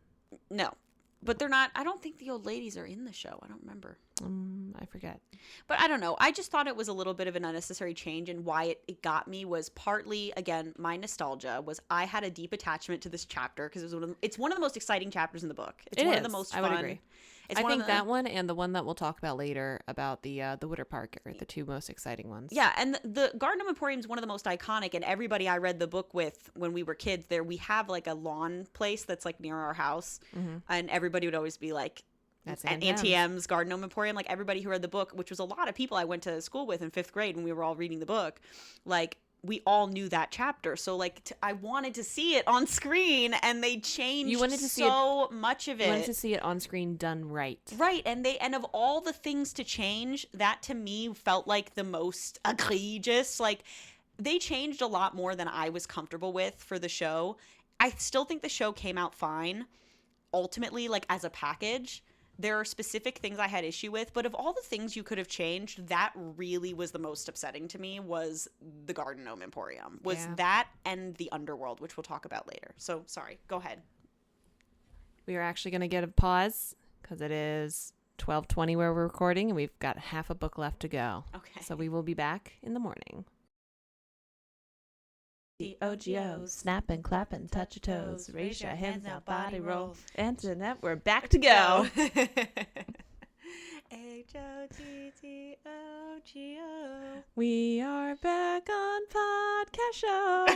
No, but they're not. I don't think the old ladies are in the show. I don't remember. I forget. But I don't know. I just thought it was a little bit of an unnecessary change, and why it got me was partly, again, my nostalgia. Was I had a deep attachment to this chapter because it's one of the most exciting chapters in the book. It's one of the most fun. I would agree. I think that one and the one that we'll talk about later about the Witter Park are the 2 most exciting ones. Yeah, and the Garden Emporium is one of the most iconic, and everybody I read the book with when we were kids, we have, like, a lawn place that's, like, near our house, and everybody would always be like, that's at Auntie M's Garden Emporium. Like, everybody who read the book, which was a lot of people I went to school with in 5th grade when we were all reading the book, like, we all knew that chapter. So, like, I wanted to see it on screen, and they changed much of it. You wanted to see it on screen done right. Right, and of all the things to change, that to me felt like the most egregious. Like, they changed a lot more than I was comfortable with for the show. I still think the show came out fine, ultimately, like, as a package. There are specific things I had issue with, but of all the things you could have changed, that really was the most upsetting to me, was the Garden Gnome Emporium. That and the Underworld, which we'll talk about later. So, sorry. Go ahead. We are actually going to get a pause because it is 12:20 where we're recording, and we've got half a book left to go. Okay. So we will be back in the morning. O-G-O, snap and clap and touch your toes. Raise your hands now, body roll. Internet, we're back to go. H-O-T-T-O-G-O. We are back on podcast show.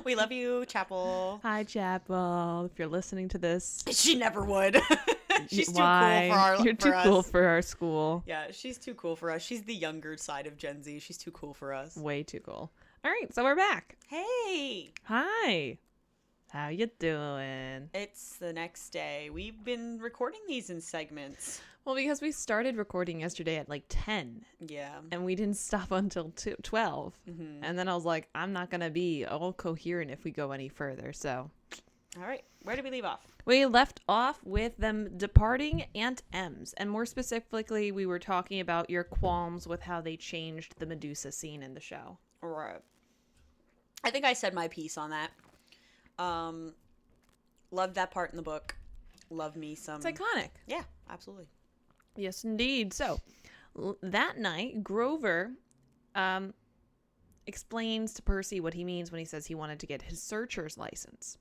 We love you, Chapel. Hi, Chapel. If you're listening to this. She never would. She's Why? Too cool for our You're too cool for our school. Yeah, she's too cool for us. She's the younger side of Gen Z. She's too cool for us. Way too cool. All right, so we're back. Hey. Hi. How you doing? It's the next day. We've been recording these in segments. Well, because we started recording yesterday at like 10. Yeah. And we didn't stop until 12. Mm-hmm. And then I was like, I'm not going to be all coherent if we go any further. So. All right. Where did we leave off? We left off with them departing Aunt M's. And more specifically, we were talking about your qualms with how they changed the Medusa scene in the show. Right. I think I said my piece on that. Loved that part in the book. Love me some. It's iconic. Yeah, absolutely. Yes, indeed. So that night, Grover explains to Percy what he means when he says he wanted to get his searcher's license.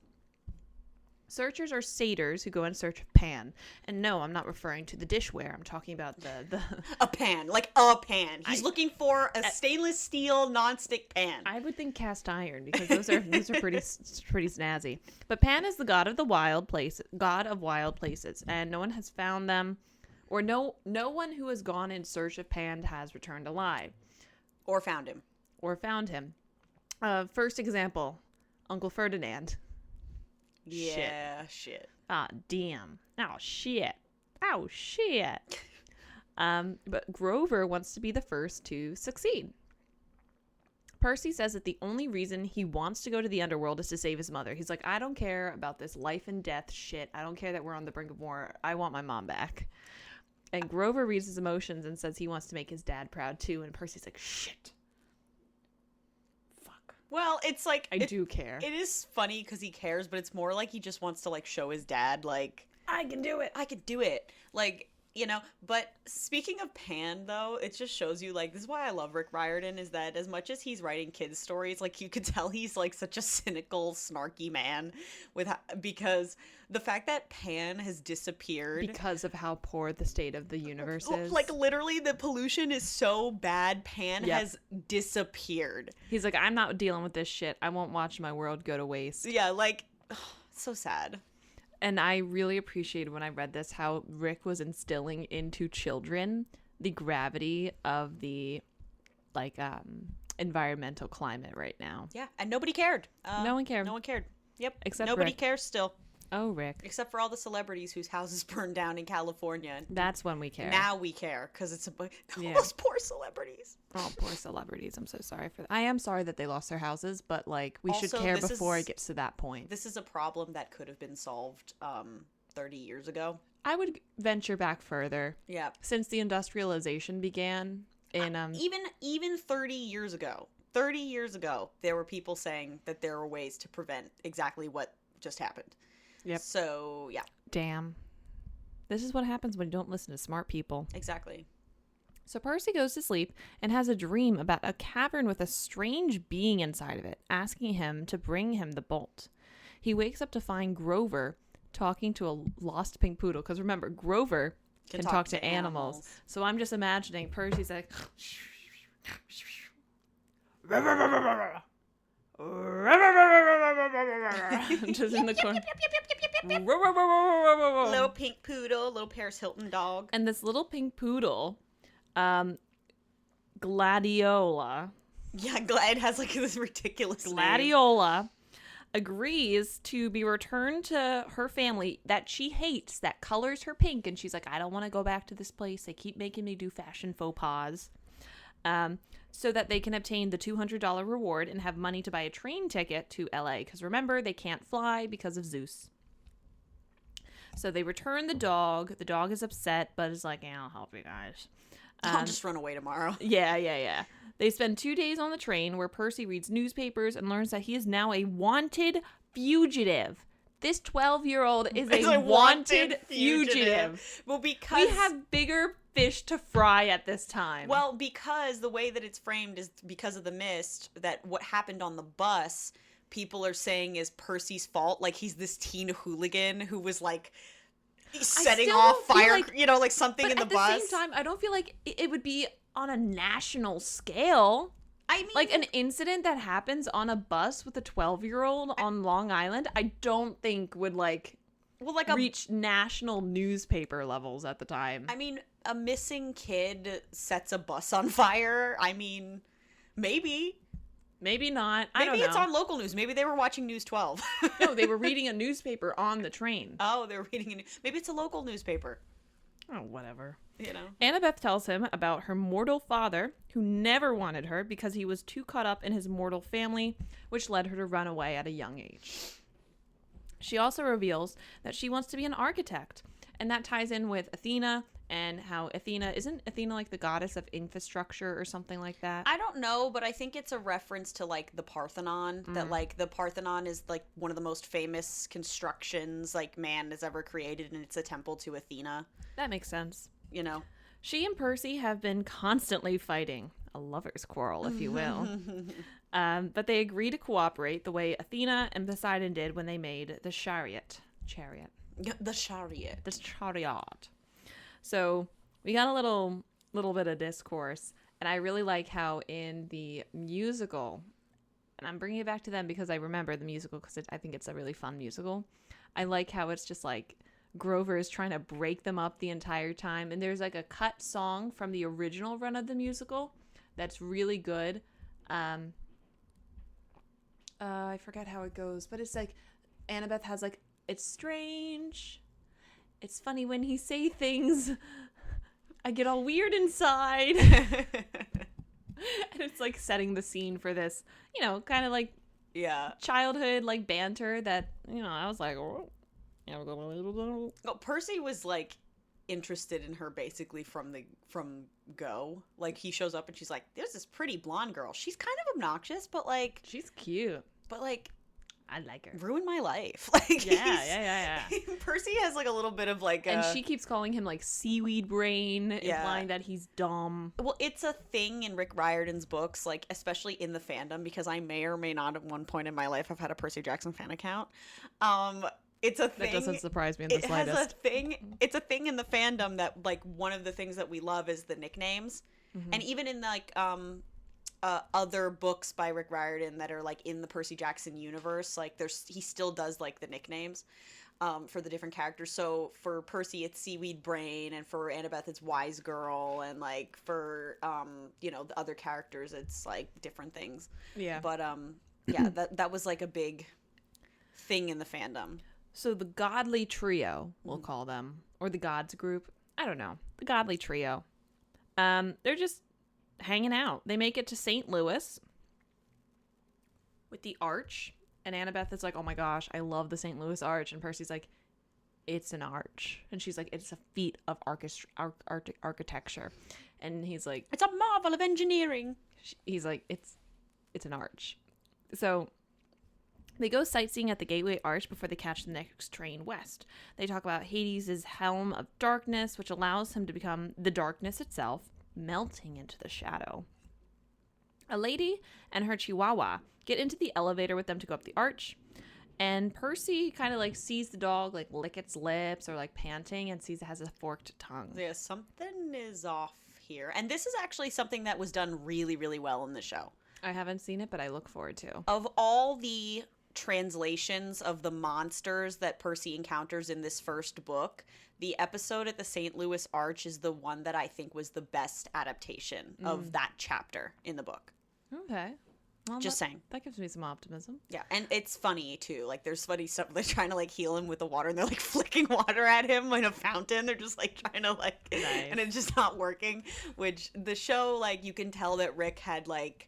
Searchers are satyrs who go in search of Pan. And no, I'm not referring to the dishware. I'm talking about the A pan, like a pan. He's looking for a stainless steel nonstick pan. I would think cast iron, because those are pretty snazzy. But Pan is the god of wild places, and no one has found them, or no one who has gone in search of Pan has returned alive. Or found him. First example, Uncle Ferdinand. Yeah, shit. Ah, damn. Oh, shit. But Grover wants to be the first to succeed. Percy says that the only reason he wants to go to the underworld is to save his mother. He's like, I don't care about this life and death shit. I don't care that we're on the brink of war. I want my mom back. And Grover reads his emotions and says he wants to make his dad proud too. And Percy's like, shit. Fuck. Well, it's like... I do care. It is funny because he cares, but it's more like he just wants to, like, show his dad, like... I can do it. I could do it. Like... You know, but speaking of Pan, though, it just shows you, like, this is why I love Rick Riordan, is that as much as he's writing kids' stories, like, you could tell he's, like, such a cynical, snarky man because the fact that Pan has disappeared. Because of how poor the state of the universe is. Like, literally, the pollution is so bad, Pan has disappeared. He's like, I'm not dealing with this shit. I won't watch my world go to waste. Yeah, like, so sad. And I really appreciated when I read this how Rick was instilling into children the gravity of the environmental climate right now. Yeah, and nobody cared. No one cared. No one cared. Yep. Except nobody Rick. cares still. Oh, Rick. Except for all the celebrities whose houses burned down in California. That's when we care. Now we care because it's those poor celebrities. Oh, poor celebrities. I'm so sorry for that. I am sorry that they lost their houses, but like we should Also, care before it gets to that point. This is a problem that could have been solved 30 years ago. I would venture back further. Yeah. Since the industrialization began in even 30 years ago. 30 years ago, there were people saying that there were ways to prevent exactly what just happened. Yep. So, yeah. Damn. This is what happens when you don't listen to smart people. Exactly. So Percy goes to sleep and has a dream about a cavern with a strange being inside of it, asking him to bring him the bolt. He wakes up to find Grover talking to a lost pink poodle. Because remember, Grover can talk to animals. So I'm just imagining Percy's like... just in the corner. Little pink poodle, little Paris Hilton dog. And this little pink poodle, Gladiola. Yeah, it has like this ridiculous name. Gladiola agrees to be returned to her family that she hates, that colors her pink. And she's like, I don't want to go back to this place. They keep making me do fashion faux pas. So that they can obtain the $200 reward and have money to buy a train ticket to LA. Because remember, they can't fly because of Zeus. So they return the dog. The dog is upset, but is like, yeah, I'll help you guys. I'll just run away tomorrow. Yeah. They spend 2 days on the train where Percy reads newspapers and learns that he is now a wanted fugitive. This 12-year-old is a wanted fugitive. Well, because we have bigger fish to fry at this time. Well, because the way that it's framed is because of the mist, that what happened on the bus, people are saying is Percy's fault. Like, he's this teen hooligan who was, like, setting off fire, like something in the bus. At the same time, I don't feel like it would be on a national scale. I mean, like an incident that happens on a bus with a 12-year-old on Long Island, I don't think would reach national newspaper levels at the time. I mean, a missing kid sets a bus on fire. I mean, maybe not. I don't know. Maybe it's on local news. Maybe they were watching News 12. No, they were reading a newspaper on the train. Oh, they were reading maybe it's a local newspaper. Oh, whatever. Annabeth tells him about her mortal father, who never wanted her because he was too caught up in his mortal family, which led her to run away at a young age. She also reveals that she wants to be an architect, and that ties in with Athena and how isn't Athena like the goddess of infrastructure or something like that? I don't know, but I think it's a reference to like the Parthenon, that like the Parthenon is like one of the most famous constructions like man has ever created, and it's a temple to Athena. That makes sense. She and Percy have been constantly fighting, a lover's quarrel, if you will. But they agree to cooperate the way Athena and Poseidon did when they made the chariot. chariot. The chariot. The chariot. So we got a little bit of discourse, and I really like how in the musical, and I'm bringing it back to them because I remember the musical because I think it's a really fun musical. I like how it's just like Grover is trying to break them up the entire time, and there's like a cut song from the original run of the musical that's really good. I forget how it goes, but it's like Annabeth has like, it's strange, it's funny when he say things, I get all weird inside. And it's like setting the scene for this, kind of like childhood like banter that, I was like, oh. Well, Percy was like interested in her basically from go. Like he shows up and she's like, there's this pretty blonde girl. She's kind of obnoxious, but like she's cute. But like I like her. Ruined my life. Like yeah. Percy has like a little bit of like and she keeps calling him like seaweed brain, implying that he's dumb. Well, it's a thing in Rick Riordan's books, like especially in the fandom, because I may or may not at one point in my life have had a Percy Jackson fan account. It's a thing. That doesn't surprise me in the slightest. It's a thing in the fandom that like one of the things that we love is the nicknames. Mm-hmm. And even in like other books by Rick Riordan that are like in the Percy Jackson universe, like he still does like the nicknames for the different characters. So for Percy it's Seaweed Brain, and for Annabeth it's Wise Girl, and like for the other characters it's like different things. Yeah. But that was like a big thing in the fandom. So the Godly Trio, we'll call them, or the Gods Group, I don't know, the Godly Trio. They're just hanging out. They make it to St. Louis with the arch, and Annabeth is like, oh my gosh, I love the St. Louis arch, and Percy's like, it's an arch, and she's like, it's a feat of architecture, and he's like, it's a marvel of engineering. He's like, it's an arch. So they go sightseeing at the Gateway Arch before they catch the next train west. They talk about Hades' helm of darkness, which allows him to become the darkness itself, melting into the shadow. A lady and her chihuahua get into the elevator with them to go up the arch, and Percy kind of like sees the dog like lick its lips or like panting, and sees it has a forked tongue. Yeah, something is off here. And this is actually something that was done really, really well in the show. I haven't seen it, but I look forward to. Of all the translations of the monsters that Percy encounters in this first book, the episode at the St. Louis Arch is the one that I think was the best adaptation of that chapter in the book. Okay. Well, just saying. That gives me some optimism. Yeah, and it's funny too. Like there's funny stuff. They're trying to like heal him with the water, and they're like flicking water at him in a fountain. They're just like trying to like, nice. And it's just not working. Which the show, like you can tell that Rick had like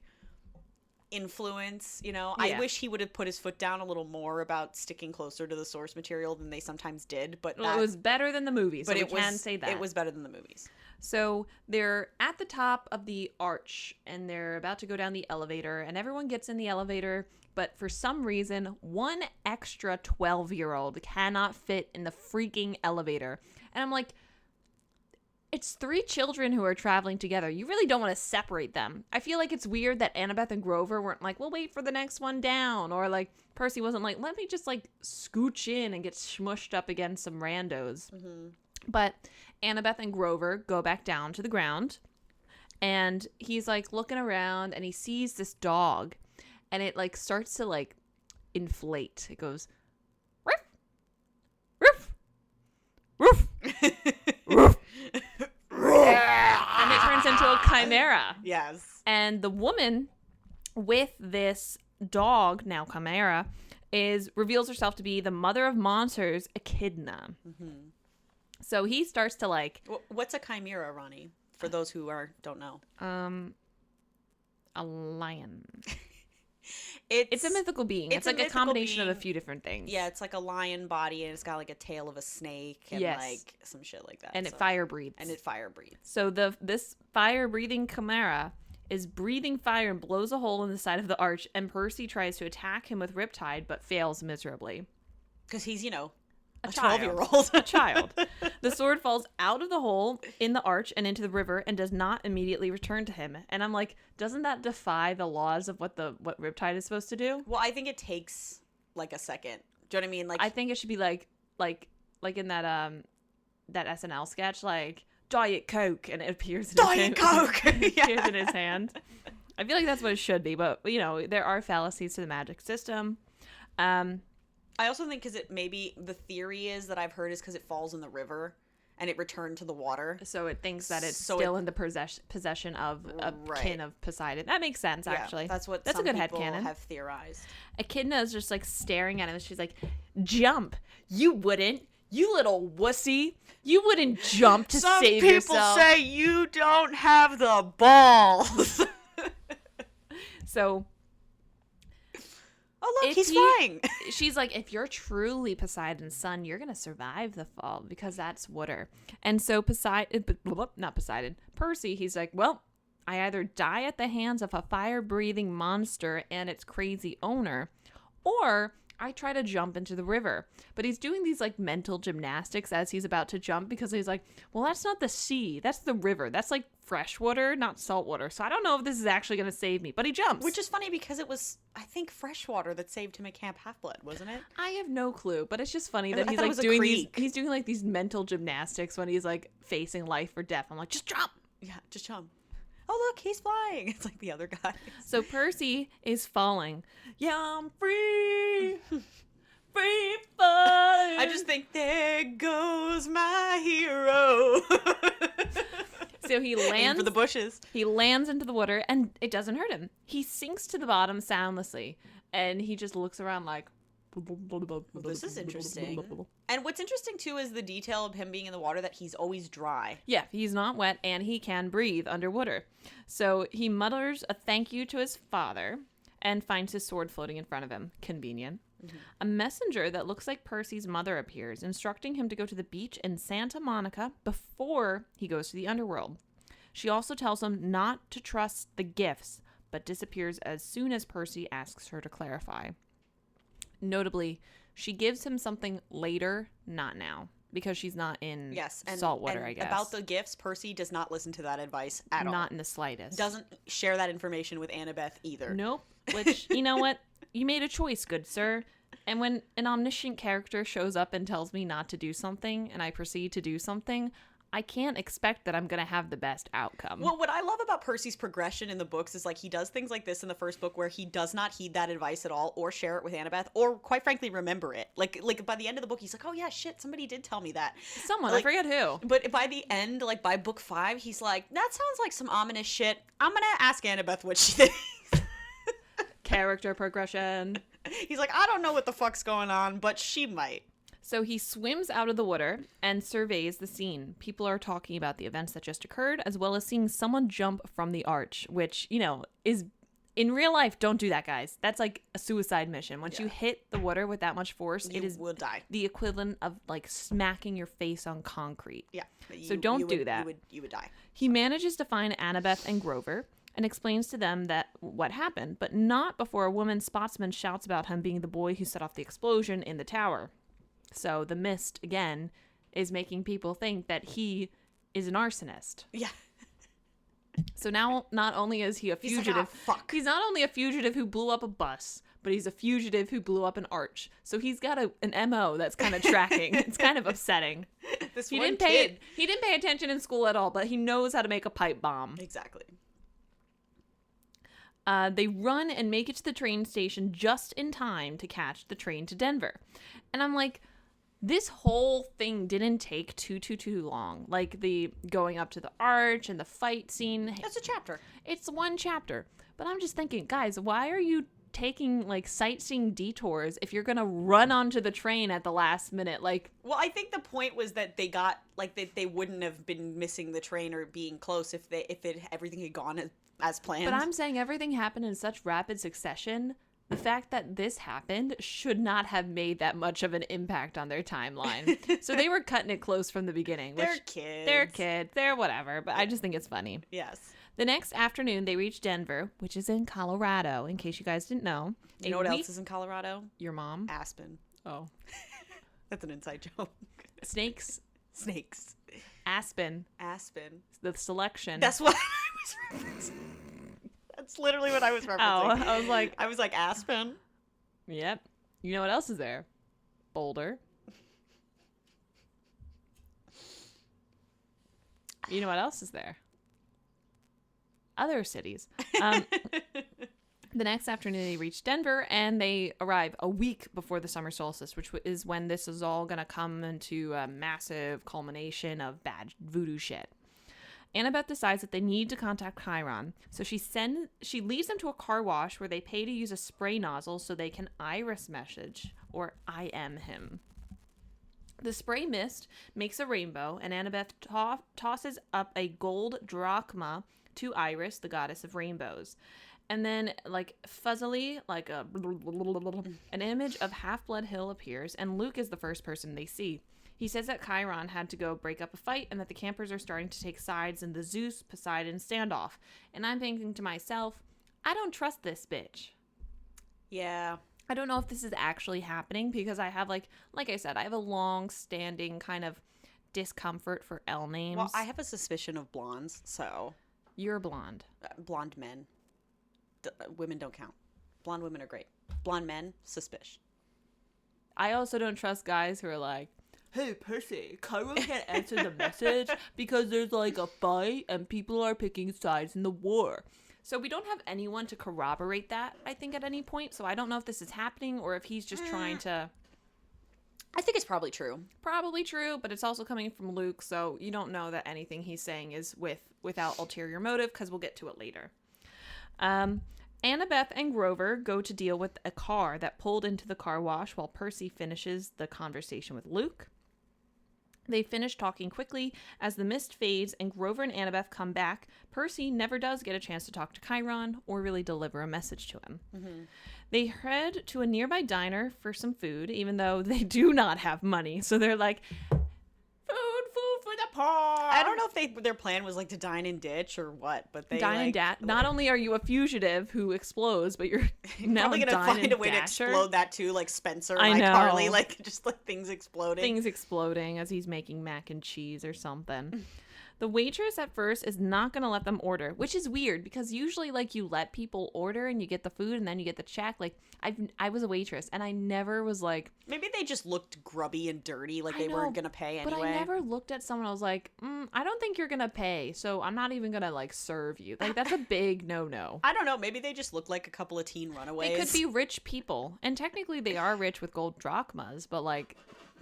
influence, I wish he would have put his foot down a little more about sticking closer to the source material than they sometimes did, but it was better than the movies, so we can say that. It was better than the movies. So they're at the top of the arch, and they're about to go down the elevator, and everyone gets in the elevator, but for some reason, one extra 12-year-old cannot fit in the freaking elevator. And I'm like, it's 3 children who are traveling together. You really don't want to separate them. I feel like it's weird that Annabeth and Grover weren't like, we'll wait for the next one down. Or like Percy wasn't like, let me just like scooch in and get smushed up against some randos. Mm-hmm. But Annabeth and Grover go back down to the ground. And he's like looking around, and he sees this dog. And it like starts to like inflate. It goes, ruff, ruff, ruff, ruff. And it turns into a chimera. Yes. And the woman with this dog, now chimera, reveals herself to be the mother of monsters, Echidna. Mm-hmm. So he starts to like... What's a chimera, Ronnie? For those who don't know. A lion. It's a mythical being. It's like a combination of a few different things. Yeah, it's like a lion body, and it's got like a tail of a snake, and like some shit like that. And it fire breathes. So this fire breathing chimera is breathing fire and blows a hole in the side of the arch, and Percy tries to attack him with Riptide, but fails miserably. Because he's, a 12-year-old. A child. The sword falls out of the hole in the arch and into the river and does not immediately return to him. And I'm like, doesn't that defy the laws of what Riptide is supposed to do? Well, I think it takes like a second. Do you know what I mean? Like, I think it should be like like in that SNL sketch, like Diet Coke, and it appears in Diet his hand. Coke! It appears in his hand. I feel like that's what it should be, but there are fallacies to the magic system. I also think because maybe the theory is that I've heard is because it falls in the river and it returned to the water. So it thinks that it's still in the possession of a kin of Poseidon. That makes sense, actually. That's what that's some a good people headcanon. have theorized. Echidna is just like staring at him, and she's like, "Jump! You wouldn't, you little wussy! You wouldn't jump to save yourself." Some people say you don't have the balls. So, oh look, he's flying. She's like, if you're truly Poseidon's son, you're gonna survive the fall because that's water. And so Percy, he's like, well, I either die at the hands of a fire-breathing monster and its crazy owner, or I try to jump into the river. But he's doing these like mental gymnastics as he's about to jump because he's like, well, that's not the sea, that's the river. That's like fresh water, not salt water. So I don't know if this is actually going to save me. But he jumps. Which is funny because it was, I think, fresh water that saved him at Camp Half-Blood, wasn't it? I have no clue, but it's just funny that I he's thought it like was a doing creek. he's doing like these mental gymnastics when he's like facing life or death. I'm like, just jump. Yeah, just jump. Oh, look, he's flying. It's like the other guy. So Percy is falling. Yeah, I'm free. Free falling. I just think, there goes my hero. So he Aim lands for the bushes. He lands into the water, and it doesn't hurt him. He sinks to the bottom soundlessly, and he just looks around like, This is interesting. And what's interesting, too, is the detail of him being in the water, that he's always dry. Yeah, he's not wet, and he can breathe underwater. So he mutters a thank you to his father and finds his sword floating in front of him. Convenient. Mm-hmm. A messenger that looks like Percy's mother appears, instructing him to go to the beach in Santa Monica before he goes to the underworld. She also tells him not to trust the gifts, but disappears as soon as Percy asks her to clarify. Notably, she gives him something later, not now, because she's not in salt water, I guess. About the gifts, Percy does not listen to that advice at all. Not in the slightest. Doesn't share that information with Annabeth either. Nope. Which, you know what? You made a choice, good sir. And when an omniscient character shows up and tells me not to do something, and I proceed to do something, I can't expect that I'm going to have the best outcome. Well, what I love about Percy's progression in the books is, like, he does things like this in the first book where he does not heed that advice at all, or share it with Annabeth, or quite frankly remember it. Like by the end of the book, he's like, oh yeah, shit, somebody did tell me that. Someone, like, I forget who. But by the end, like by book 5, he's like, that sounds like some ominous shit. I'm going to ask Annabeth what she thinks. Character progression. He's like, I don't know what the fuck's going on, but she might. So he swims out of the water and surveys the scene. People are talking about the events that just occurred, as well as seeing someone jump from the arch, which, is in real life, don't do that, guys. That's like a suicide mission. Once you hit the water with that much force, you will die. The equivalent of like smacking your face on concrete. Yeah. So don't do that. You would die. He manages to find Annabeth and Grover and explains to them that what happened, but not before a woman spotsman shouts about him being the boy who set off the explosion in the tower. So the mist, again, is making people think that he is an arsonist. Yeah. So now, not only is he a fugitive, he's not only a fugitive who blew up a bus, but he's a fugitive who blew up an arch. So he's got an MO that's kind of tracking. It's kind of upsetting. He didn't pay attention in school at all, but he knows how to make a pipe bomb. Exactly. They run and make it to the train station just in time to catch the train to Denver. And I'm like, this whole thing didn't take too long. Like the going up to the arch and the fight scene. That's a chapter. It's one chapter. But I'm just thinking, guys, why are you taking like sightseeing detours if you're going to run onto the train at the last minute? Like, well, I think the point was that they got like that they wouldn't have been missing the train or being close if everything had gone as planned. But I'm saying everything happened in such rapid succession. The fact that this happened should not have made that much of an impact on their timeline. So they were cutting it close from the beginning. They're kids. They're whatever. But I just think it's funny. Yes. The next afternoon, they reach Denver, which is in Colorado, in case you guys didn't know. You know what else is in Colorado? Your mom? Aspen. Oh. That's an inside joke. Snakes. Aspen. The selection. That's what I was referencing. That's literally what I was referencing. Oh, I was like Aspen. Yep. You know what else is there? Boulder. You know what else is there? Other cities. The next afternoon, they reach Denver, and they arrive a week before the summer solstice, which is when this is all going to come into a massive culmination of bad voodoo shit. Annabeth decides that they need to contact Chiron, so she leads them to a car wash where they pay to use a spray nozzle so they can iris message, or IM him. The spray mist makes a rainbow, and Annabeth tosses up a gold drachma to Iris, the goddess of rainbows. And then, like, fuzzily, like an image of Half-Blood Hill appears, and Luke is the first person they see. He says that Chiron had to go break up a fight, and that the campers are starting to take sides in the Zeus-Poseidon standoff. And I'm thinking to myself, I don't trust this bitch. Yeah. I don't know if this is actually happening, because I have, like I said, I have a long-standing kind of discomfort for L names. Well, I have a suspicion of blondes, so... You're blonde. Blonde men. Women don't count. Blonde women are great. Blonde men, suspicious. I also don't trust guys who are like, hey, Percy, Chiron can't answer the message because there's like a fight and people are picking sides in the war. So we don't have anyone to corroborate that, I think, at any point. So I don't know if this is happening or if he's just trying to... I think it's probably true. Probably true, but it's also coming from Luke, so you don't know that anything he's saying is without ulterior motive, because we'll get to it later. Annabeth and Grover go to deal with a car that pulled into the car wash while Percy finishes the conversation with Luke. They finish talking quickly as the mist fades and Grover and Annabeth come back. Percy never does get a chance to talk to Chiron or really deliver a message to him. Mm-hmm. They head to a nearby diner for some food, even though they do not have money. So they're like, food for the poor. I don't know if their plan was like to dine and ditch or what, but they dine and dash. Not only are you a fugitive who explodes, but you're now probably gonna find a way dasher. to explode that too, like Spencer, I know. Carly, like just like things exploding. Things exploding as he's making mac and cheese or something. The waitress at first is not going to let them order, which is weird because usually like you let people order and you get the food and then you get the check. Like I was a waitress and I never was like... Maybe they just looked grubby and dirty, like they weren't going to pay anyway. But I never looked at someone, I was like, I don't think you're going to pay, so I'm not even going to like serve you. Like that's a big no-no. I don't know, maybe they just look like a couple of teen runaways. They could be rich people. And technically they are rich with gold drachmas, but like...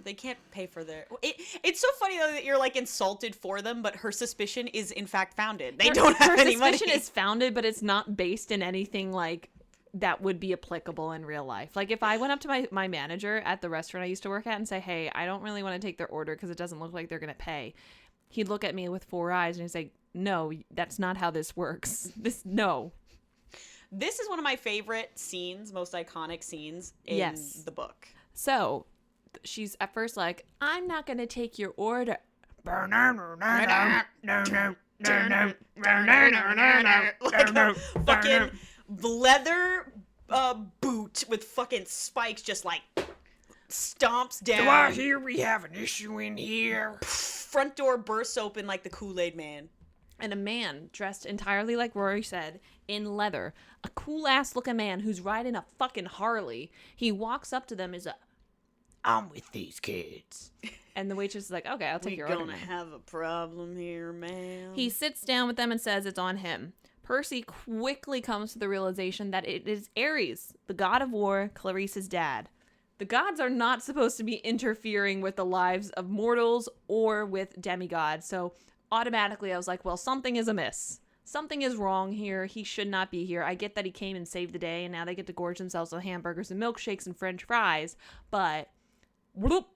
They can't pay for their... It's so funny, though, that you're, like, insulted for them, but her suspicion is, in fact, founded. They don't have any money. Her suspicion is founded, but it's not based in anything, like, that would be applicable in real life. Like, if I went up to my manager at the restaurant I used to work at and say, hey, I don't really want to take their order because it doesn't look like they're going to pay, he'd look at me with 4 eyes and he'd say, no, that's not how this works. No. This is one of my favorite scenes, most iconic scenes in the book. So... She's at first like, I'm not going to take your order. Like a fucking leather boot with fucking spikes just like stomps down. Do I hear we have an issue in here? Front door bursts open like the Kool-Aid Man. And a man dressed entirely like Rory said, in leather. A cool-ass looking man who's riding a fucking Harley. He walks up to them and is I'm with these kids. And the waitress is like, okay, I'll take your order. We're gonna have a problem here, man. He sits down with them and says it's on him. Percy quickly comes to the realization that it is Ares, the god of war, Clarice's dad. The gods are not supposed to be interfering with the lives of mortals or with demigods. So automatically I was like, well, something is amiss. Something is wrong here. He should not be here. I get that he came and saved the day and now they get to gorge themselves on hamburgers and milkshakes and french fries. But... whoop,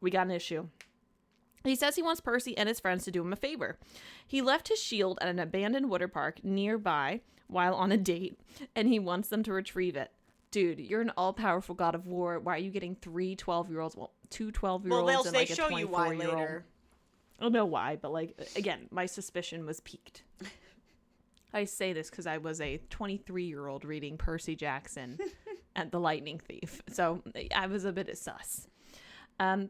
we got an issue. He says he wants Percy and his friends to do him a favor. He left his shield at an abandoned water park nearby while on a date, and he wants them to retrieve it. Dude, you're an all-powerful god of war. Why are you getting 3 12-year-olds? Well, 2 12-year-olds and like a 24-year-old. Well, they show you why later. I don't know why, but like, again, my suspicion was piqued. I say this because I was a 23-year-old reading Percy Jackson at The Lightning Thief, so I was a bit sus.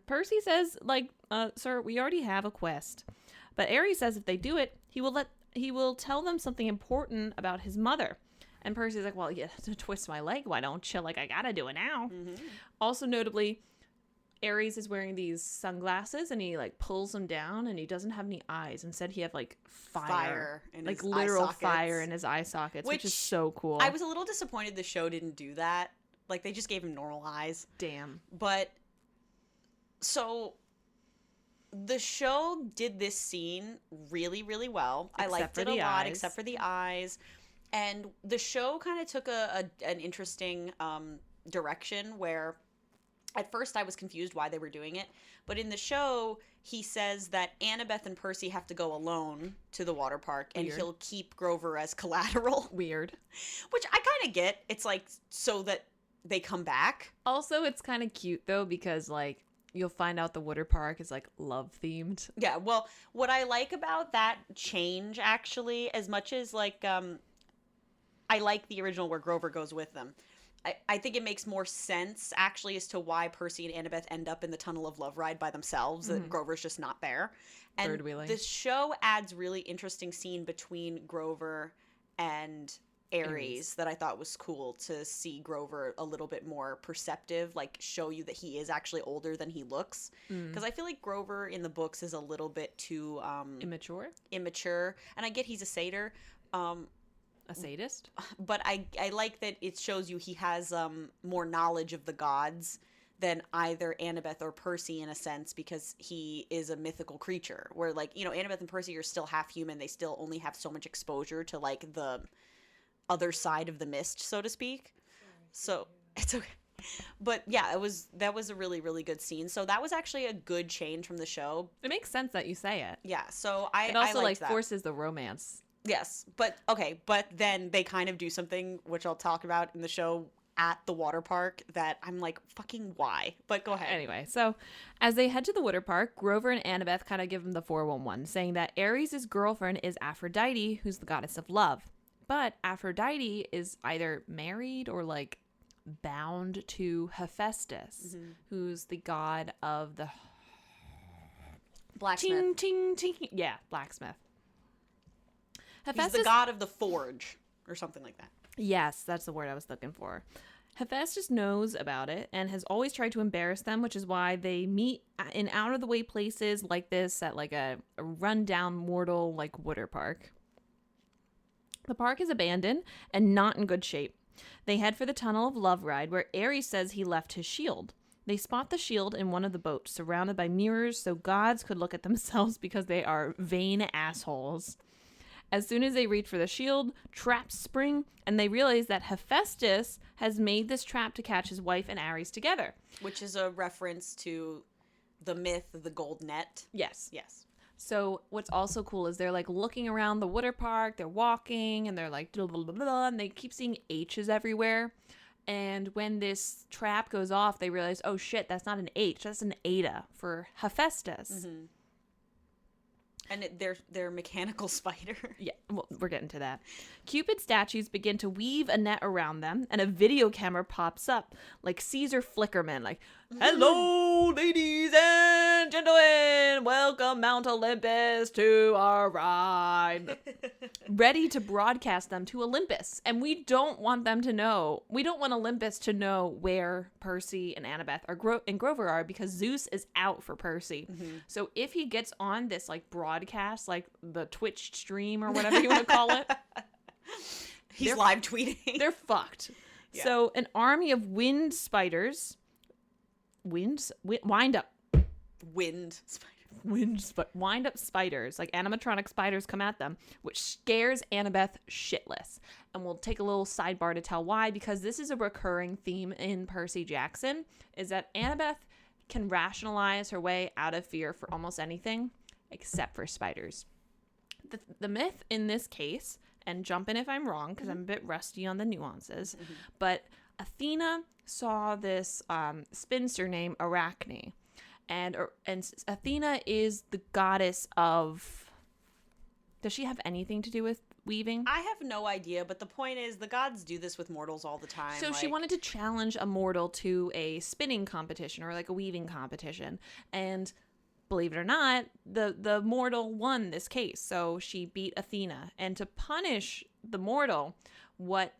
Percy says, like, sir, we already have a quest. But Ares says if they do it, he will tell them something important about his mother. And Percy's like, well, yeah, to twist my leg, why don't you? Like, I gotta do it now. Mm-hmm. Also, notably, Ares is wearing these sunglasses and he like pulls them down and he doesn't have any eyes. Instead, he have like fire in like his eye literal sockets. fire in his eye sockets, which is so cool. I was a little disappointed the show didn't do that. Like, they just gave him normal eyes. Damn. But, so, the show did this scene really, really well. I liked it a lot, except for the eyes. And the show kind of took an interesting direction where at first I was confused why they were doing it. But in the show, he says that Annabeth and Percy have to go alone to the water park and he'll keep Grover as collateral. Weird. Which I kind of get. It's like so that they come back. Also, it's kind of cute though because like you'll find out the water park is like love themed. Yeah, well, what I like about that change actually, as much as like I like the original where Grover goes with them. I think it makes more sense actually as to why Percy and Annabeth end up in the Tunnel of Love ride by themselves. That Grover's just not there. And Third wheeling. the show adds really interesting scene between Grover and Ares that I thought was cool to see Grover a little bit more perceptive, like show you that he is actually older than he looks. Because I feel like Grover in the books is a little bit too Immature. And I get he's a satyr. A sadist? But I like that it shows you he has more knowledge of the gods than either Annabeth or Percy in a sense, because he is a mythical creature where, like, you know, Annabeth and Percy are still half human. They still only have so much exposure to like the other side of the mist, so to speak. So it's okay. But yeah, that was a really, really good scene. So that was actually a good change from the show. It makes sense that you say it. Yeah. So It also I like that. forces the romance. Yes, but okay, but then they kind of do something which I'll talk about in the show at the water park that I'm like, fucking why? But go ahead. Anyway, so as they head to the water park, Grover and Annabeth kind of give them the 411, saying that Ares' girlfriend is Aphrodite, who's the goddess of love. But Aphrodite is either married or like bound to Hephaestus, who's the god of the Blacksmith. ting, ting, ting. Yeah, blacksmith. He's the god of the forge or something like that. Yes, that's the word I was looking for. Hephaestus knows about it and has always tried to embarrass them, which is why they meet in out-of-the-way places like this at like a run-down mortal like water park. The park is abandoned and not in good shape. They head for the Tunnel of Love ride where Ares says he left his shield. They spot the shield in one of the boats surrounded by mirrors so gods could look at themselves because they are vain assholes. As soon as they reach for the shield, traps spring, and they realize that Hephaestus has made this trap to catch his wife and Ares together. Which is a reference to the myth of the gold net. Yes. Yes. So what's also cool is they're like looking around the water park, they're walking, and they're like, blah, blah, blah, blah, and they keep seeing H's everywhere. And when this trap goes off, they realize, oh shit, that's not an H, that's an Ada for Hephaestus. Mm-hmm. And they're mechanical spider. Yeah, well, we're getting to that. Cupid statues begin to weave a net around them, and a video camera pops up, like Caesar Flickerman, like, hello, ladies and gentlemen, welcome Mount Olympus to our ride. Ready to broadcast them to Olympus, and we don't want them to know. We don't want Olympus to know where Percy and Annabeth and Grover are because Zeus is out for Percy. Mm-hmm. So if he gets on this like broadcast, like the Twitch stream or whatever you want to call it, he's live tweeting. They're fucked. Yeah. So an army of wind spiders, wind up spiders, like animatronic spiders, come at them, which scares Annabeth shitless. And we'll take a little sidebar to tell why, because this is a recurring theme in Percy Jackson, is that Annabeth can rationalize her way out of fear for almost anything except for spiders. The myth in this case, and jump in if I'm wrong because I'm a bit rusty on the nuances, but Athena saw this spinster named Arachne. And Athena is the goddess of... Does she have anything to do with weaving? I have no idea, but the point is the gods do this with mortals all the time. So she wanted to challenge a mortal to a spinning competition or like a weaving competition. And believe it or not, the mortal won this case. So she beat Athena. And to punish the mortal, what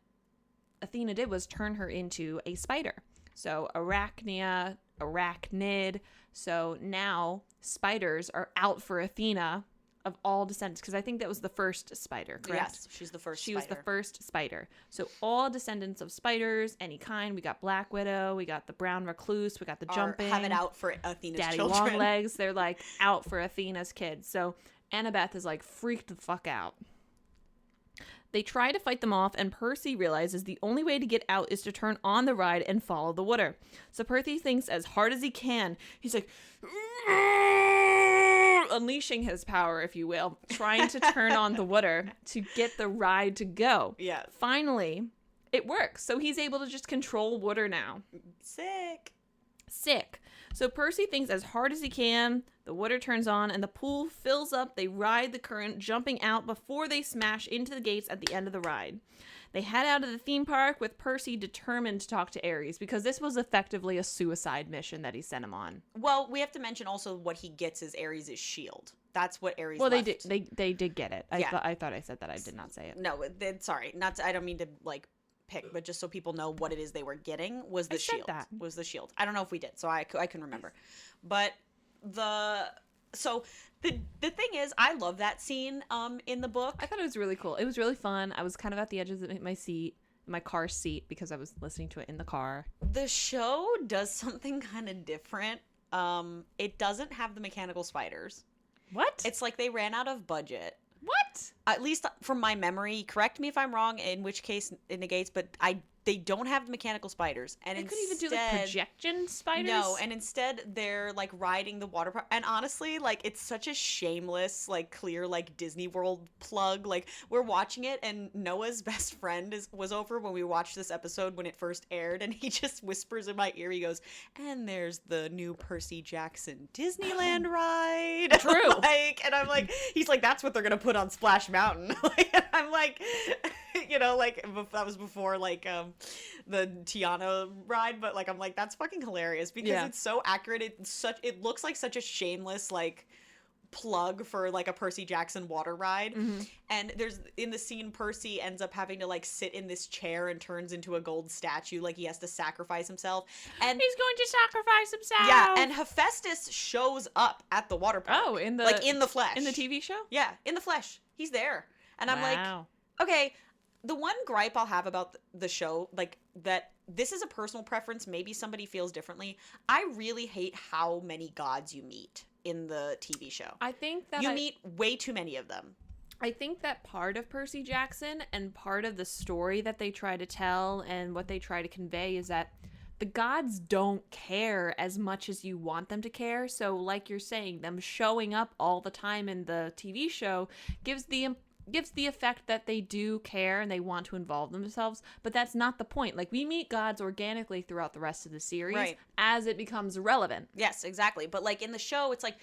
Athena did was turn her into a spider. So Arachnia arachnid. So now spiders are out for Athena of all descendants, because I think that was the first spider, correct? Yes, she's the first She spider. was the first spider. So all descendants of spiders, any kind. We got Black Widow, we got the brown recluse, we got the jumping. Have it out for Athena's Daddy children. Longlegs. They're like out for Athena's kids. So Annabeth is like freaked the fuck out. They try to fight them off, and Percy realizes the only way to get out is to turn on the ride and follow the water. So Percy thinks as hard as he can. He's like, unleashing his power, if you will, trying to turn on the water to get the ride to go. Yeah. Finally, it works. So he's able to just control water now. Sick. So Percy thinks as hard as he can, the water turns on, and the pool fills up. They ride the current, jumping out before they smash into the gates at the end of the ride. They head out of the theme park with Percy determined to talk to Ares, because this was effectively a suicide mission that he sent him on. Well, we have to mention also what he gets is Ares' shield. That's what Ares Well, left. they did get it. Yeah. I thought I said that. I did not say it. No, sorry. I don't mean to, like, pick, but just so people know what it is they were getting was the shield. Was the shield. I don't know if we did, so I couldn't remember. But the thing is, I love that scene in the book. I thought it was really cool. It was really fun. I was kind of at the edge of my car seat, because I was listening to it in the car. The show does something kind of different. It doesn't have the mechanical spiders. What? It's like they ran out of budget. What? At least from my memory. Correct me if I'm wrong, in which case it negates, but they don't have the mechanical spiders. And They couldn't even do like projection spiders? No, and instead they're like riding the water park. And honestly, like, it's such a shameless, like, clear, like, Disney World plug. Like, we're watching it, and Noah's best friend was over when we watched this episode when it first aired, and he just whispers in my ear, he goes, and there's the new Percy Jackson Disneyland ride. True. Like, and I'm like, he's like, that's what they're gonna put on Splash Mountain. And I'm like, you know, like, that was before, like, the Tiana ride, but, like, I'm like, that's fucking hilarious, because it's so accurate. It looks like such a shameless, like, plug for, like, a Percy Jackson water ride. Mm-hmm. And there's, in the scene, Percy ends up having to, like, sit in this chair and turns into a gold statue, like he has to sacrifice himself, and He's going to sacrifice himself. yeah, and Hephaestus shows up at the water park. Oh, in the flesh, in the TV show? yeah, in the flesh, he's there. And I'm like, Wow. okay, the one gripe I'll have about the show, like, that this is a personal preference, maybe somebody feels differently. I really hate how many gods you meet in the TV show. I think that you meet way too many of them. I think that part of Percy Jackson and part of the story that they try to tell and what they try to convey is that the gods don't care as much as you want them to care. So, like you're saying, them showing up all the time in the TV show gives the effect that they do care and they want to involve themselves, but that's not the point. Like, we meet gods organically throughout the rest of the series, Right. as it becomes relevant. Yes, exactly. But, like, in the show, it's like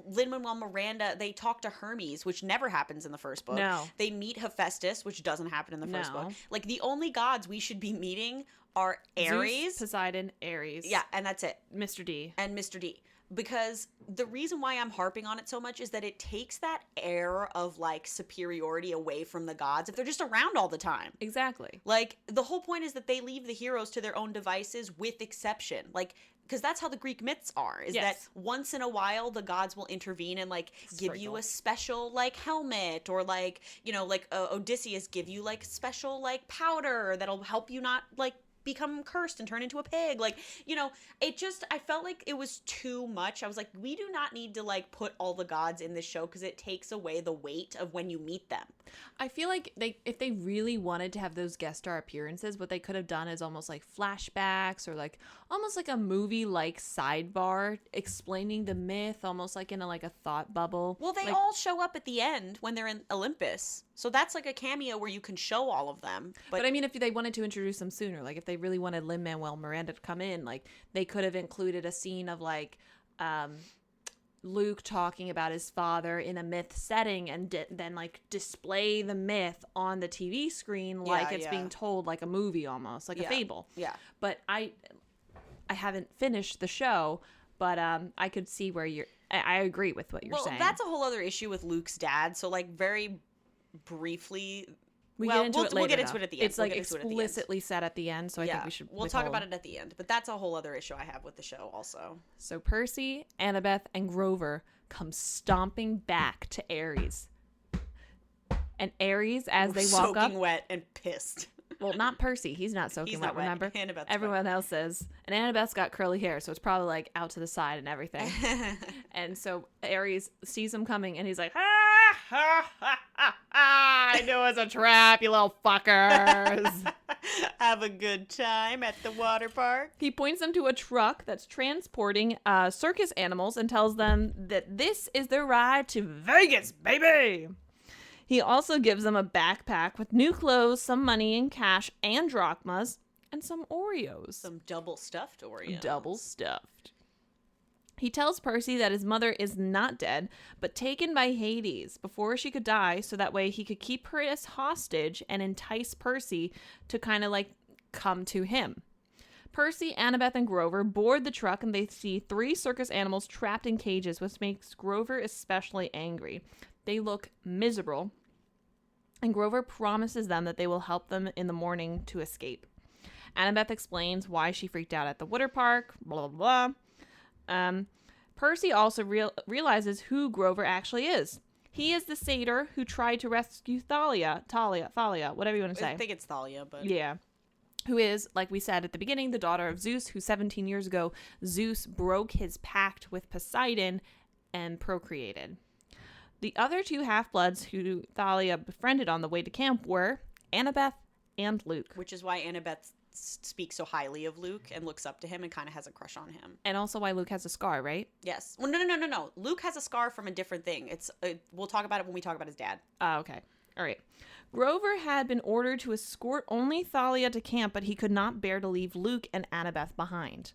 Lin-Manuel Miranda, they talk to Hermes, which never happens in the first book. No. They meet Hephaestus, which doesn't happen in the first No. book. Like, the only gods we should be meeting are Ares. Zeus, Poseidon, Ares. Yeah, and that's it. Mr. D. And Mr. D. Because the reason why I'm harping on it so much is that it takes that air of, like, superiority away from the gods if they're just around all the time. Exactly. Like, the whole point is that they leave the heroes to their own devices with exception. Like, because that's how the Greek myths are, is Yes. that once in a while the gods will intervene and, like, give you a special, like, helmet, or, like, you know, like, Odysseus give you, like, special, like, powder that'll help you not, like, become cursed and turn into a pig. Like, you know, I felt like it was too much. I was like, we do not need to, like, put all the gods in this show, because it takes away the weight of when you meet them. I feel like if they really wanted to have those guest star appearances, what they could have done is almost like flashbacks, or like almost like a movie like sidebar explaining the myth, almost like in a thought bubble. Well, they like, all show up at the end when they're in Olympus. So that's like a cameo where you can show all of them. But I mean, if they wanted to introduce them sooner, like if they really wanted Lin-Manuel Miranda to come in, like they could have included a scene of like Luke talking about his father in a myth setting, and then like display the myth on the TV screen like it's being told like a movie, almost like a fable. Yeah. But I haven't finished the show, but I could see where I agree with what you're saying. Well, that's a whole other issue with Luke's dad. So, like, very briefly, We Well, get into it later. we'll get though. into it at the end. It's We'll like get into it at the end. explicitly said at the end, so I think we should. We'll talk withhold. about it at the end. But that's a whole other issue I have with the show also. So Percy, Annabeth, and Grover come stomping back to Ares. And Ares, as they walk up, soaking wet and pissed. well, not Percy. He's not soaking He's wet, not wet. remember? Annabeth's Everyone else is. And Annabeth's got curly hair, so it's probably like out to the side and everything. And so Ares sees him coming, and he's like, ha, ha, ha, ha, ha. I knew it was a trap, you little fuckers. Have a good time at the water park. He points them to a truck that's transporting circus animals and tells them that this is their ride to Vegas, baby. He also gives them a backpack with new clothes, some money and cash, and drachmas, and some Oreos. Some double stuffed Oreos. Double stuffed. He tells Percy that his mother is not dead, but taken by Hades before she could die, so that way he could keep her as hostage and entice Percy to kind of like come to him. Percy, Annabeth, and Grover board the truck, and they see 3 circus animals trapped in cages, which makes Grover especially angry. They look miserable, and Grover promises them that they will help them in the morning to escape. Annabeth explains why she freaked out at the water park, blah, blah, blah. Percy also realizes who Grover actually is. He is the satyr who tried to rescue Thalia, whatever you want to say. I think it's Thalia, but... Yeah. Who is, like we said at the beginning, the daughter of Zeus, who 17 years ago, Zeus broke his pact with Poseidon and procreated. The other 2 half-bloods who Thalia befriended on the way to camp were Annabeth and Luke. Which is why Annabeth speaks so highly of Luke and looks up to him and kind of has a crush on him. And also why Luke has a scar, right? Yes. Well, no. Luke has a scar from a different thing. We'll talk about it when we talk about his dad. Oh, okay. All right. Grover had been ordered to escort only Thalia to camp, but he could not bear to leave Luke and Annabeth behind.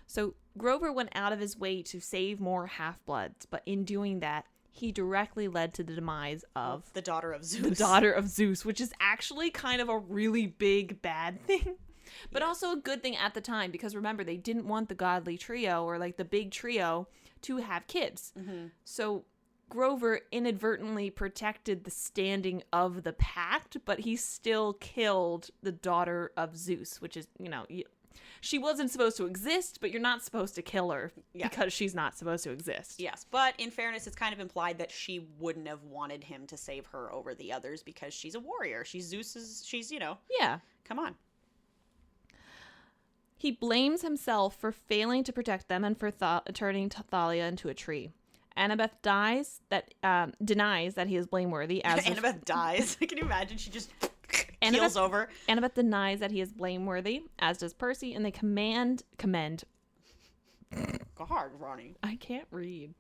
So Grover went out of his way to save more half-bloods, but in doing that, he directly led to the demise of the daughter of Zeus. The daughter of Zeus, which is actually kind of a really big bad thing. But also a good thing at the time, because remember, they didn't want the godly trio or like the big trio to have kids. Mm-hmm. So Grover inadvertently protected the standing of the pact, but he still killed the daughter of Zeus, which is, she wasn't supposed to exist, but you're not supposed to kill her because she's not supposed to exist. Yes, but in fairness, it's kind of implied that she wouldn't have wanted him to save her over the others because she's a warrior. She's Yeah. Come on. He blames himself for failing to protect them and for turning Thalia into a tree. Annabeth denies that he is blameworthy. As Annabeth dies. Can you imagine? She just keels over. Annabeth denies that he is blameworthy, as does Percy, and they commend. Go hard, Ronnie. I can't read.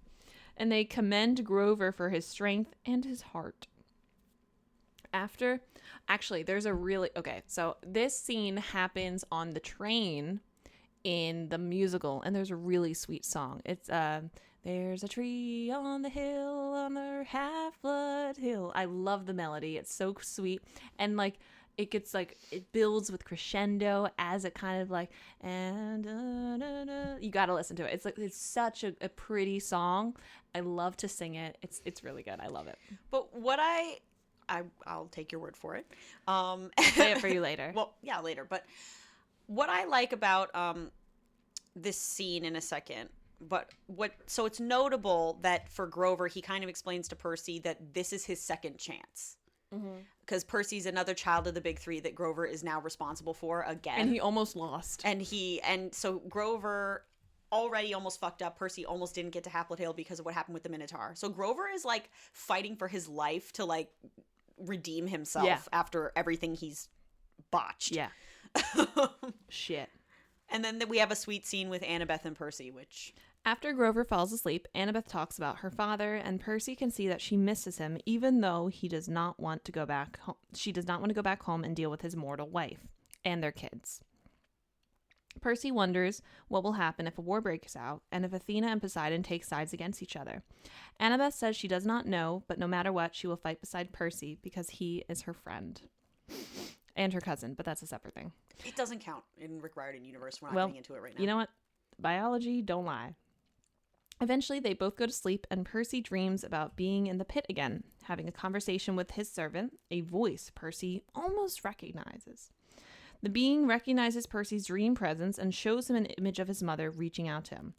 And they commend Grover for his strength and his heart. There's a really... Okay, so this scene happens on the train in the musical, and there's a really sweet song. It's, there's a tree on the hill, on the half-blood hill. I love the melody. It's so sweet. And, like, it gets, like, it builds with crescendo as it kind of, like, and you gotta listen to it. It's, like, it's such a pretty song. I love to sing it. It's really good. I love it. But what I'll take your word for it. Play it for you later. Well, yeah, later. But what I like about this scene in a second, so it's notable that for Grover, he kind of explains to Percy that this is his second chance. Because Percy's another child of the big 3 that Grover is now responsible for again. And he almost lost. And so Grover already almost fucked up. Percy almost didn't get to Half-Blood Hill because of what happened with the Minotaur. So Grover is like fighting for his life to like redeem himself after everything he's botched. Yeah. Shit. And then we have a sweet scene with Annabeth and Percy, which... After Grover falls asleep, Annabeth talks about her father, and Percy can see that she misses him, even though he does not want to go back home. She does not want to go back home and deal with his mortal wife and their kids. Percy wonders what will happen if a war breaks out, and if Athena and Poseidon take sides against each other. Annabeth says she does not know, but no matter what, she will fight beside Percy because he is her friend. And her cousin, but that's a separate thing. It doesn't count in Rick Riordan universe. We're not getting into it right now. You know what? Biology, don't lie. Eventually, they both go to sleep, and Percy dreams about being in the pit again, having a conversation with his servant, a voice Percy almost recognizes. The being recognizes Percy's dream presence and shows him an image of his mother reaching out to him.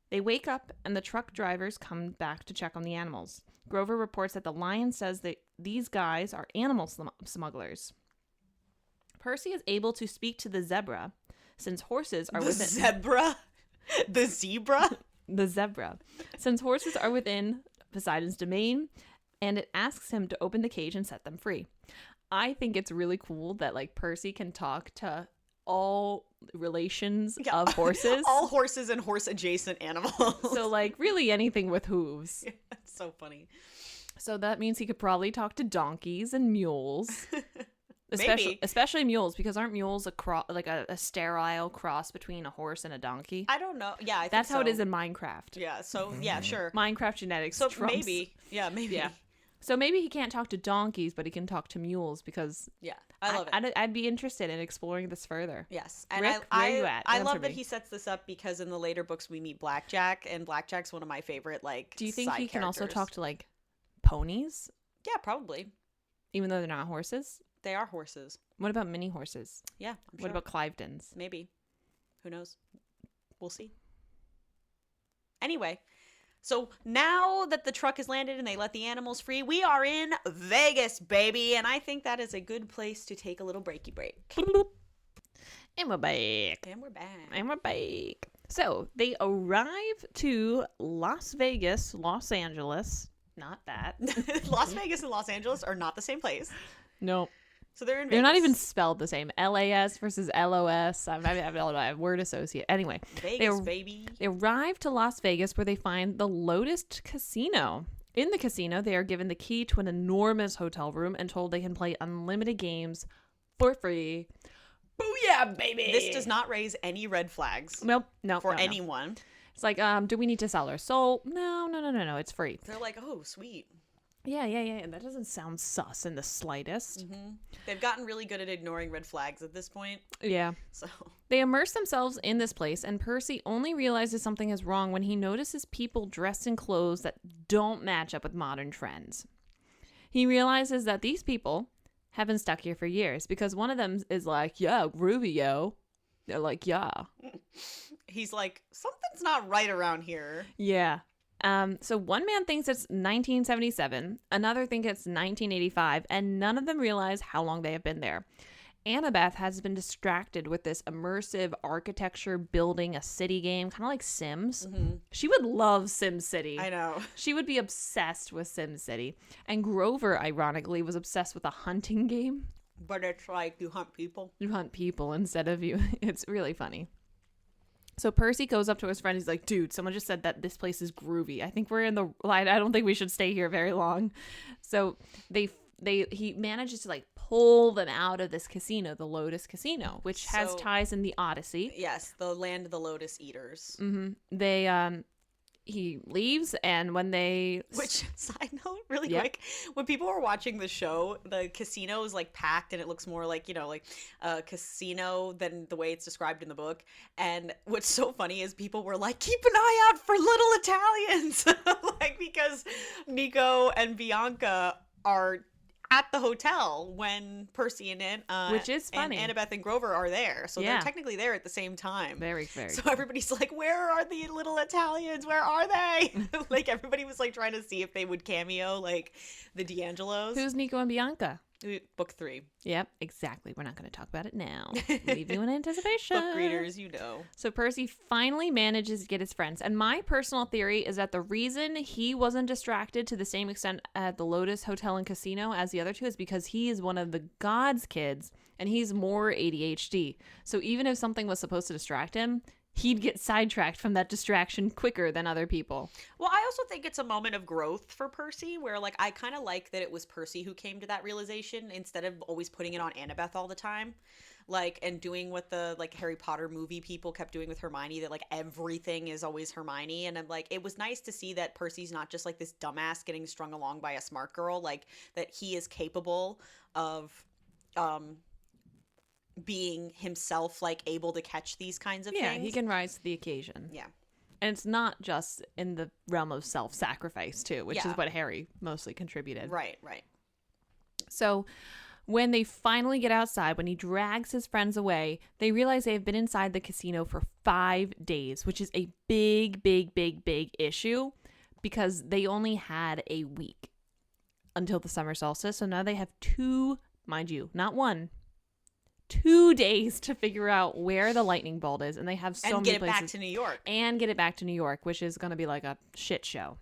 They wake up, and the truck drivers come back to check on the animals. Grover reports that the lion says that these guys are animal smugglers. Percy is able to speak to the zebra, since horses are The within... zebra? The zebra? The zebra. Since horses are within Poseidon's domain, and it asks him to open the cage and set them free. I think it's really cool that, like, Percy can talk to all relations of horses. All horses and horse-adjacent animals. So, like, really anything with hooves. Yeah, that's so funny. So that means he could probably talk to donkeys and mules. Maybe. Especially mules, because aren't mules a sterile cross between a horse and a donkey? I don't know. Yeah, I think That's how it so. is in Minecraft. Yeah, so, yeah, sure. Minecraft genetics So trumps. maybe. Yeah, maybe. Yeah. So maybe he can't talk to donkeys, but he can talk to mules, because Yeah, I love it. I'd be interested in exploring this further. Yes, and Rick, where are you at? I Answer love that me. he sets this up because in the later books we meet Blackjack, and Blackjack's one of my favorite, like, Do you think side he can also characters. talk to, like, ponies, Yeah, probably. even though they're not horses? They are horses. What about mini horses? Yeah, I'm What sure. about Clivedens? Maybe. Who knows? We'll see. Anyway, so now that the truck has landed and they let the animals free, we are in Vegas, baby. And I think that is a good place to take a little breaky break. And we're back. And we're back. And we're back. So they arrive to Las Vegas, Los Angeles. Not that. Las Vegas and Los Angeles are not the same place. No. So they're in Vegas. They're not even spelled the same. LAS versus LOS. I have word associate. Anyway, Vegas, baby. they arrive to Las Vegas, where they find the Lotus Casino. In the casino, they are given the key to an enormous hotel room and told they can play unlimited games for free. Booyah, baby! This does not raise any red flags Nope. No. for no. anyone. It's like, do we need to sell our soul? No. It's free. They're like, oh, sweet. Yeah. That doesn't sound sus in the slightest. Mm-hmm. They've gotten really good at ignoring red flags at this point. Yeah. So They immerse themselves in this place, and Percy only realizes something is wrong when he notices people dressed in clothes that don't match up with modern trends. He realizes that these people have been stuck here for years, because one of them is like, yeah, groovy, yo. They're like, yeah. he's like, something's not right around here. Yeah. So one man thinks it's 1977, another thinks it's 1985, and none of them realize how long they have been there. Annabeth has been distracted with this immersive architecture building a city game, kind of like Sims. Mm-hmm. She would love Sim City. I know. She would be obsessed with Sim City. And Grover, ironically, was obsessed with a hunting game. But it's like you hunt people. You hunt people instead of you. It's really funny. So Percy goes up to his friend. He's like, dude, someone just said that this place is groovy. I think we're in the line. I don't think we should stay here very long. So he manages to, like, pull them out of this casino, the Lotus Casino, which has So- ties in the Odyssey. Yes, the land of the Lotus Eaters. Mm-hmm. He leaves, and when they... Which, side note, really Yeah. quick, when people were watching the show, the casino is, like, packed, and it looks more like, like a casino than the way it's described in the book. And what's so funny is people were like, keep an eye out for little Italians! Like, because Nico and Bianca are at the hotel when Percy and Which is funny. and Annabeth and Grover are there. So Yeah. they're technically there at the same time. Very, very So everybody's like, where are the little Italians? Where are they? Like, everybody was, like, trying to see if they would cameo, like, the D'Angelos. Who's Nico and Bianca? Book 3. Yep, exactly. We're not going to talk about it now. Leave you in anticipation. Book readers, you know. So Percy finally manages to get his friends. And my personal theory is that the reason he wasn't distracted to the same extent at the Lotus Hotel and Casino as the other two is because he is one of the God's kids and he's more ADHD. So even if something was supposed to distract him, he'd get sidetracked from that distraction quicker than other people. Well, I also think it's a moment of growth for Percy where, like, I kind of like that it was Percy who came to that realization instead of always putting it on Annabeth all the time. Like, and doing what the, like, Harry Potter movie people kept doing with Hermione, that, like, everything is always Hermione. And I'm like, it was nice to see that Percy's not just, like, this dumbass getting strung along by a smart girl, like, that he is capable of, being himself, like, able to catch these kinds of Yeah, things. he can rise to the occasion. Yeah. And it's not just in the realm of self-sacrifice, too, which Yeah. is what Harry mostly contributed. Right. So when they finally get outside, when he drags his friends away, they realize they have been inside the casino for 5 days, which is a big, big, big, big issue because they only had a week until the summer solstice. So now they have 2, mind you, not 1, 2 days to figure out where the lightning bolt is. And they have so And many get it places. back to New York. And get it back to New York, which is going to be like a shit show.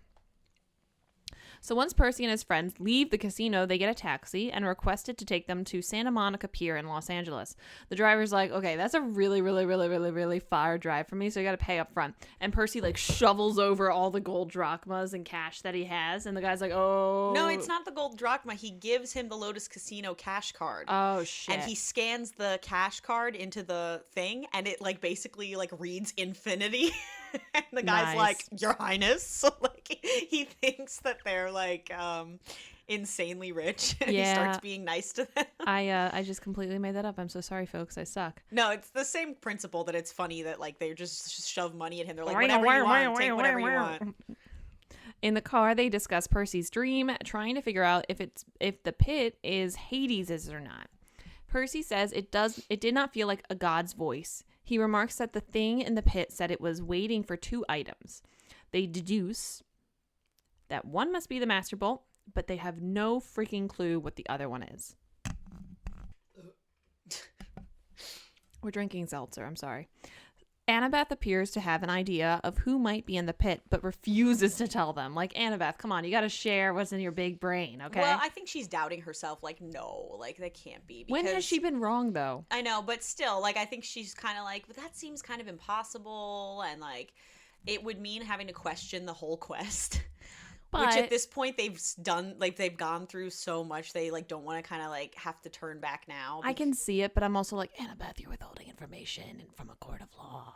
So once Percy and his friends leave the casino, they get a taxi and request it to take them to Santa Monica Pier in Los Angeles. The driver's like, okay, that's a really, really, really, really, really far drive for me, so you got to pay up front. And Percy like shovels over all the gold drachmas and cash that he has, and the guy's like, oh. No, it's not the gold drachma. He gives him the Lotus Casino cash card. Oh, shit. And he scans the cash card into the thing, and it like basically like reads infinity. And the guy's Nice. like, Your Highness. So like he thinks that they're like insanely rich. And he starts Yeah. being nice to them. I just completely made that up. I'm so sorry, folks. I suck. No, it's the same principle that it's funny that like they just shove money at him. They're like, whatever you want, take whatever you want. In the car, they discuss Percy's dream, trying to figure out if the pit is Hades's or not. Percy says it did not feel like a god's voice. He remarks that the thing in the pit said it was waiting for 2 items. They deduce that one must be the Master Bolt, but they have no freaking clue what the other one is. We're drinking seltzer, I'm sorry. Annabeth appears to have an idea of who might be in the pit, but refuses to tell them. Like, Annabeth, come on, you got to share what's in your big brain, okay? Well, I think she's doubting herself. Like, no, like that can't be. Because When has she been wrong, though? I know, but still, like, I think she's kind of like, but that seems kind of impossible, and like, it would mean having to question the whole quest. But Which at this point they've done, like they've gone through so much, they like don't want to kind of like have to turn back now. I can see it, but I'm also like, Annabeth, you're withholding information from a court of law.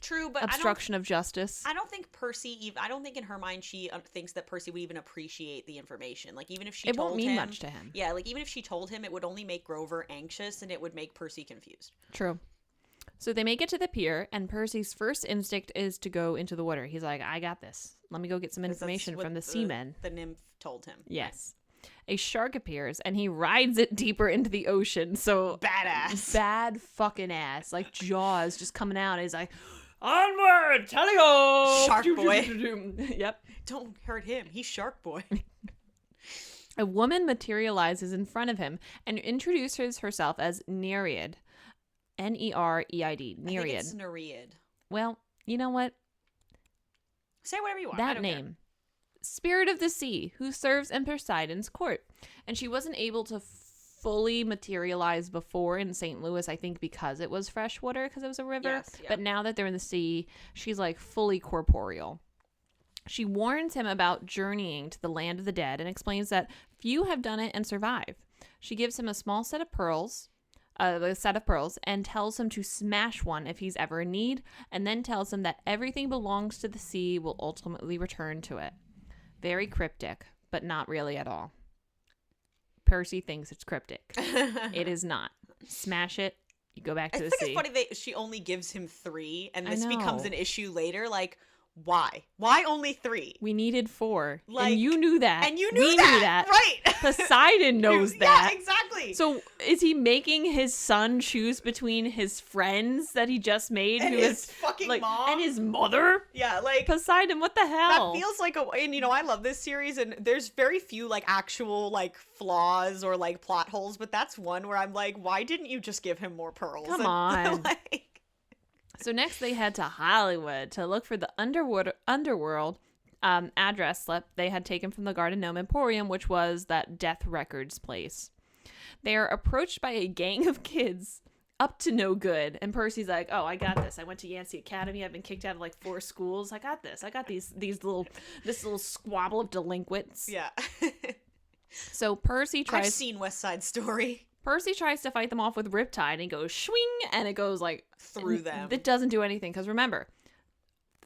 True, but Obstruction of justice. I don't think Percy even. I don't think in her mind she thinks that Percy would even appreciate the information. Like even if she It told won't mean him, much to him. Yeah, like even if she told him, it would only make Grover anxious and it would make Percy confused. True. So they make it to the pier, and Percy's first instinct is to go into the water. He's like, I got this. Let me go get some 'Cause that's information what from the seamen. The nymph told him. Yes. A shark appears, and he rides it deeper into the ocean. So Badass. bad fucking ass. Like Jaws just coming out. And he's like, onward, tally-ho! Shark boy. Yep. Don't hurt him. He's Shark Boy. A woman materializes in front of him and introduces herself as Nereid. Nereid. I think Nereid. it's Nereid. Well, you know what? Say whatever you want. I That don't care. name. Spirit of the Sea, who serves in Poseidon's court. And she wasn't able to fully materialize before in St. Louis, I think because it was freshwater, because it was a river. Yes, yeah. But now that they're in the sea, she's like fully corporeal. She warns him about journeying to the land of the dead and explains that few have done it and survive. She gives him a small set of pearls, and tells him to smash one if he's ever in need, and then tells him that everything belongs to the sea will ultimately return to it. Very cryptic, but not really at all. Percy thinks it's cryptic. It is not. Smash it, you go back to I the think sea. it's funny that she only gives him 3, and I this becomes know. an issue later. Like, why? Why only 3? We needed 4. Like- and you knew that. And you knew we that, knew that. right? Poseidon knows that. Yeah, exactly. So is he making his son choose between his friends that he just made, And who his is fucking like, mom? and his mother? Yeah, like Poseidon, what the hell? that feels like and you know, I love this series, and there's very few like actual like flaws or like plot holes, but that's one where I'm like, why didn't you just give him more pearls? Come And, on. like, So next they head to Hollywood to look for the underworld address slip they had taken from the Garden Gnome Emporium, which was that Death Records place. They are approached by a gang of kids up to no good, and Percy's like, "Oh, I got this. I went to Yancey Academy. I've been kicked out of like 4 schools. I got this. I got this little squabble of delinquents." yeah. So Percy I've tries seen West Side Story. Percy tries to fight them off with Riptide, and he goes swing, and it goes like Through them. It doesn't do anything because remember,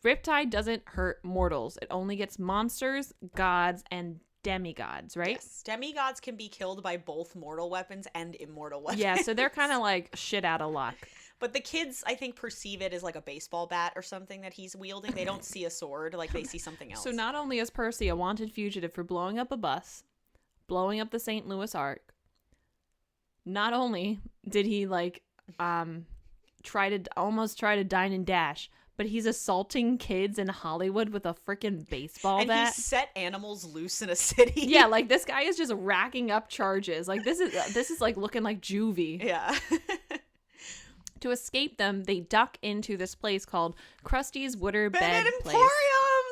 Riptide doesn't hurt mortals. It only gets monsters, gods, and demigods, right? Yes. Demigods can be killed by both mortal weapons and immortal weapons. Yeah, so they're kind of like shit out of luck. But the kids, I think, perceive it as like a baseball bat or something that he's wielding. They don't see a sword. Like, they see something else. So not only is Percy a wanted fugitive for blowing up a bus, blowing up the St. Louis Ark, not only did he like almost try to dine and dash, but he's assaulting kids in Hollywood with a freaking baseball and bat. he set animals loose in a city. Yeah, like this guy is just racking up charges. Like this is like looking like juvie. Yeah. To escape them, they duck into this place called Krusty's Waterbed Bed Place. Emporium,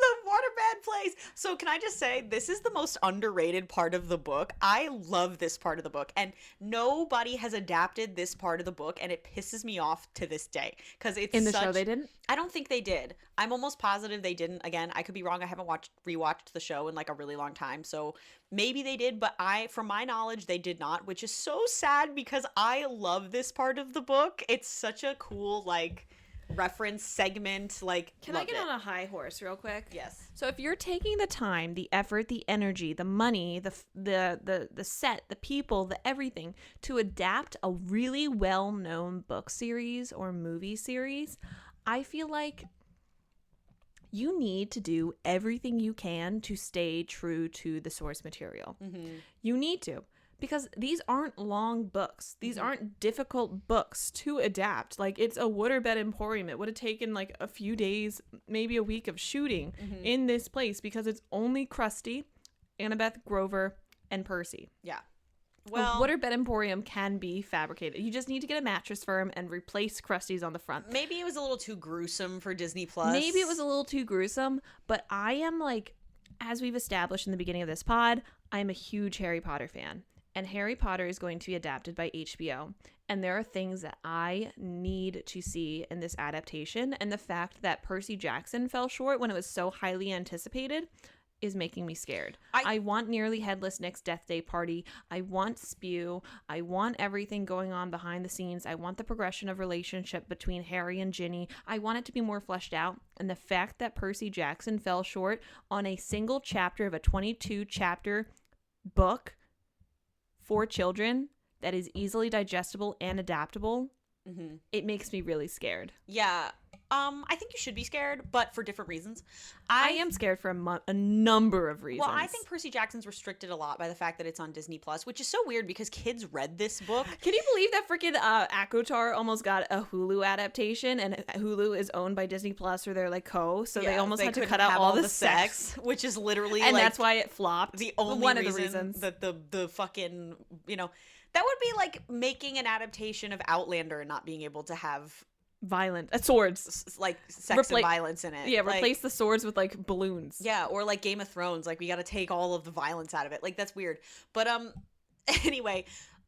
the waterbed place. So can I just say, this is the most underrated part of the book. I love this part of the book, and nobody has adapted this part of the book, and it pisses me off to this day because it's In the show they didn't? I don't think they did. I'm almost positive they didn't. Again, I could be wrong. I haven't rewatched the show in like a really long time, so maybe they did, but from my knowledge, they did not, which is so sad because I love this part of the book. It's such a cool like reference segment. Like, Can I get on a high horse real quick? Yes. So if you're taking the time, the effort, the energy, the money, the set, the people, the everything to adapt a really well-known book series or movie series, I feel like you need to do everything you can to stay true to the source material. Mm-hmm. You need to. Because these aren't long books. These aren't difficult books to adapt. Like, it's a waterbed emporium. It would have taken like a few days, maybe a week of shooting in this place because it's only Krusty, Annabeth, Grover, and Percy. Yeah. Well, a waterbed emporium can be fabricated. You just need to get a mattress firm and replace Krusty's on the front. Maybe it was a little too gruesome for Disney Plus. Maybe it was a little too gruesome, but I am like, as we've established in the beginning of this pod, I'm a huge Harry Potter fan. And Harry Potter is going to be adapted by HBO. And there are things that I need to see in this adaptation. And the fact that Percy Jackson fell short when it was so highly anticipated is making me scared. I want Nearly Headless Nick's Death Day party. I want Spew. I want everything going on behind the scenes. I want the progression of relationship between Harry and Ginny. I want it to be more fleshed out. And the fact that Percy Jackson fell short on a single chapter of a 22-chapter book for children that is easily digestible and adaptable, it makes me really scared. Yeah. I think you should be scared, but for different reasons. I am scared for a number of reasons. Well, I think Percy Jackson's restricted a lot by the fact that it's on Disney Plus, which is so weird because kids read this book. Can you believe that freaking ACOTAR almost got a Hulu adaptation, and Hulu is owned by Disney Plus, or they're like so they almost had to cut out all the sex, which is literally and like, that's why it flopped. The only one reason of the reasons that the fucking, that would be like making an adaptation of Outlander and not being able to have violent swords, like sex and violence in it. Yeah, like, replace the swords with like balloons. Yeah, or like Game of Thrones, like we got to take all of the violence out of it. Like, that's weird. But anyway,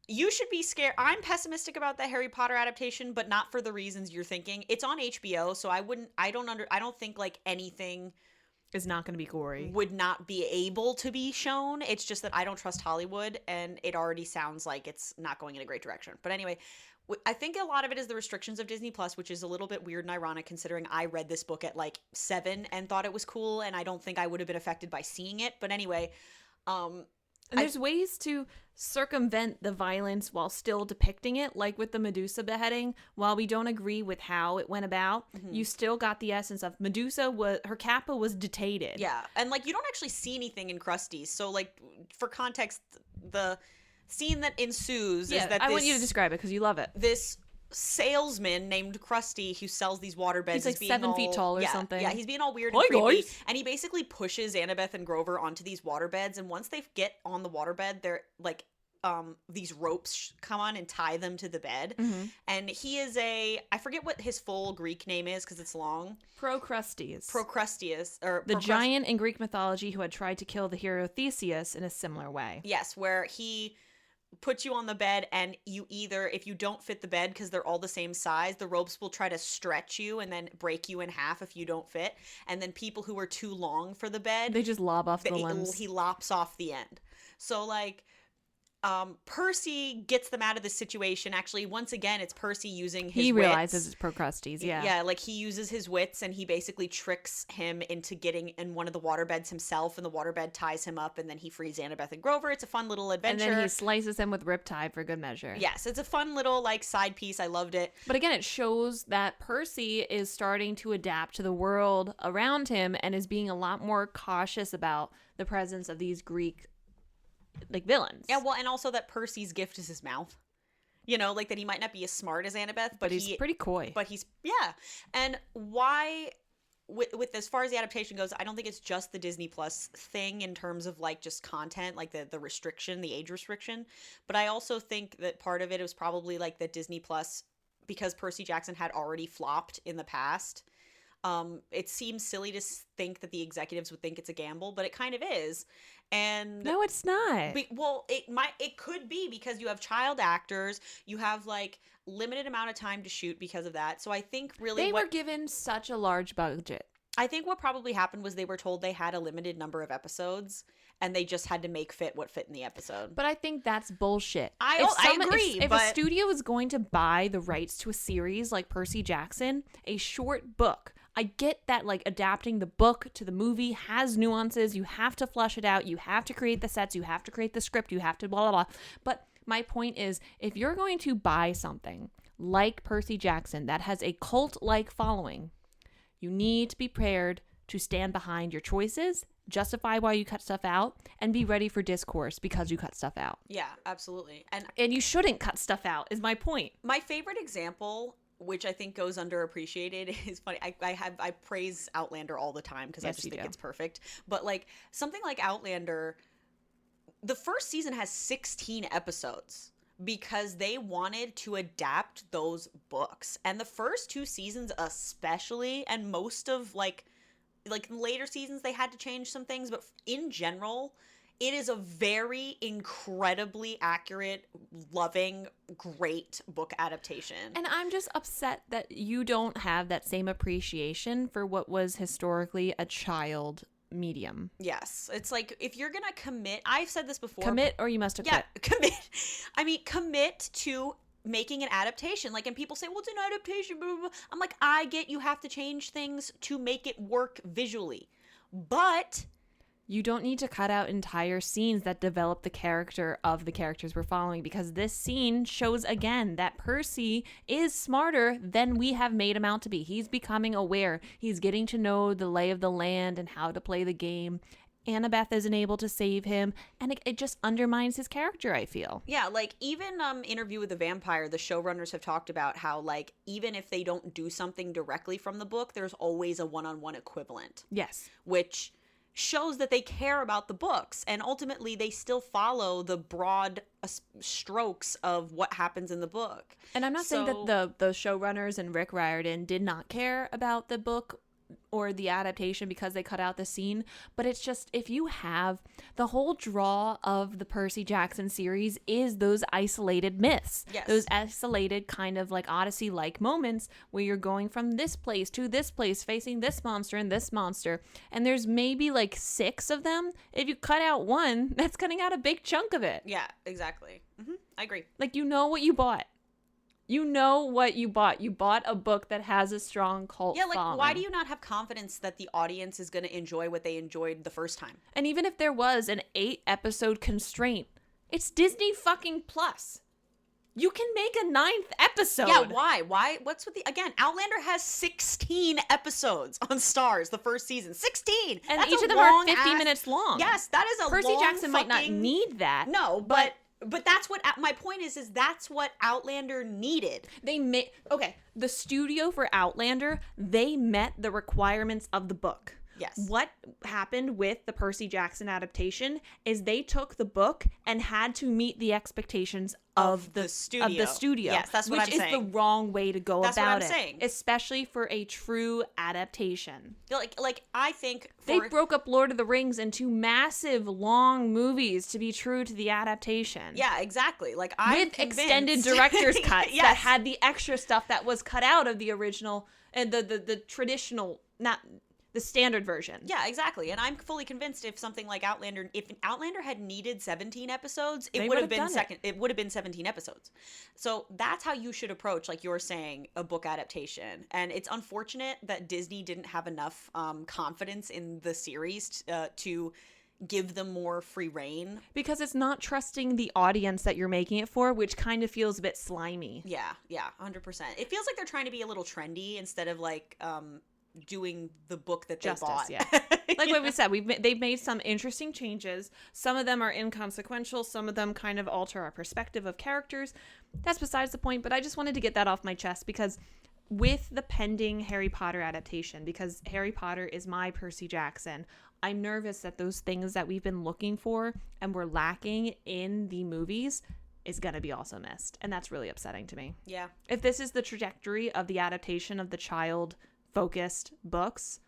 you should be scared. I'm pessimistic about the Harry Potter adaptation, but not for the reasons you're thinking. It's on HBO, so I don't think like anything is not going to be gory. Would not be able to be shown. It's just that I don't trust Hollywood, and it already sounds like it's not going in a great direction. But anyway, I think a lot of it is the restrictions of Disney Plus, which is a little bit weird and ironic considering I read this book at like 7 and thought it was cool, and I don't think I would have been affected by seeing it. But anyway, and there's ways to circumvent the violence while still depicting it, like with the Medusa beheading. While we don't agree with how it went about, you still got the essence of Medusa her kappa was detated. Yeah, and like you don't actually see anything in Krusty's. So like for context, the scene that ensues is that I want you to describe it because you love it. This salesman named Krusty who sells these waterbeds. He's like 7 feet tall or something. Yeah, he's being all weird and creepy. Guys. And he basically pushes Annabeth and Grover onto these waterbeds. And once they get on the waterbed, they're like, these ropes come on and tie them to the bed. And he is I forget what his full Greek name is because it's long. Procrustes. Or the giant in Greek mythology who had tried to kill the hero Theseus in a similar way. Yes, where he put you on the bed, and you either, if you don't fit the bed because they're all the same size, the ropes will try to stretch you and then break you in half if you don't fit. And then people who are too long for the bed, they just lob off the limbs. He lops off the end. So like, Percy gets them out of the situation. Actually, once again, it's Percy using his He wits. realizes it's Procrustes, yeah. Yeah, like he uses his wits and he basically tricks him into getting in one of the waterbeds himself, and the waterbed ties him up, and then he frees Annabeth and Grover. It's a fun little adventure. And then he slices him with Riptide for good measure. Yes, it's a fun little like side piece. I loved it. But again, it shows that Percy is starting to adapt to the world around him and is being a lot more cautious about the presence of these Greek like villains. Yeah, well, and also that Percy's gift is his mouth. You know, like that he might not be as smart as Annabeth, but he's pretty coy. But he's And why with as far as the adaptation goes, I don't think it's just the Disney Plus thing in terms of like just content, like the restriction, the age restriction. But I also think that part of it was probably like that Disney Plus, because Percy Jackson had already flopped in the past. It seems silly to think that the executives would think it's a gamble, but it kind of is. And no, it's not. Well, it could be because you have child actors, you have like limited amount of time to shoot because of that. So I think really they were given such a large budget. I think what probably happened was they were told they had a limited number of episodes and they just had to make fit what fit in the episode. But I think that's bullshit. I agree. If a studio is going to buy the rights to a series like Percy Jackson, a short book, I get that like adapting the book to the movie has nuances. You have to flush it out. You have to create the sets. You have to create the script. You have to blah, blah, blah. But my point is, if you're going to buy something like Percy Jackson that has a cult-like following, you need to be prepared to stand behind your choices, justify why you cut stuff out, and be ready for discourse because you cut stuff out. Yeah, absolutely. And you shouldn't cut stuff out, is my point. My favorite example, which I think goes underappreciated, is funny. I praise Outlander all the time because I just think it's perfect. But like something like Outlander, the first season has 16 episodes because they wanted to adapt those books. And the first 2 seasons especially, and most of like later seasons they had to change some things, but in general it is a very incredibly accurate, loving, great book adaptation. And I'm just upset that you don't have that same appreciation for what was historically a child medium. Yes. It's like, if you're going to commit, I've said this before. Commit or you must acquit. Yeah, commit. I mean, commit to making an adaptation. Like, and people say, well, it's an adaptation, blah, blah, blah. I'm like, I get you have to change things to make it work visually. But you don't need to cut out entire scenes that develop the character of the characters we're following, because this scene shows again that Percy is smarter than we have made him out to be. He's becoming aware. He's getting to know the lay of the land and how to play the game. Annabeth isn't able to save him, and it just undermines his character, I feel. Yeah, like even Interview with the Vampire, the showrunners have talked about how like even if they don't do something directly from the book, there's always a one-on-one equivalent. Yes. Which shows that they care about the books, and ultimately they still follow the broad strokes of what happens in the book. And I'm not saying that the showrunners and Rick Riordan did not care about the book or the adaptation because they cut out the scene, but it's just, if you have the whole draw of the Percy Jackson series is those isolated myths, yes, those isolated kind of like Odyssey-like moments where you're going from this place to this place, facing this monster and this monster, and there's maybe like 6 of them. If you cut out one, that's cutting out a big chunk of it. Yeah, exactly. I agree. Like, you know what you bought. You know what you bought. You bought a book that has a strong cult following. Yeah, like, why do you not have confidence that the audience is going to enjoy what they enjoyed the first time? And even if there was an 8-episode constraint, it's Disney fucking Plus. You can make a 9th episode. Yeah, why? What's with the... Again, Outlander has 16 episodes on Starz the first season. 16! And That's each of them are 50 minutes long. Yes, that is a Percy Jackson might not need that. No, but that's what my point is that's what Outlander needed. The studio for Outlander, they met the requirements of the book. Yes. What happened with the Percy Jackson adaptation is they took the book and had to meet the expectations of the studio. Yes, that's what I'm saying. Which is the wrong way to go about it. That's what I'm saying. Especially for a true adaptation. Like I think they broke up Lord of the Rings into massive long movies to be true to the adaptation. Yeah, exactly. Like with extended director's cuts that had the extra stuff that was cut out of the original and the traditional, not the standard version. Yeah, exactly. And I'm fully convinced if something like Outlander, if Outlander had needed 17 episodes, it would have been it would have been 17 episodes. So that's how you should approach, like you're saying, a book adaptation. And it's unfortunate that Disney didn't have enough confidence in the series to give them more free reign, because it's not trusting the audience that you're making it for, which kind of feels a bit slimy. Yeah, 100%. It feels like they're trying to be a little trendy instead of like doing the book that they bought. Yeah. Like what we said, they've made some interesting changes. Some of them are inconsequential. Some of them kind of alter our perspective of characters. That's besides the point, but I just wanted to get that off my chest because with the pending Harry Potter adaptation, because Harry Potter is my Percy Jackson, I'm nervous that those things that we've been looking for and we're lacking in the movies is going to be also missed. And that's really upsetting to me. Yeah. If this is the trajectory of the adaptation of the child-focused books,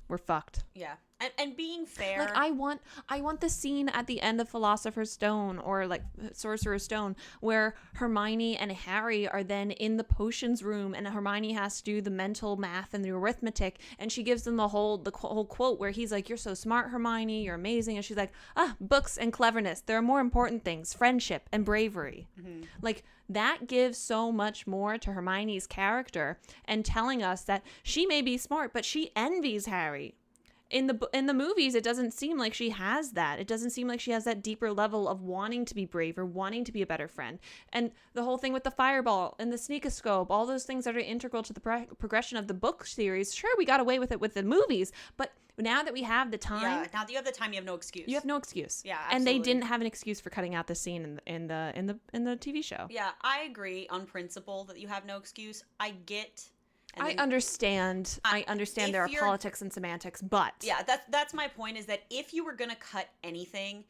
we're fucked. Yeah. And being fair, like I want the scene at the end of Philosopher's Stone or like Sorcerer's Stone where Hermione and Harry are then in the potions room and Hermione has to do the mental math and the arithmetic and she gives them the whole quote where he's like, "You're so smart, Hermione, you're amazing," and she's like, "Books and cleverness, there are more important things, friendship and bravery." Mm-hmm. Like that gives so much more to Hermione's character and telling us that she may be smart but she envies Harry. In the movies, it doesn't seem like she has that. It doesn't seem like she has that deeper level of wanting to be braver, wanting to be a better friend. And the whole thing with the fireball and the sneakoscope, all those things that are integral to the progression of the book series. Sure, we got away with it with the movies, but now that we have the time, now that you have the time, you have no excuse. You have no excuse. Yeah, absolutely. And they didn't have an excuse for cutting out the scene in the TV show. Yeah, I agree on principle that you have no excuse. I understand there are politics and semantics, but yeah, that's my point, is that if you were gonna cut anything,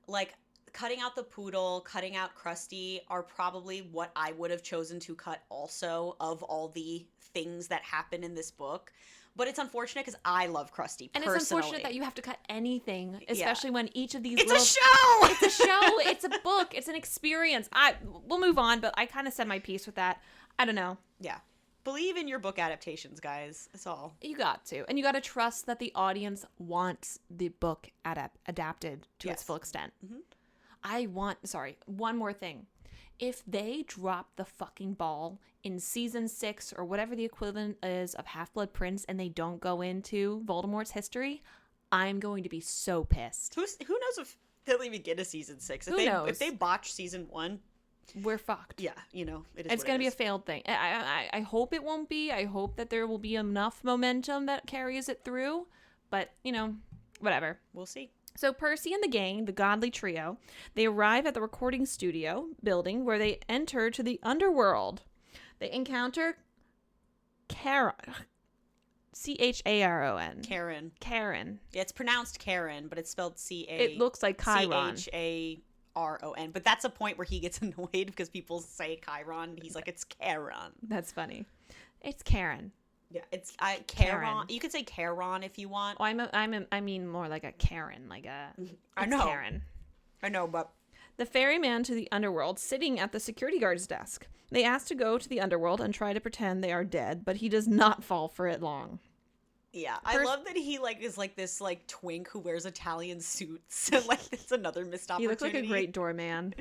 like cutting out the poodle, cutting out Krusty are probably what I would have chosen to cut also of all the things that happen in this book. But it's unfortunate because I love Krusty personally. And it's unfortunate that you have to cut anything, especially when each of these It's a show! It's a show! It's a book! It's an experience. We'll move on, but I kind of said my piece with that. I don't know. Yeah. Believe in your book adaptations, guys. That's all. You got to. And you got to trust that the audience wants the book adapted to its full extent. Mm-hmm. One more thing. If they drop the fucking ball in season 6 or whatever the equivalent is of Half-Blood Prince and they don't go into Voldemort's history, I'm going to be so pissed. Who knows if they'll even get a season 6? Who knows? If they botch season 1... we're fucked. Yeah, it's going to be a failed thing. I hope it won't be. I hope that there will be enough momentum that carries it through. But, whatever. We'll see. So Percy and the gang, the godly trio, they arrive at the recording studio building where they enter to the underworld. They encounter Charon. Charon. Karen. Yeah, it's pronounced Karen, but it's spelled C-A... It looks like Chiron. Chiron. But that's a point where he gets annoyed because people say Chiron. He's like, it's Karen. That's funny. It's Karen. Yeah, it's Karen. You could say Charon if you want. Oh, I mean more like a Karen, like a. I know. Karen. I know, but the ferryman to the underworld, sitting at the security guard's desk. They ask to go to the underworld and try to pretend they are dead, but he does not fall for it long. Yeah, I love that he is this twink who wears Italian suits. It's another missed opportunity. He looks like a great doorman.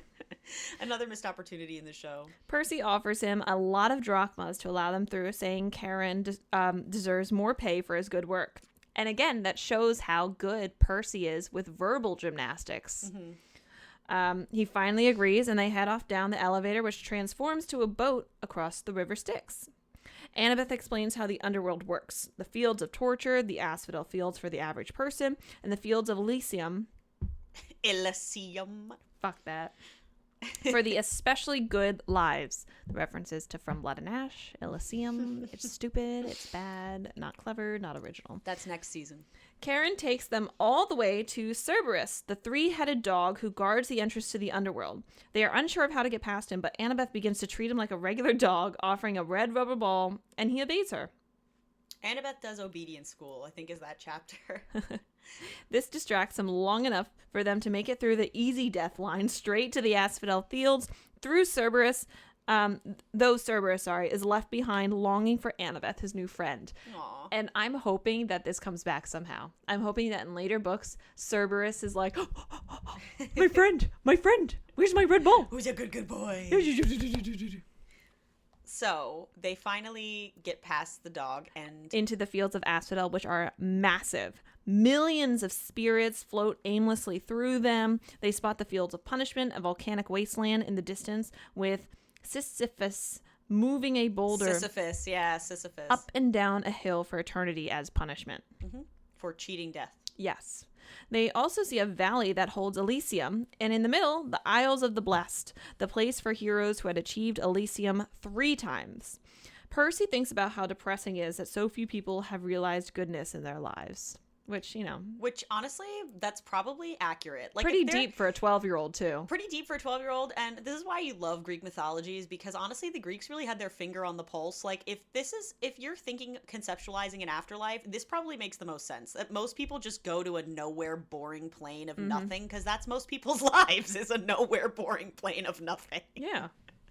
Another missed opportunity in the show. Percy offers him a lot of drachmas to allow them through, saying Karen deserves more pay for his good work. And again, that shows how good Percy is with verbal gymnastics. Mm-hmm. He finally agrees, and they head off down the elevator, which transforms to a boat across the River Styx. Annabeth explains how the underworld works. The fields of torture, the asphodel fields for the average person, and the fields of Elysium. Fuck that. For the especially good lives. The references to From Blood and Ash, Elysium. It's stupid, it's bad, not clever, not original. That's next season. Karen takes them all the way to Cerberus, the 3-headed dog who guards the entrance to the underworld. They are unsure of how to get past him, but Annabeth begins to treat him like a regular dog, offering a red rubber ball, and he obeys her. Annabeth does obedience school, I think is that chapter. This distracts them long enough for them to make it through the easy death line straight to the asphodel fields, through Cerberus, Though Cerberus, is left behind longing for Annabeth, his new friend. Aw. And I'm hoping that this comes back somehow. I'm hoping that in later books, Cerberus is like, my friend, where's my Red Bull? Who's a good boy? So they finally get past the dog and Into the fields of Asphodel, which are massive. Millions of spirits float aimlessly through them. They spot the fields of punishment, a volcanic wasteland in the distance, with Sisyphus moving a boulder Sisyphus. up and down a hill for eternity as punishment. For cheating death. Yes. They also see a valley that holds Elysium, and in the middle, the Isles of the Blessed, the place for heroes who had achieved Elysium 3 times. Percy thinks about how depressing it is that so few people have realized goodness in their lives. Which, Which, honestly, that's probably accurate. Like, pretty if they're- deep for a 12-year-old, too. Pretty deep for a 12-year-old, and this is why you love Greek mythology, is because honestly the Greeks really had their finger on the pulse. Like, if you're thinking conceptualizing an afterlife, this probably makes the most sense. That most people just go to a nowhere boring plane of nothing, because that's most people's lives, is a nowhere boring plane of nothing. Yeah.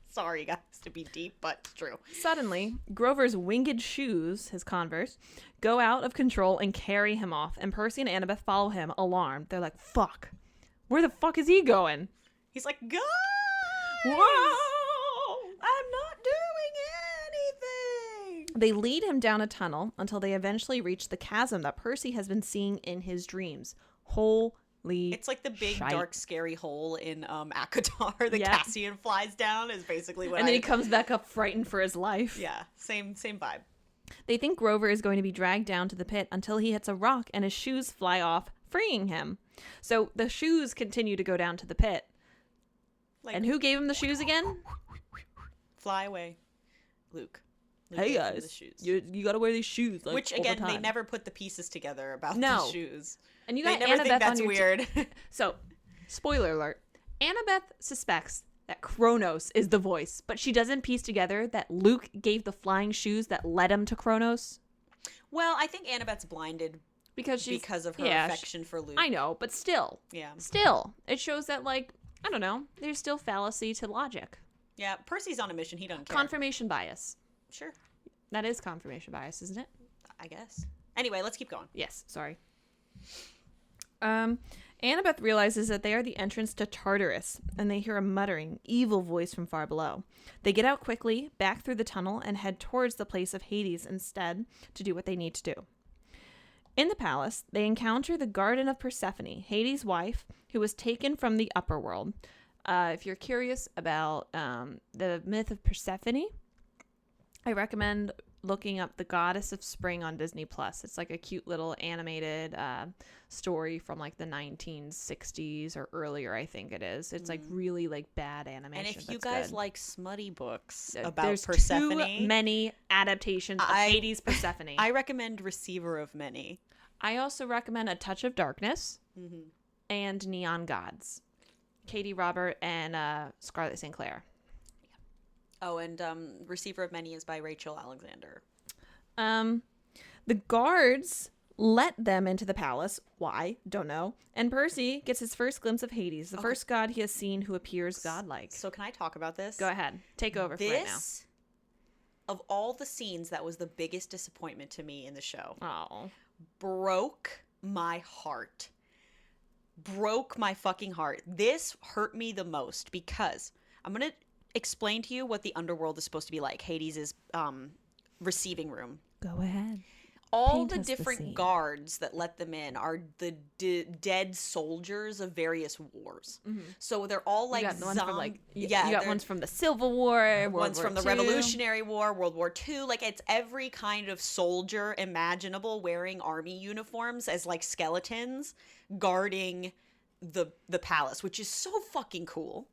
Sorry guys to be deep, but it's true. Suddenly, Grover's winged shoes, his Converse, go out of control and carry him off, and Percy and Annabeth follow him, alarmed. They're like, fuck. Where the fuck is he going? He's like, guys, Whoa! I'm not doing anything. They lead him down a tunnel until they eventually reach the chasm that Percy has been seeing in his dreams. Holy It's like the big, shite. dark, scary hole in ACOTAR that Yeah. Cassian flies down is basically what And then he comes back up frightened for his life. Yeah, same vibe. They think Grover is going to be dragged down to the pit until he hits a rock and his shoes fly off, freeing him. So the shoes continue to go down to the pit. Like, And who gave him the shoes again? fly away. Luke Hey gave him guys, the shoes. you gotta wear these shoes. Like, Which all the again, they time. never put the pieces together about No. the shoes. And you They got never Annabeth think that's on your weird. So, spoiler alert: Annabeth suspects that Kronos is the voice, but she doesn't piece together that Luke gave the flying shoes that led him to Kronos Well, I think Annabeth's blinded because because of her yeah, affection for Luke. I know, but still, Yeah, it shows that I don't know, there's still fallacy to logic. yeah. Percy's on a mission. He doesn't care. Confirmation bias. Sure, That is confirmation bias, isn't it? I guess. Anyway, let's keep going. Yes, sorry. Annabeth realizes that they are the entrance to Tartarus, and they hear a muttering, evil voice from far below. They get out quickly, back through the tunnel, and head towards the place of Hades instead to do what they need to do. In the palace, they encounter the Garden of Persephone, Hades' wife, who was taken from the upper world. If you're curious about the myth of Persephone, I recommend looking up The Goddess of Spring on Disney Plus. It's like a cute little animated story from the 1960s or earlier, I think it is. It's really bad animation. And if you that's guys good. like smutty books about There's Persephone, too many adaptations of Hades Persephone. I recommend Receiver of Many. I also recommend A Touch of Darkness and Neon Gods. Katie Robert and Scarlett St. Clair. Oh, and Receiver of Many is by Rachel Alexander. The guards let them into the palace. Why? Don't know. And Percy gets his first glimpse of Hades, the first god he has seen who appears godlike. So can I talk about this? Go ahead. Take over for right now. This, of all the scenes, that was the biggest disappointment to me in the show. Oh. Broke my heart. Broke my fucking heart. This hurt me the most because I'm going to explain to you what the underworld is supposed to be like. Hades' receiving room. Go ahead. All Paint the us the different scene. guards that let them in are the dead soldiers of various wars. So they're all You got the ones from you got they're- ones from the Civil War, World ones War from the II. Revolutionary War, World War II. It's every kind of soldier imaginable wearing army uniforms as skeletons guarding the palace, which is so fucking cool.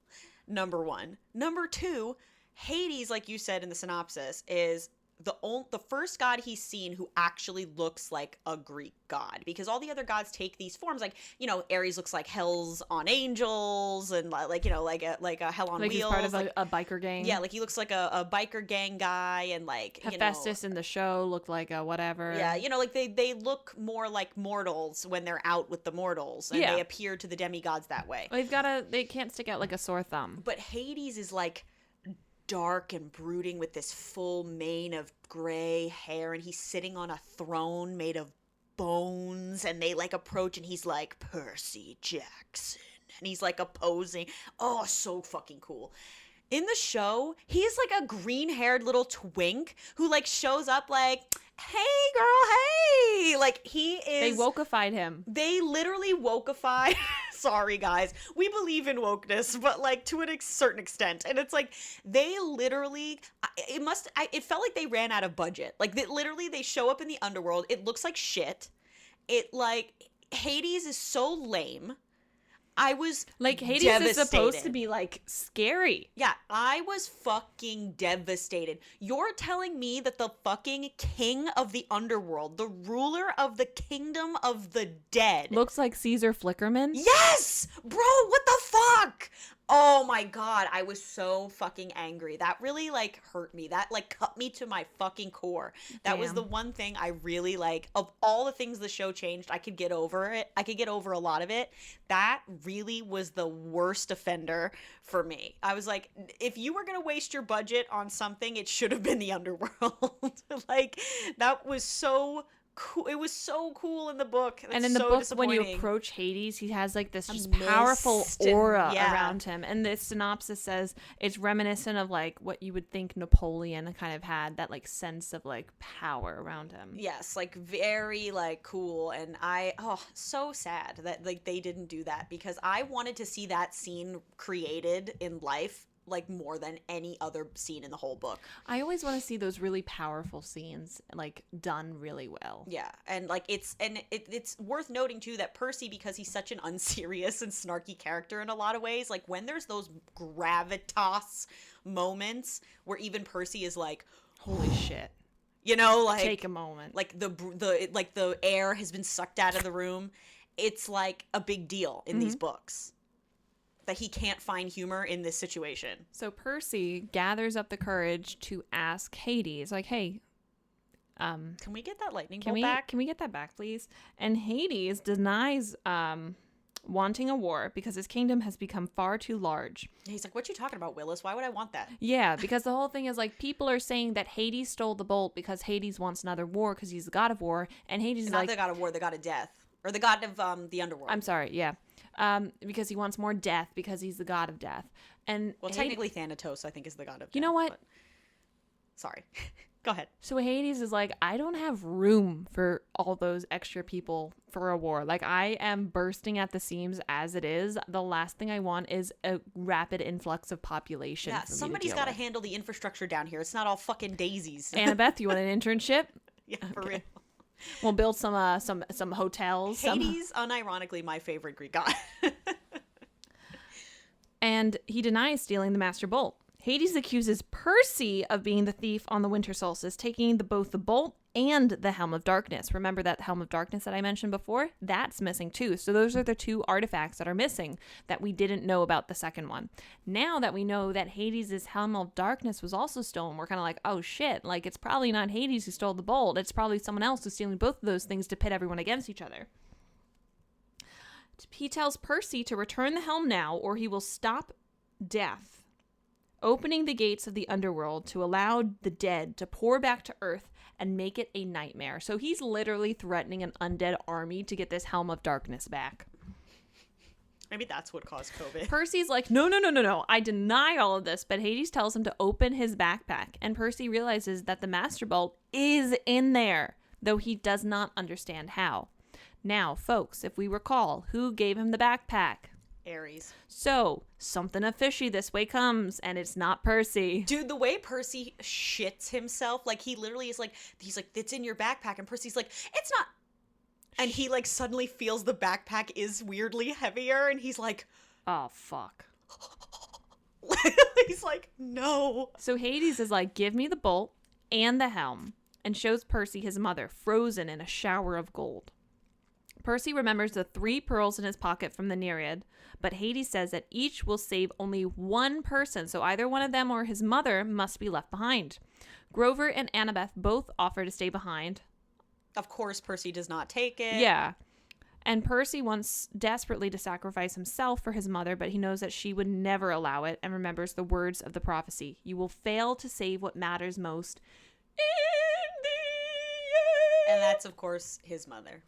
Number one. Number two, Hades, like you said in the synopsis, is the first god he's seen who actually looks like a Greek god, because all the other gods take these forms. Ares looks like Hell's on angels, and like a Hell on Like wheels. he's part of a biker gang. Yeah, he looks like a biker gang guy, and Hephaestus in the show looked like a whatever. Yeah, they look more like mortals when they're out with the mortals, and Yeah. they appear to the demigods that way. They can't stick out like a sore thumb. But Hades is dark and brooding with this full mane of gray hair, and he's sitting on a throne made of bones, and they like approach, and he's like, Percy Jackson, and he's like opposing. Oh, so fucking cool. In the show, he's like a green-haired little twink who like shows up like, hey girl, hey, like he is. They wokeified him. They literally wokeified. Sorry guys, we believe in wokeness, but like to a certain extent, and it's like they literally. It felt like they ran out of budget. Like they show up in the underworld. It looks like shit. It like Hades is so lame. I was like Hades devastated. is supposed to be like scary. Yeah, I was fucking devastated. You're telling me that the fucking king of the underworld, the ruler of the kingdom of the dead, Looks like Caesar Flickerman. yes, bro, what the fuck? Oh my god, I was so fucking angry. That really like hurt me. That like cut me to my fucking core. That was Damn. the one thing I really like. Of all the things the show changed, I could get over it. I could get over a lot of it. That really was the worst offender for me. I was like, if you were going to waste your budget on something, it should have been the underworld. Like that was so cool. It was so cool in the book. And in the book, when you approach Hades, he has like this just powerful aura around him. And the synopsis says it's reminiscent of like what you would think Napoleon kind of had, that like sense of like power around him. Yes, like very like cool. And so sad that like they didn't do that, because I wanted to see that scene created in life like more than any other scene in the whole book. I always want to see those really powerful scenes like done really well. Yeah, and like it's worth noting too that Percy, because he's such an unserious and snarky character in a lot of ways, like when there's those gravitas moments where even Percy is like, holy shit. You know, like take a moment. Like the air has been sucked out of the room. It's like a big deal in these books that he can't find humor in this situation. So Percy gathers up the courage to ask Hades, like, hey, can we get that lightning bolt back? Can we get that back, please? And Hades denies wanting a war because his kingdom has become far too large. He's like, what you talking about, Willis? Why would I want that? Yeah, because the whole thing is like people are saying that Hades stole the bolt because Hades wants another war because he's the god of war, and Hades is not like, the god of war, the god of death, or the god of the underworld. I'm sorry, yeah. Because he wants more death because he's the god of death. And technically Thanatos, I think, is the god of death. You know what? But... Sorry. Go ahead. So Hades is like, I don't have room for all those extra people for a war. Like, I am bursting at the seams as it is. The last thing I want is a rapid influx of population. Yeah, somebody's got to handle the infrastructure down here. It's not all fucking daisies. Annabeth, you want an internship? Yeah, for real. We'll build some hotels. Hades, unironically, my favorite Greek god. And he denies stealing the Master Bolt. Hades accuses Percy of being the thief on the winter solstice, taking both the bolt and the Helm of Darkness. Remember that Helm of Darkness that I mentioned before? That's missing too. So those are the two artifacts that are missing that we didn't know about the second one. Now that we know that Hades' Helm of Darkness was also stolen, we're kind of like, oh shit, like it's probably not Hades who stole the bolt. It's probably someone else who's stealing both of those things to pit everyone against each other. He tells Percy to return the helm now or he will stop death, opening the gates of the underworld to allow the dead to pour back to Earth and make it a nightmare. So he's literally threatening an undead army to get this Helm of Darkness back. Maybe that's what caused COVID. Percy's like, no, I deny all of this. But Hades tells him to open his backpack. And Percy realizes that the Master Bolt is in there, though he does not understand how. Now, folks, if we recall, who gave him the backpack? Ares. So, something fishy this way comes, and it's not Percy. Dude, the way Percy shits himself, like he literally is like, he's like, it's in your backpack, and Percy's like, it's not. And he like suddenly feels the backpack is weirdly heavier, and he's like, oh, fuck. He's like, no. So Hades is like, give me the bolt and the helm, and shows Percy his mother frozen in a shower of gold. Percy remembers the 3 pearls in his pocket from the Nereid, but Hades says that each will save only one person, so either one of them or his mother must be left behind. Grover and Annabeth both offer to stay behind. Of course, Percy does not take it. Yeah. And Percy wants desperately to sacrifice himself for his mother, but he knows that she would never allow it and remembers the words of the prophecy. You will fail to save what matters most in the end. And that's, of course, his mother.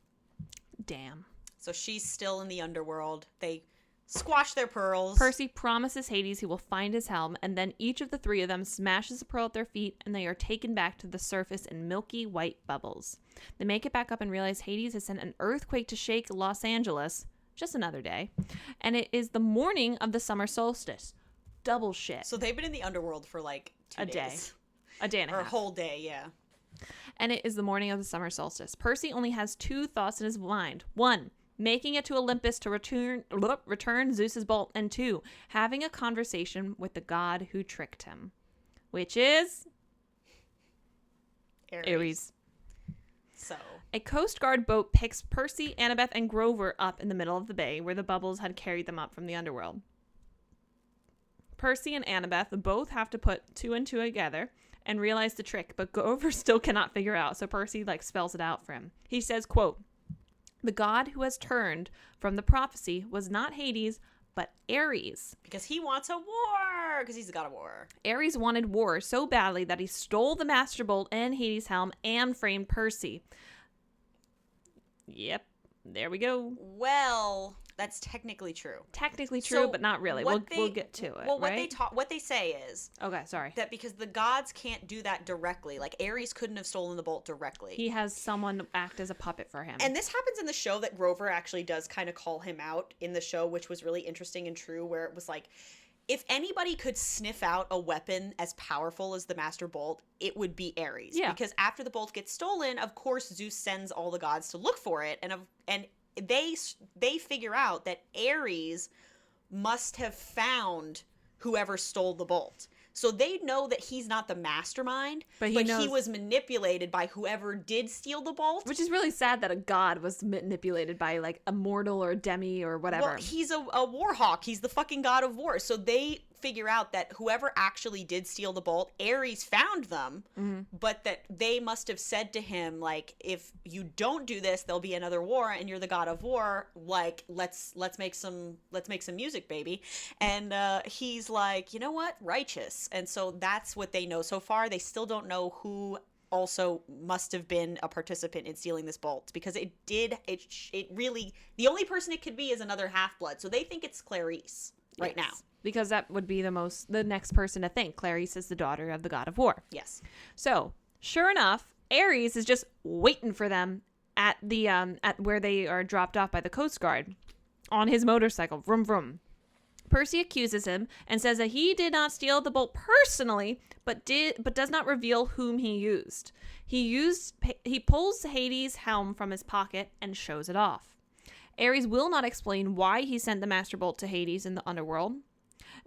Damn. So she's still in the underworld. They squash their pearls. Percy promises Hades he will find his helm, and then each of the three of them smashes a pearl at their feet, and they are taken back to the surface in milky white bubbles. They make it back up and realize Hades has sent an earthquake to shake Los Angeles. Just another day. And it is the morning of the summer solstice. Double shit. So they've been in the underworld for like 2 days. Day. A day and a Or half. a whole day, yeah. And it is the morning of the summer solstice. Percy only has 2 thoughts in his mind. 1, making it to Olympus to return Zeus's bolt. And 2, having a conversation with the god who tricked him. Which is... Ares. So... A Coast Guard boat picks Percy, Annabeth, and Grover up in the middle of the bay where the bubbles had carried them up from the underworld. Percy and Annabeth both have to put 2 and 2 together and realize the trick, but Grover still cannot figure out, so Percy spells it out for him. He says, quote, "The god who has turned from the prophecy was not Hades, but Ares. Because he wants a war! Because he's the god of war. Ares wanted war so badly that he stole the Master Bolt and Hades' helm and framed Percy." Yep, there we go. Well, that's technically true. Technically true, So but not really. what We'll get to it. Well, right? what they say is Okay, sorry. that because the gods can't do that directly, like Ares couldn't have stolen the bolt directly. He has someone act as a puppet for him. And this happens in the show that Grover actually does kind of call him out in the show, which was really interesting and true, where it was like, if anybody could sniff out a weapon as powerful as the Master Bolt, it would be Ares. Yeah. Because after the bolt gets stolen, of course Zeus sends all the gods to look for it, and they figure out that Ares must have found whoever stole the bolt. So they know that he's not the mastermind, but he was manipulated by whoever did steal the bolt. Which is really sad that a god was manipulated by like a mortal or a demi or whatever. Well, he's a war hawk. He's the fucking god of war. So they figure out that whoever actually did steal the bolt, Ares found them, but that they must have said to him, like, if you don't do this, there'll be another war, and you're the god of war. Like, let's make some music, baby. And he's like, you know what, righteous. And so that's what they know so far. They still don't know who also must have been a participant in stealing this bolt, because it really, the only person it could be is another half-blood. So they think it's Clarice right now. Because that would be the next person to think. Clarice is the daughter of the god of war. Yes. So, sure enough, Ares is just waiting for them at the at where they are dropped off by the Coast Guard on his motorcycle. Vroom vroom. Percy accuses him and says that he did not steal the bolt personally, but does not reveal whom he used. He pulls Hades' helm from his pocket and shows it off. Ares will not explain why he sent the Master Bolt to Hades in the underworld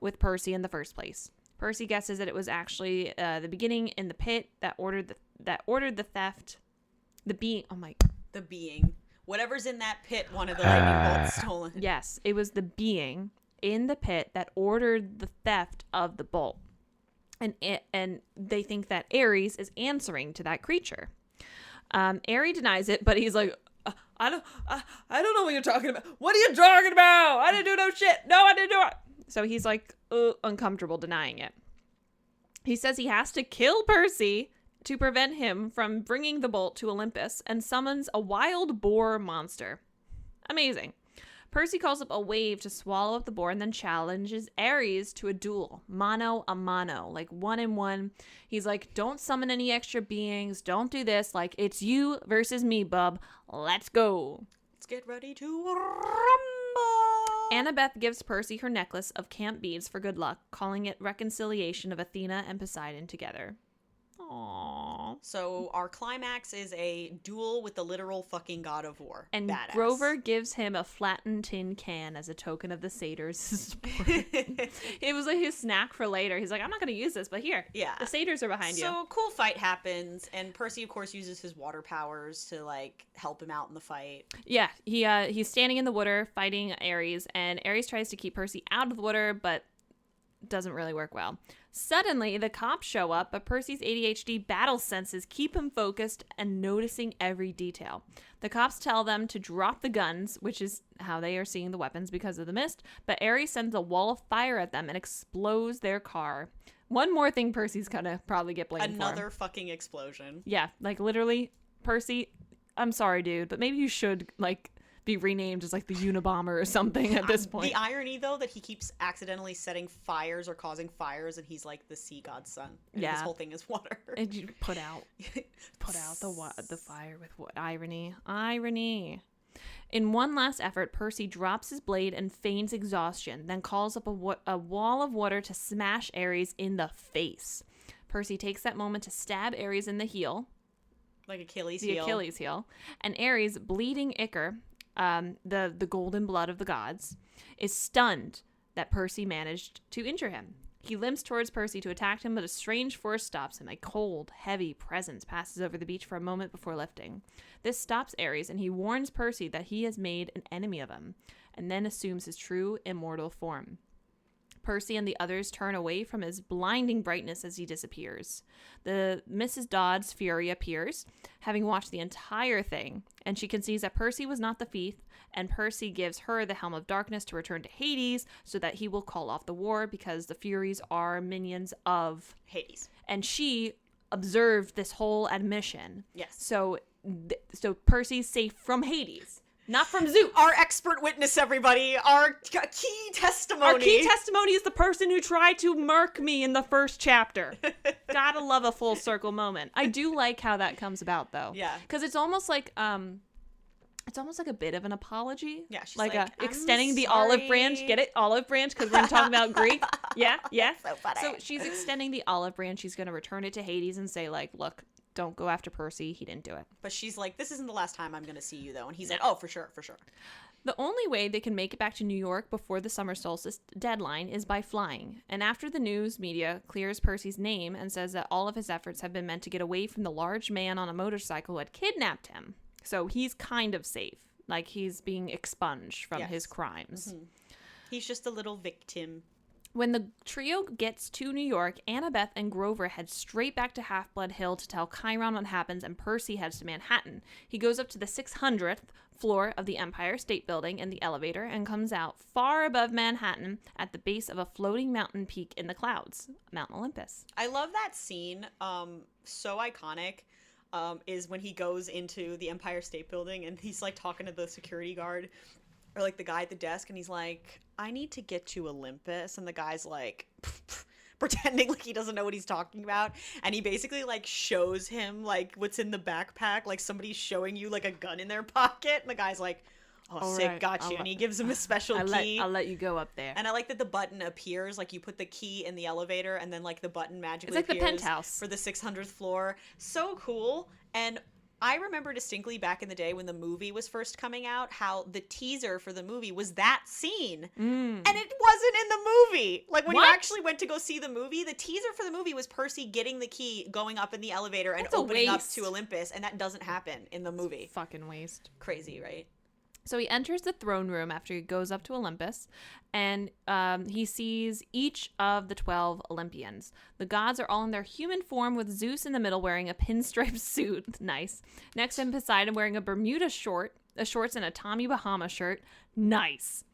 with Percy in the first place. Percy guesses that it was actually the beginning in the pit that ordered the theft. The being. Whatever's in that pit, one of the lightning bolts stolen. Yes, it was the being in the pit that ordered the theft of the bolt. And they think that Ares is answering to that creature. Ares denies it, but he's like, I don't know what you're talking about. What are you talking about? I didn't do no shit. No, I didn't do it. So he's like uncomfortable denying it. He says he has to kill Percy to prevent him from bringing the bolt to Olympus and summons a wild boar monster. Amazing. Percy calls up a wave to swallow up the boar and then challenges Ares to a duel, mano a mano, like 1-on-1. He's like, don't summon any extra beings. Don't do this. Like, it's you versus me, bub. Let's go. Let's get ready to rumble. Annabeth gives Percy her necklace of camp beads for good luck, calling it reconciliation of Athena and Poseidon together. Aww. So our climax is a duel with the literal fucking god of war. And badass. Grover gives him a flattened tin can as a token of the satyrs' support. It was like his snack for later. He's like, I'm not going to use this, but here. Yeah. The satyrs are behind you. So a cool fight happens, and Percy, of course, uses his water powers to, like, help him out in the fight. Yeah. He's standing in the water fighting Ares, and Ares tries to keep Percy out of the water, but doesn't really work well. Suddenly, the cops show up, but Percy's ADHD battle senses keep him focused and noticing every detail. The cops tell them to drop the guns, which is how they are seeing the weapons because of the mist, but Ares sends a wall of fire at them and explodes their car. One more thing Percy's gonna probably get blamed for. Another fucking explosion. Yeah, like literally, Percy, I'm sorry, dude, but maybe you should, like, be renamed as, like, the Unabomber or something at this point. The irony, though, that he keeps accidentally setting fires or causing fires, and he's, like, the sea god's son. And Yeah. his whole thing is water. And you put out the fire with what? Irony. In one last effort, Percy drops his blade and feigns exhaustion, then calls up a wall of water to smash Ares in the face. Percy takes that moment to stab Ares in the heel, Like Achilles' the heel. Achilles heel, and Ares, bleeding ichor, the golden blood of the gods, is stunned that Percy managed to injure him. He limps towards Percy to attack him, but a strange force stops him. A cold, heavy presence passes over the beach for a moment before lifting. This stops Ares, and he warns Percy that he has made an enemy of him, and then assumes his true immortal form. Percy and the others turn away from his blinding brightness as he disappears. The Mrs. Dodd's fury appears, having watched the entire thing, and she conceives that Percy was not the thief, and Percy gives her the Helm of Darkness to return to Hades so that he will call off the war because the Furies are minions of Hades. And she observed this whole admission. Yes. So Percy's safe from Hades, not from Zeus. Our expert witness, everybody. Our key testimony. Our key testimony is the person who tried to murk me in the first chapter. Gotta love a full circle moment. I do like how that comes about, though. Yeah. Because it's almost like a bit of an apology. Yeah, she's like like, a extending "I'm the olive branch. sorry." Get it? Olive branch, because we're talking about Greek. Yeah. So funny. So she's extending the olive branch. She's going to return it to Hades and say, like, look, don't go after Percy. He didn't do it. But she's like, this isn't the last time I'm going to see you, though. And he's like, oh, for sure. The only way they can make it back to New York before the summer solstice deadline is by flying. And after the news media clears Percy's name and says that all of his efforts have been meant to get away from the large man on a motorcycle who had kidnapped him. So he's kind of safe. Like, he's being expunged from his crimes. Mm-hmm. He's just a little victim. When the trio gets to New York, Annabeth and Grover head straight back to Half-Blood Hill to tell Chiron what happens, and Percy heads to Manhattan. He goes up to the 600th floor of the Empire State Building in the elevator and comes out far above Manhattan at the base of a floating mountain peak in the clouds, Mount Olympus. I love that scene. So iconic. Is when he goes into the Empire State Building and he's like talking to the security guard or like the guy at the desk, and he's like, I need to get to Olympus, and the guy's like pretending like he doesn't know what he's talking about, and he basically like shows him like what's in the backpack, like somebody's showing you like a gun in their pocket, and the guy's like, oh, All sick, right, got you. And he gives him a special key. I'll let you go up there. And I like that the button appears, like you put the key in the elevator and then like the button magically It's like the appears penthouse. for the 600th floor. So cool. And I remember distinctly back in the day when the movie was first coming out, how the teaser for the movie was that scene. And it wasn't in the movie. Like when you What? actually went to go see the movie, the teaser for the movie was Percy getting the key, going up in the elevator and That's a opening up waste. to Olympus. And that doesn't happen in the movie. Fucking waste. Crazy, right? So he enters the throne room after he goes up to Olympus, and he sees each of the 12 Olympians. The gods are all in their human form, with Zeus in the middle wearing a pinstripe suit. Nice. Next to him, Poseidon wearing a Bermuda shorts and a Tommy Bahama shirt. Nice.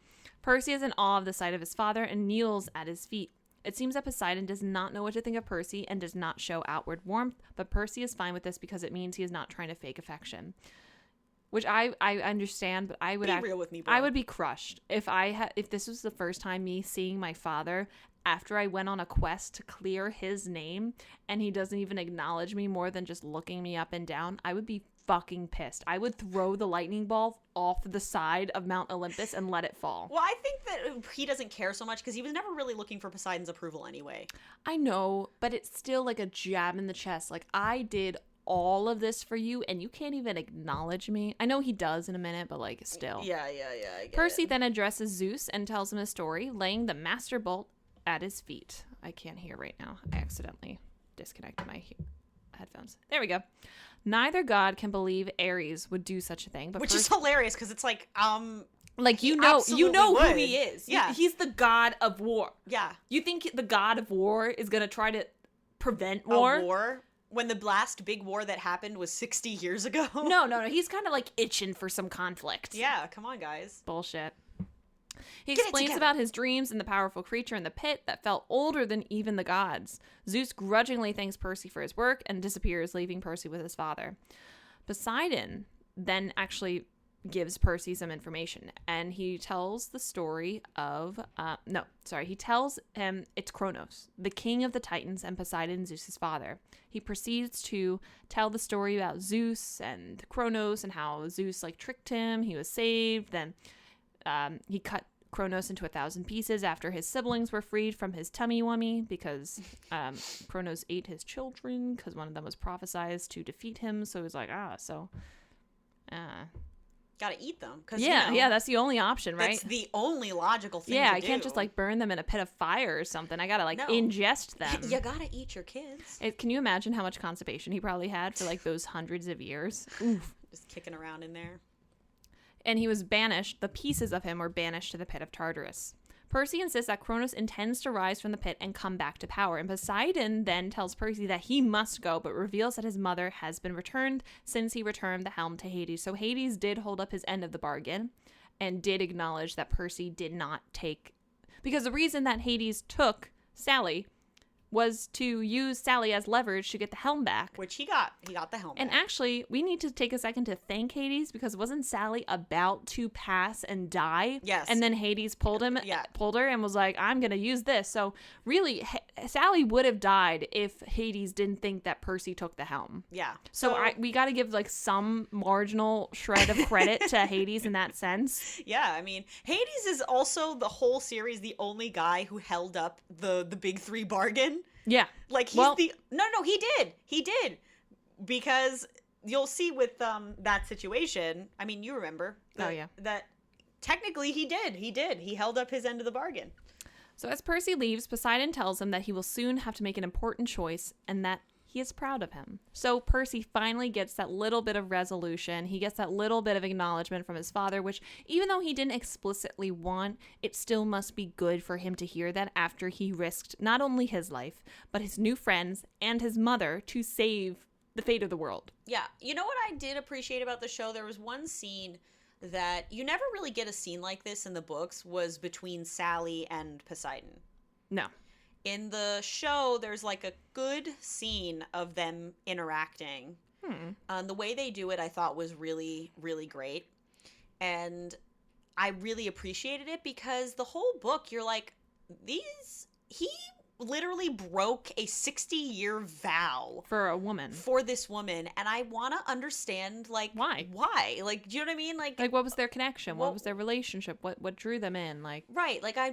Percy is in awe of the sight of his father and kneels at his feet. It seems that Poseidon does not know what to think of Percy and does not show outward warmth, but Percy is fine with this because it means he is not trying to fake affection. Which I understand, but I would Be real with me, bro. I would be crushed if if this was the first time me seeing my father after I went on a quest to clear his name and he doesn't even acknowledge me more than just looking me up and down. I would be fucking pissed. I would throw the lightning ball off the side of Mount Olympus and let it fall. Well, I think that he doesn't care so much because he was never really looking for Poseidon's approval anyway. I know, but it's still like a jab in the chest. Like, I did all of this for you and you can't even acknowledge me. I know he does in a minute, but like still. Yeah, I get Percy then addresses Zeus and tells him a story, laying the master bolt at his feet. I can't hear right now. I accidentally disconnected my headphones. There we go. Neither god can believe Ares would do such a thing, but Which is hilarious because it's like, like you he know absolutely who would. he is. Yeah. He's the god of war. yeah, You think the god of war is going to try to prevent a war? war when the last big war that happened was 60 years ago. No. He's kind of like itching for some conflict. Yeah, come on, guys. Bullshit. He Get it explains together. about his dreams and the powerful creature in the pit that felt older than even the gods. Zeus grudgingly thanks Percy for his work and disappears, leaving Percy with his father. Poseidon then actually gives Percy some information, and he tells the story of he tells him it's Kronos, the king of the Titans, and Poseidon, Zeus's father. He proceeds to tell the story about Zeus and Kronos and how Zeus like tricked him, he was saved, then he cut Kronos into 1,000 pieces after his siblings were freed from his tummy wummy because Kronos ate his children because one of them was prophesized to defeat him, so he was like Gotta eat them. Cause, yeah, that's the only option, right? That's the only logical thing Yeah, to I can't do. just like burn them in a pit of fire or something. I gotta like No. ingest them. You gotta eat your kids. Can you imagine how much constipation he probably had for like those hundreds of years? Oof. Just kicking around in there. And he was banished. The pieces of him were banished to the pit of Tartarus. Percy insists that Kronos intends to rise from the pit and come back to power, and Poseidon then tells Percy that he must go, but reveals that his mother has been returned since he returned the helm to Hades. So Hades did hold up his end of the bargain and did acknowledge that Percy did not take... Because the reason that Hades took Sally was to use Sally as leverage to get the helm back. Which he got. He got the helmet. And actually, we need to take a second to thank Hades because wasn't Sally about to pass and die? Yes. And then Hades pulled her and was like, I'm going to use this. So really, Sally would have died if Hades didn't think that Percy took the helm. Yeah. So we got to give like some marginal shred of credit to Hades in that sense. Yeah, I mean, Hades is also the whole series the only guy who held up the big three bargain. Yeah. Like he's No, he did because you'll see with that situation. I mean, you remember that technically he held up his end of the bargain. So as Percy leaves, Poseidon tells him that he will soon have to make an important choice and that he is proud of him. So Percy finally gets that little bit of resolution. He gets that little bit of acknowledgement from his father, which even though he didn't explicitly want, it still must be good for him to hear that after he risked not only his life, but his new friends and his mother to save the fate of the world. Yeah. You know what I did appreciate about the show? There was one scene that you never really get a scene like this in the books was between Sally and Poseidon. No. In the show, there's like a good scene of them interacting. The way they do it, I thought was really, really great. And I really appreciated it because the whole book, you're like, he literally broke a 60-year vow For a woman. for this woman, and I want to understand like Why? Like, do you know what I mean? Like Like, what was their connection? Well- What was their relationship? What drew them in? Like, right, like I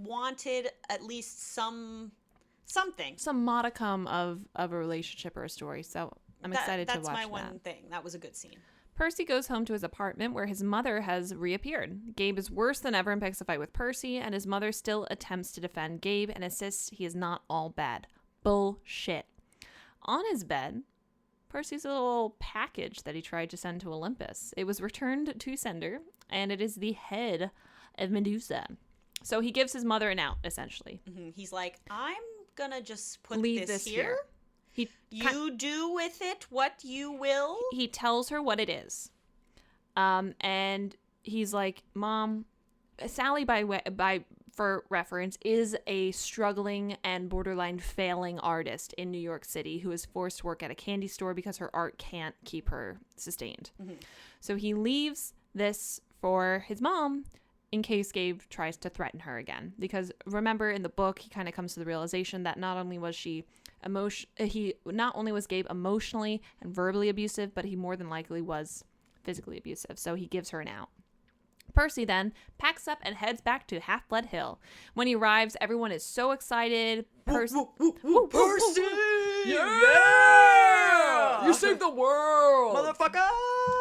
wanted at least something. some modicum of a relationship or a story. So I'm excited to watch That's my that. one thing. That was a good scene. Percy goes home to his apartment where his mother has reappeared. Gabe is worse than ever and picks a fight with Percy, and his mother still attempts to defend Gabe and insists he is not all bad. Bullshit. On his bed, Percy's a little package that he tried to send to Olympus. It was returned to sender, and it is the head of Medusa. So he gives his mother an out, essentially. He's like, I'm gonna just put Leave this this here. here. You do with it what you will. He tells her what it is. And he's like, Mom, Sally, for reference, is a struggling and borderline failing artist in New York City who is forced to work at a candy store because her art can't keep her sustained. So he leaves this for his mom in case Gabe tries to threaten her again. Because remember, in the book, he kind of comes to the realization that not only was Gabe emotionally and verbally abusive, but he more than likely was physically abusive. So he gives her an out. Percy then packs up and heads back to Half-Blood Hill. When he arrives, everyone is so excited. Percy! Yeah! You saved the world! Motherfucker!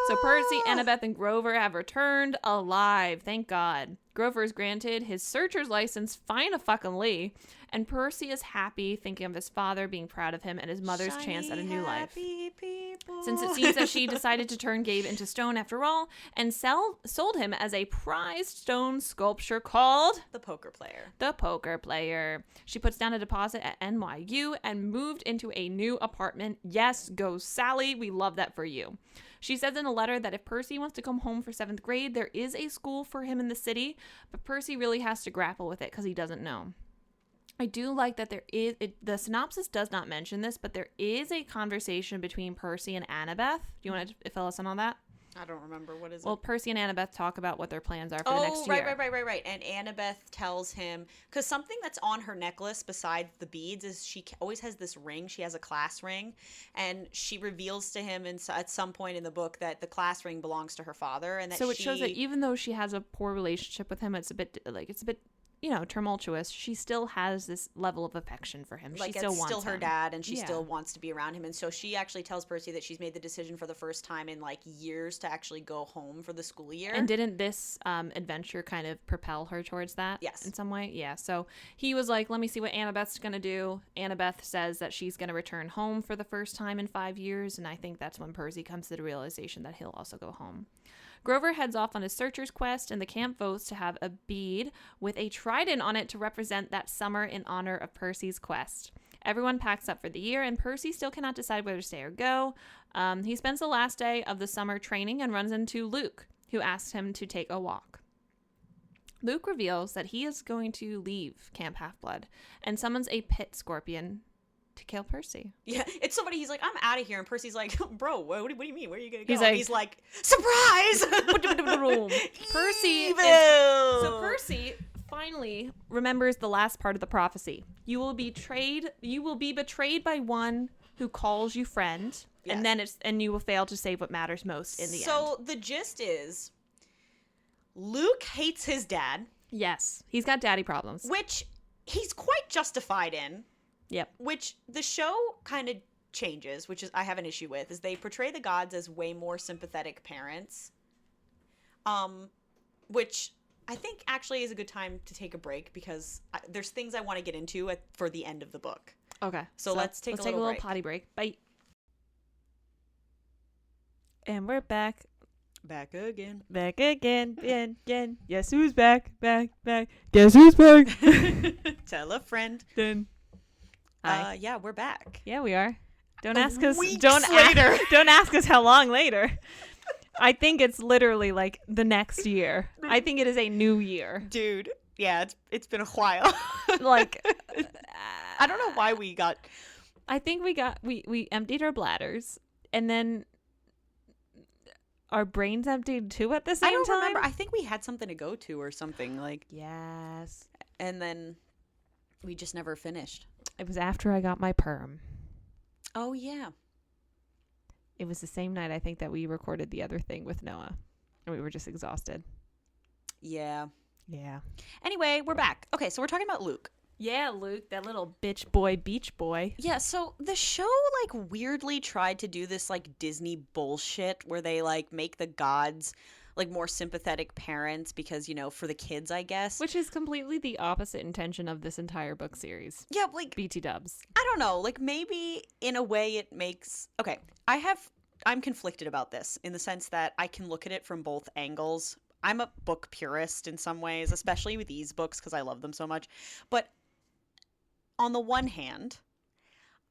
So Percy, Annabeth, and Grover have returned alive. Thank God. Grover is granted his searcher's license fine-a-fucking-ly, and Percy is happy, thinking of his father, being proud of him, and his mother's chance at a new life. People. Since it seems that she decided to turn Gabe into stone after all, and sold him as a prized stone sculpture called The Poker Player. The Poker Player. She puts down a deposit at NYU and moved into a new apartment. Yes, go Sally. We love that for you. She says in a letter that if Percy wants to come home for 7th grade, there is a school for him in the city, but Percy really has to grapple with it because he doesn't know. I do like that the synopsis does not mention this, but there is a conversation between Percy and Annabeth. Do you want to fill us in on that? I don't remember. What is it? Well, Percy and Annabeth talk about what their plans are for the next year. Right. And Annabeth tells him, because something that's on her necklace besides the beads is she always has this ring. She has a class ring, and she reveals to him at some point in the book that the class ring belongs to her father, and that so it shows that even though she has a poor relationship with him, it's a bit tumultuous. She still has this level of affection for him. Like, she still it's wants still her him. dad, and she Yeah. still wants to be around him. And so she actually tells Percy that she's made the decision for the first time in like years to actually go home for the school year. And didn't this adventure kind of propel her towards that? Yes. In some way? Yeah. So he was like, let me see what Annabeth's going to do. Annabeth says that she's going to return home for the first time in 5 years. And I think that's when Percy comes to the realization that he'll also go home. Grover heads off on his searcher's quest, and the camp votes to have a bead with a trident on it to represent that summer in honor of Percy's quest. Everyone packs up for the year, and Percy still cannot decide whether to stay or go. He spends the last day of the summer training and runs into Luke, who asks him to take a walk. Luke reveals that he is going to leave Camp Half-Blood and summons a pit scorpion to kill Percy. Yeah, it's somebody. He's like, I'm out of here, and Percy's like, bro, what do you mean? Where are you gonna go? He's And like- he's like, surprise! Percy Evil! So Percy finally remembers the last part of the prophecy. You will be betrayed by one who calls you friend, Yes. and you will fail to save what matters most in the end. So the gist is, Luke hates his dad, Yes, he's got daddy problems. which he's quite justified in. Yep. Which the show kind of changes, which is I have an issue with, is they portray the gods as way more sympathetic parents. Which I think actually is a good time to take a break because there's things I want to get into for the end of the book. Okay. So let's take a little break. potty break. Bye. And we're back. Back again. Back again. Yes, who's back? Guess who's back? Tell a friend. Then. Hi. Yeah, we're back. Yeah, we are. Don't ask us. Weeks Don't later. don't ask us how long later. I think it's literally like the next year. I think it is a new year. Dude, yeah, it's been a while. Like, I don't know why we got. I think we emptied our bladders, and then our brains emptied too at the same I don't time. remember. I think we had something to go to or something like, Yes. and then we just never finished. It was after I got my perm. Oh yeah. It was the same night I think that we recorded the other thing with Noah, and we were just exhausted. Yeah. Yeah. Anyway, we're back. Okay, so we're talking about Luke. Yeah, Luke, that little bitch boy, beach boy. Yeah, so the show like weirdly tried to do this like Disney bullshit where they like make the gods like more sympathetic parents because, you know, for the kids, I guess. Which is completely the opposite intention of this entire book series. Yeah, like BT dubs. I don't know, like maybe in a way it makes okay, I'm conflicted about this in the sense that I can look at it from both angles. I'm a book purist in some ways, especially with these books because I love them so much. But on the one hand,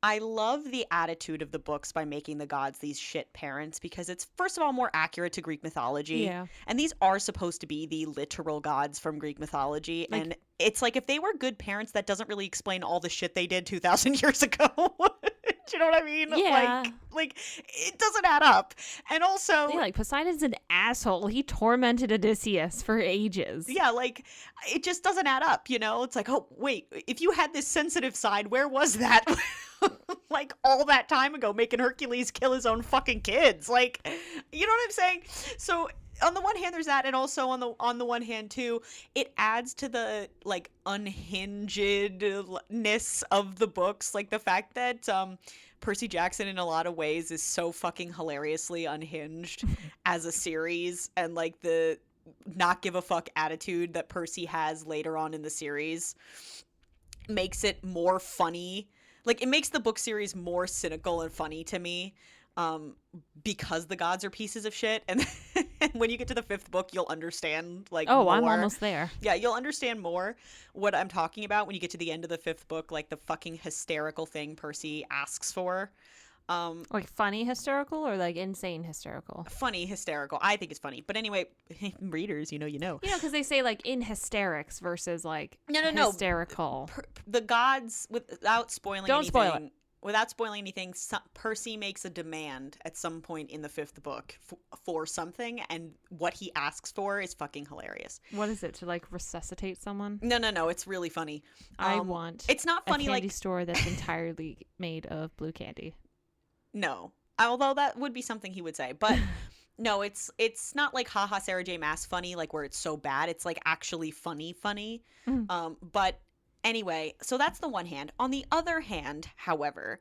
I love the attitude of the books by making the gods these shit parents because it's, first of all, more accurate to Greek mythology. Yeah. And these are supposed to be the literal gods from Greek mythology. Like- and it's like if they were good parents, that doesn't really explain all the shit they did 2,000 years ago. Do you know what I mean? Yeah. Like it doesn't add up. And also, Yeah, like Poseidon's an asshole. He tormented Odysseus for ages. yeah, like it just doesn't add up, you know? It's like, oh, wait, if you had this sensitive side, where was that? Like all that time ago, making Hercules kill his own fucking kids. Like, you know what I'm saying? So on the one hand there's that, and also on the one hand too, it adds to the like unhingedness of the books, like the fact that Percy Jackson in a lot of ways is so fucking hilariously unhinged as a series, and like the not give a fuck attitude that Percy has later on in the series makes it more funny. Like, it makes the book series more cynical and funny to me, because the gods are pieces of shit. And when you get to the 5th book, you'll understand, like, Oh, more. I'm almost there. Yeah, you'll understand more what I'm talking about when you get to the end of the 5th book, like the fucking hysterical thing Percy asks for. Like funny hysterical or like insane hysterical? Funny hysterical. I think it's funny. But anyway, readers, you know. You know, because they say like in hysterics versus like No. hysterical. The gods, without spoiling Don't anything, spoil it. Without spoiling anything, Percy makes a demand at some point in the 5th book for something, and what he asks for is fucking hilarious. What is it, to like resuscitate someone? No, it's really funny. I want it's not funny, a candy like store that's entirely made of blue candy. No, although that would be something he would say, but no, it's not like haha Sarah J Maas funny, like where it's so bad. It's like actually funny. But anyway, so that's the one hand. On the other hand, however,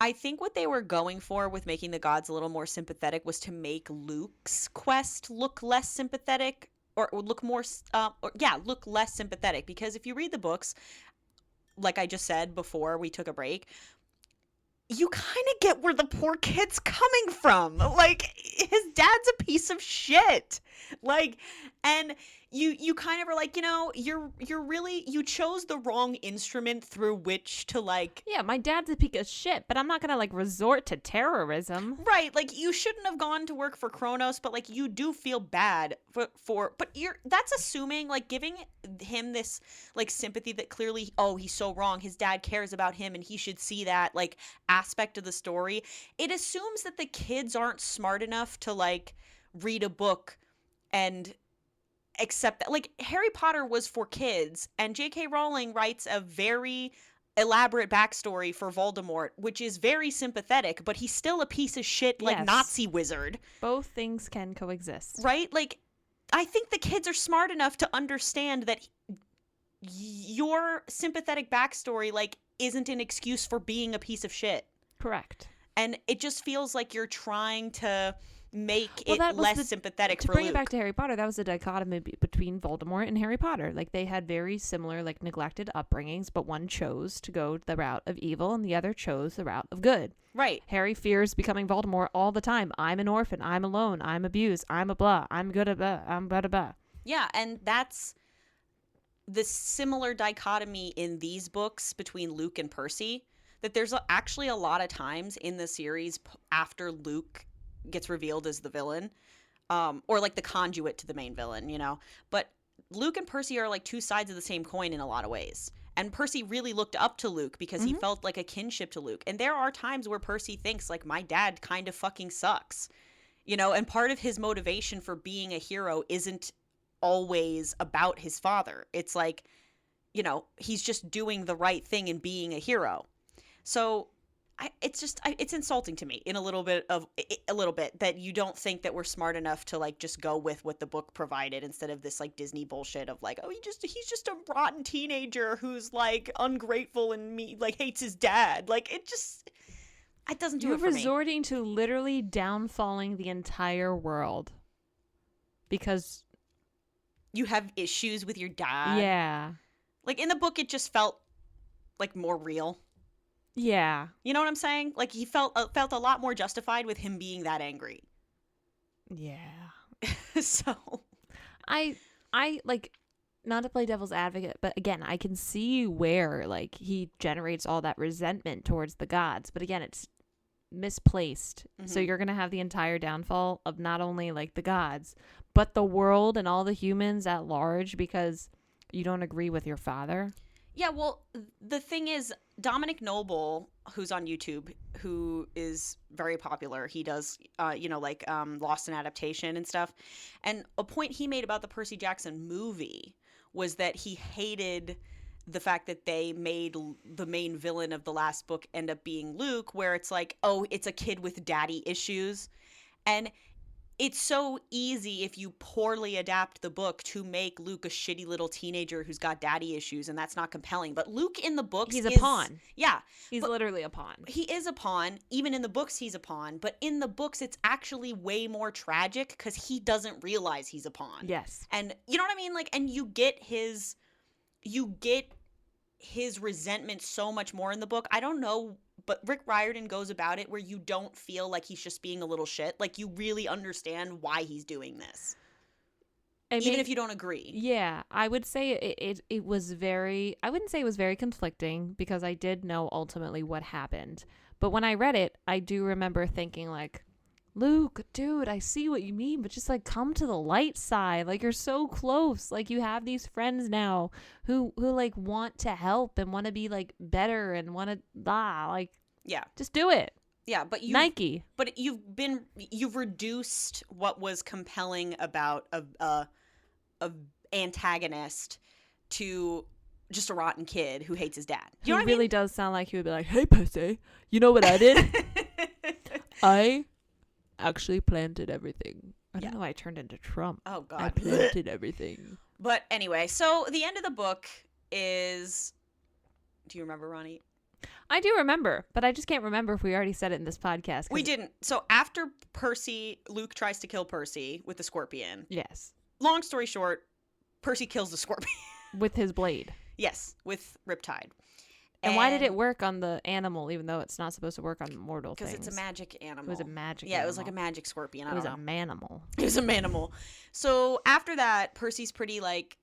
I think what they were going for with making the gods a little more sympathetic was to make Luke's quest look less sympathetic, or look more look less sympathetic, because if you read the books, like I just said before we took a break, you kind of get where the poor kid's coming from. Like, his dad's a piece of shit. Like, and you kind of are like, you know, you're really, you chose the wrong instrument through which to, like... Yeah, my dad's a piece of shit, but I'm not gonna like resort to terrorism. Right, like, you shouldn't have gone to work for Kronos, but like, you do feel bad for but that's assuming, like, giving him this like sympathy that clearly, oh, he's so wrong, his dad cares about him and he should see that like aspect of the story. It assumes that the kids aren't smart enough to like read a book and accept that. Like, Harry Potter was for kids, and J.K. Rowling writes a very elaborate backstory for Voldemort, which is very sympathetic, but he's still a piece of shit, like, Yes. Nazi wizard. Both things can coexist. Right? Like, I think the kids are smart enough to understand that your sympathetic backstory, like, isn't an excuse for being a piece of shit. Correct. And it just feels like you're trying to make Well, it that was less sympathetic To for bring Luke. it back to Harry Potter, that was a dichotomy between Voldemort and Harry Potter. Like, they had very similar, like, neglected upbringings, but one chose to go the route of evil and the other chose the route of good. Right. Harry fears becoming Voldemort all the time. I'm an orphan. I'm alone. I'm abused. I'm a blah. I'm good at blah. I'm blah, blah. Yeah, and that's the similar dichotomy in these books between Luke and Percy, that there's actually a lot of times in the series after Luke gets revealed as the villain, or like the conduit to the main villain, you know, but Luke and Percy are like two sides of the same coin in a lot of ways. And Percy really looked up to Luke because he felt like a kinship to Luke. And there are times where Percy thinks, like, my dad kind of fucking sucks, you know, and part of his motivation for being a hero isn't always about his father. It's like, you know, he's just doing the right thing and being a hero. So it's insulting to me in a little bit that you don't think that we're smart enough to like just go with what the book provided instead of this like Disney bullshit of like, oh, he's just a rotten teenager who's like ungrateful and like hates his dad. Like, it doesn't do it for me. You're resorting to literally downfalling the entire world because You have issues with your dad. yeah. Like, in the book, it just felt like more real. Yeah. You know what I'm saying? Like, he felt a lot more justified with him being that angry. Yeah. So I like, not to play devil's advocate, but again, I can see where like he generates all that resentment towards the gods, but again, it's misplaced. So you're going to have the entire downfall of not only like the gods, but the world and all the humans at large because you don't agree with your father. yeah, well, the thing is, Dominic Noble, who's on YouTube, who is very popular, he does, Lost in Adaptation and stuff. And a point he made about the Percy Jackson movie was that he hated the fact that they made the main villain of the last book end up being Luke, where it's like, oh, it's a kid with daddy issues. And it's so easy if you poorly adapt the book to make Luke a shitty little teenager who's got daddy issues, and that's not compelling. But Luke in the books He's a is, pawn. Yeah. He's but literally a pawn. he is a pawn. Even in the books, he's a pawn. But in the books, it's actually way more tragic because he doesn't realize he's a pawn. Yes. And you know what I mean? Like, and you get his resentment so much more in the book. I don't know, but Rick Riordan goes about it where you don't feel like he's just being a little shit. Like, you really understand why he's doing this. Even if you don't agree. Yeah, I would say it was very, I wouldn't say it was very conflicting because I did know ultimately what happened. But when I read it, I do remember thinking like, Luke, dude, I see what you mean, but just like come to the light side. Like you're so close. Like you have these friends now who like want to help and want to be like better and want to like Yeah. just do it. Yeah, but Nike. But you've reduced what was compelling about a antagonist to just a rotten kid who hates his dad. You know He what I really mean? does sound like he would be like, "Hey, pussy, you know what I did? I actually planted everything. I don't know why I turned into Trump. Oh God. I planted everything." But anyway, so the end of the book is. Do you remember, Ronnie? I do remember, but I just can't remember if we already said it in this podcast. We didn't. So after Luke tries to kill Percy with the scorpion. Yes, Long story short, Percy kills the scorpion. with his blade. Yes, with Riptide. And why did it work on the animal, even though it's not supposed to work on mortal things? Because it's a magic animal. It was a magic Yeah, animal. it was like a magic scorpion. I It don't was know. a manimal. It was a manimal. So after that, Percy's pretty like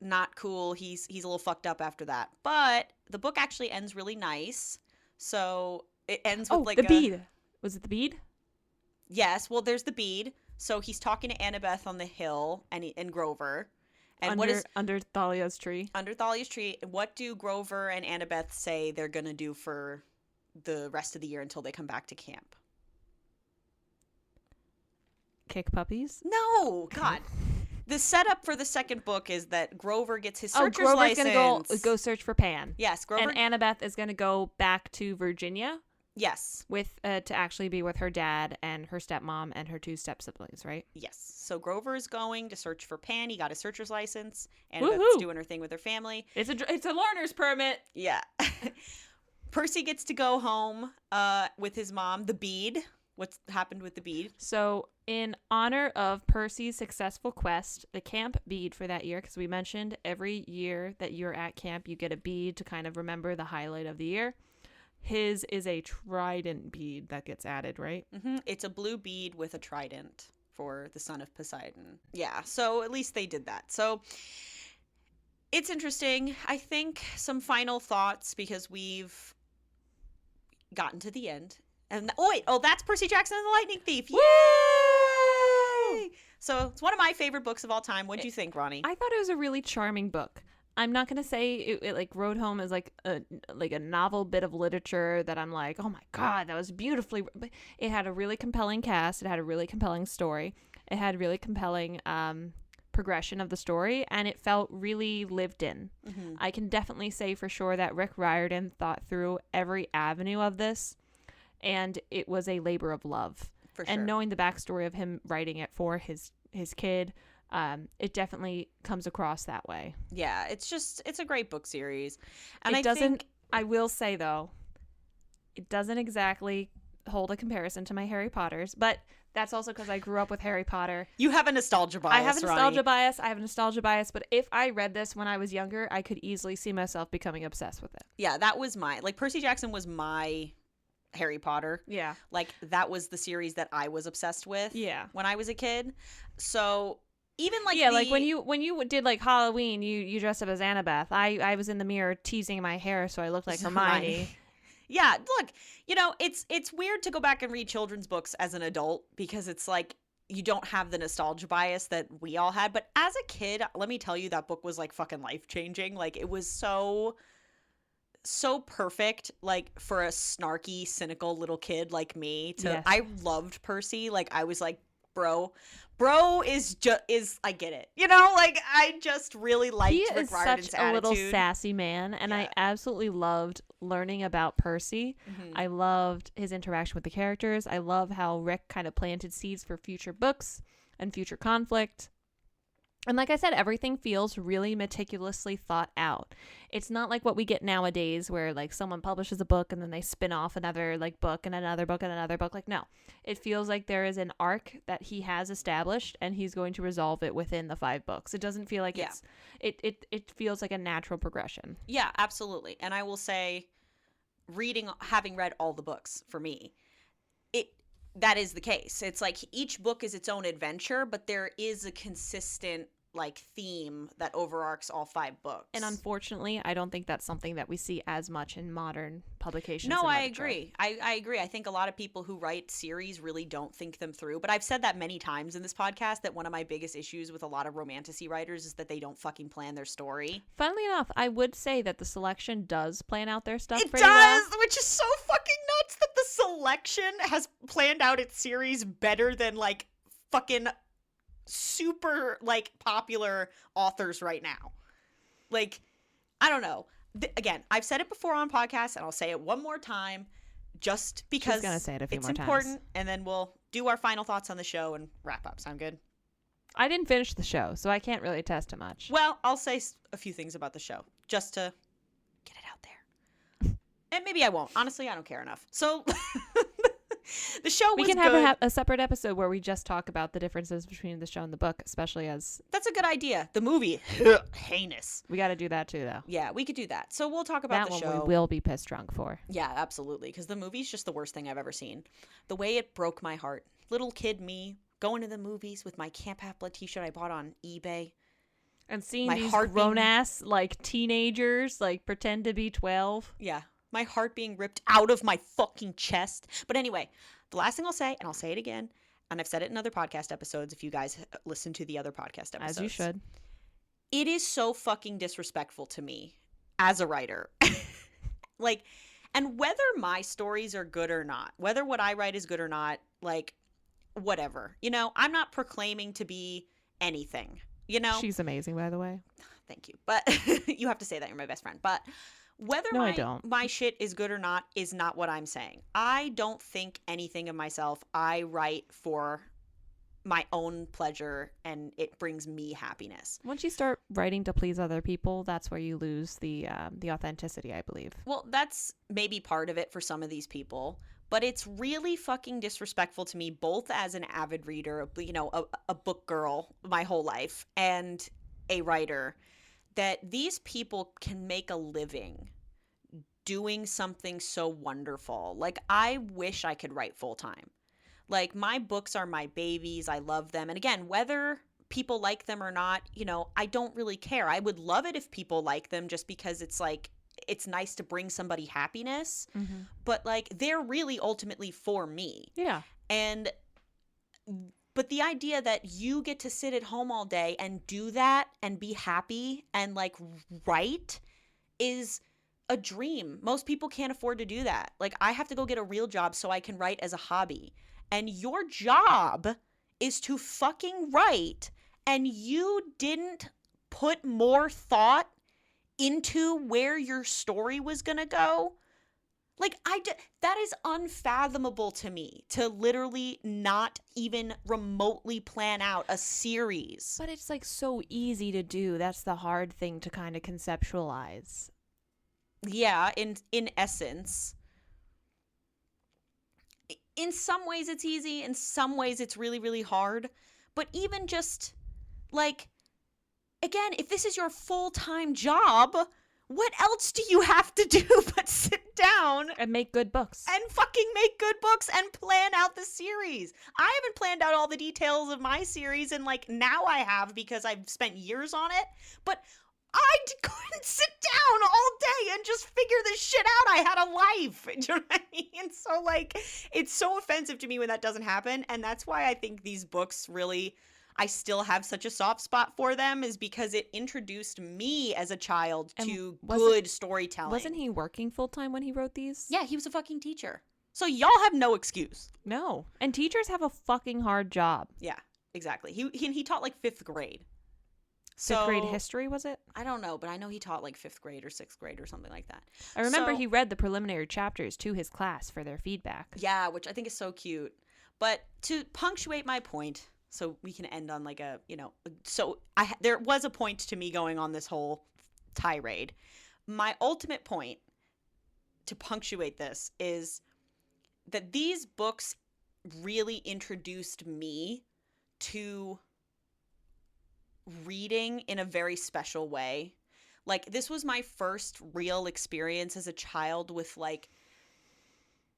not cool. He's a little fucked up after that. But the book actually ends really nice. So it ends with like the bead. Was it the bead? Yes. Well, there's the bead. So he's talking to Annabeth on the hill and Grover. And under Thalia's tree? Under Thalia's tree? What do Grover and Annabeth say they're gonna do for the rest of the year until they come back to camp? Kick puppies? No, God. The setup for the second book is that Grover gets his searcher's Grover's license. gonna go search for Pan. Yes, Grover. And Annabeth is gonna go back to Virginia Yes. with to actually be with her dad and her stepmom and her two step siblings, right? Yes. So Grover is going to search for Pan. He got a searcher's license. And Woohoo! Annabeth's doing her thing with her family. It's a learner's permit. Yeah. Percy gets to go home with his mom. The bead. What's happened with the bead? So, in honor of Percy's successful quest, the camp bead for that year, because we mentioned every year that you're at camp, you get a bead to kind of remember the highlight of the year. His is a trident bead that gets added, right? Mm-hmm. It's a blue bead with a trident for the son of Poseidon. Yeah, so at least they did that. So it's interesting. I think some final thoughts because we've gotten to the end. And that's Percy Jackson and the Lightning Thief. Yay! So it's one of my favorite books of all time. What'd you think, Ronnie? I thought it was a really charming book. I'm not gonna say it like rode home as like a novel bit of literature that I'm like, oh my god, that was beautifully. But it had a really compelling cast. It had a really compelling story. It had really compelling progression of the story, and it felt really lived in. Mm-hmm. I can definitely say for sure that Rick Riordan thought through every avenue of this, and it was a labor of love. For sure. And knowing the backstory of him writing it for his kid. It definitely comes across that way. Yeah, it's a great book series. And I will say though, it doesn't exactly hold a comparison to my Harry Potters, but that's also because I grew up with Harry Potter. You have a nostalgia bias, I have a nostalgia Ronnie. bias, but if I read this when I was younger, I could easily see myself becoming obsessed with it. Yeah, that was Percy Jackson was my Harry Potter. Yeah. Like, that was the series that I was obsessed with when I was a kid. So even like like when you did like Halloween, you dressed up as Annabeth. I was in the mirror teasing my hair so I looked like Hermione. Yeah, look, it's weird to go back and read children's books as an adult because it's like you don't have the nostalgia bias that we all had. But as a kid, let me tell you, that book was like fucking life-changing. Like, it was so perfect, like, for a snarky, cynical little kid like me. Yes. I loved Percy. Like, I was like Bro is I get it. You know, like I just really liked He Rick is Riordan's such a little attitude. sassy man, and I Yeah. absolutely loved learning about Percy. Mhm. I loved his interaction with the characters. I love how Rick kind of planted seeds for future books and future conflict. And like I said, everything feels really meticulously thought out. It's not like what we get nowadays where like someone publishes a book and then they spin off another like book and another book and another book. Like, no, it feels like there is an arc that he has established and he's going to resolve it within the 5 books. It doesn't feel like Yeah. it feels like a natural progression. Yeah, absolutely. And I will say, having read all the books for me, that is the case. It's like each book is its own adventure, but there is a consistent like theme that overarcs all 5 books. And unfortunately, I don't think that's something that we see as much in modern publications. No, and I literature. agree. I agree. I think a lot of people who write series really don't think them through. But I've said that many times in this podcast that one of my biggest issues with a lot of romantasy writers is that they don't fucking plan their story. Funnily enough, I would say that the selection does plan out their stuff It pretty does, well. which is so fucking nuts that the selection has planned out its series better than like fucking super like popular authors right now. Like, I don't know. Again, I've said it before on podcasts and I'll say it one more time just because She's gonna say it a few it's more times. important, and then we'll do our final thoughts on the show and wrap up. Sound good? I didn't finish the show, so I can't really attest to much. Well, I'll say a few things about the show just to get it out there. And maybe I won't. Honestly, I don't care enough. So the show was We can good. have a separate episode where we just talk about the differences between the show and the book, especially as That's a good idea. The movie, heinous. we got to do that too, though. Yeah, we could do that. So we'll talk about That the one show. we will be pissed drunk for. Yeah, absolutely. Because the movie's just the worst thing I've ever seen. The way it broke my heart. Little kid me going to the movies with my Camp Half Blood t-shirt I bought on eBay. And seeing My these heart being- grown-ass, like, teenagers, like, pretend to be 12. Yeah, my heart being ripped out of my fucking chest. But anyway, the last thing I'll say, and I'll say it again, and I've said it in other podcast episodes if you guys listen to the other podcast episodes. As you should. It is so fucking disrespectful to me as a writer. Like, and whether my stories are good or not, whether what I write is good or not, like, whatever. You know, I'm not proclaiming to be anything, you know? She's amazing, by the way. Thank you. But you have to say that, you're my best friend. But whether No, I don't. my shit is good or not is not what I'm saying. I don't think anything of myself. I write for my own pleasure and it brings me happiness. Once you start writing to please other people, that's where you lose the authenticity, I believe. Well, that's maybe part of it for some of these people, but it's really fucking disrespectful to me, both as an avid reader, you know, a book girl my whole life, and a writer, that these people can make a living doing something so wonderful. Like, I wish I could write full time. Like, my books are my babies. I love them. And again, whether people like them or not, you know, I don't really care. I would love it if people like them just because it's like, it's nice to bring somebody happiness. Mm-hmm. But like, they're really ultimately for me. Yeah. But the idea that you get to sit at home all day and do that and be happy and like write is a dream. Most people can't afford to do that. Like, I have to go get a real job so I can write as a hobby. And your job is to fucking write, and you didn't put more thought into where your story was going to go. Like, that is unfathomable to me, to literally not even remotely plan out a series. But it's like so easy to do. That's the hard thing to kind of conceptualize. Yeah, in essence. In some ways it's easy, in some ways it's really, really hard. But even just, like, again, if this is your full-time job, what else do you have to do but sit down And make good books. and fucking make good books and plan out the series? I haven't planned out all the details of my series, and like, now I have because I've spent years on it. But I couldn't sit down all day and just figure this shit out. I had a life. Do you know what I mean? So like, it's so offensive to me when that doesn't happen. And that's why I think these books really, I still have such a soft spot for them, is because it introduced me as a child And to wasn't- good storytelling. Wasn't he working full time when he wrote these? Yeah, he was a fucking teacher. So y'all have no excuse. No. And teachers have a fucking hard job. Yeah, exactly. He taught like 5th grade. Fifth grade history, was it? I don't know, but I know he taught like 5th grade or 6th grade or something like that. I remember he read the preliminary chapters to his class for their feedback. Yeah, which I think is so cute. But to punctuate my point, so we can end on like a, there was a point to me going on this whole tirade. My ultimate point to punctuate this is that these books really introduced me to reading in a very special way. Like, this was my first real experience as a child with like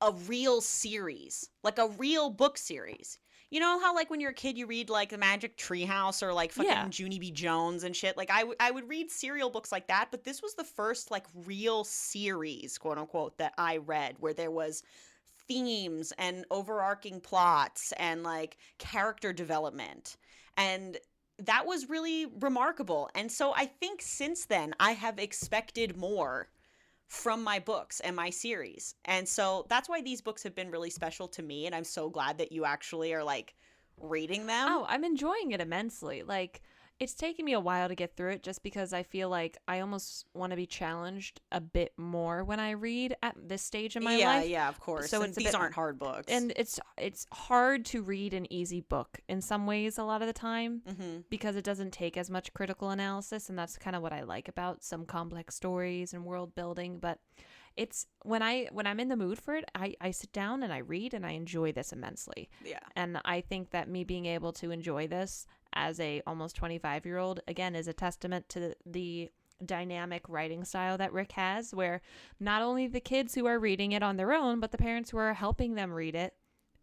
a real series, like a real book series. You know how like when you're a kid you read like the Magic Treehouse or like fucking Junie B. Jones and shit? Like I would read serial books like that, but this was the first like real series, quote unquote, that I read where there was themes and overarching plots and like character development. And that was really remarkable. And so I think since then I have expected more from my books and my series. And so that's why these books have been really special to me. And I'm so glad that you actually are like reading them. Oh, I'm enjoying it immensely. Like, it's taken me a while to get through it just because I feel like I almost want to be challenged a bit more when I read at this stage in my life. Yeah, of course. So and these aren't hard books. And it's hard to read an easy book in some ways a lot of the time because it doesn't take as much critical analysis, and that's kind of what I like about some complex stories and world building. But it's when I'm in the mood for it, I sit down and I read and I enjoy this immensely. Yeah. And I think that me being able to enjoy this as a almost 25-year-old, again, is a testament to the dynamic writing style that Rick has, where not only the kids who are reading it on their own, but the parents who are helping them read it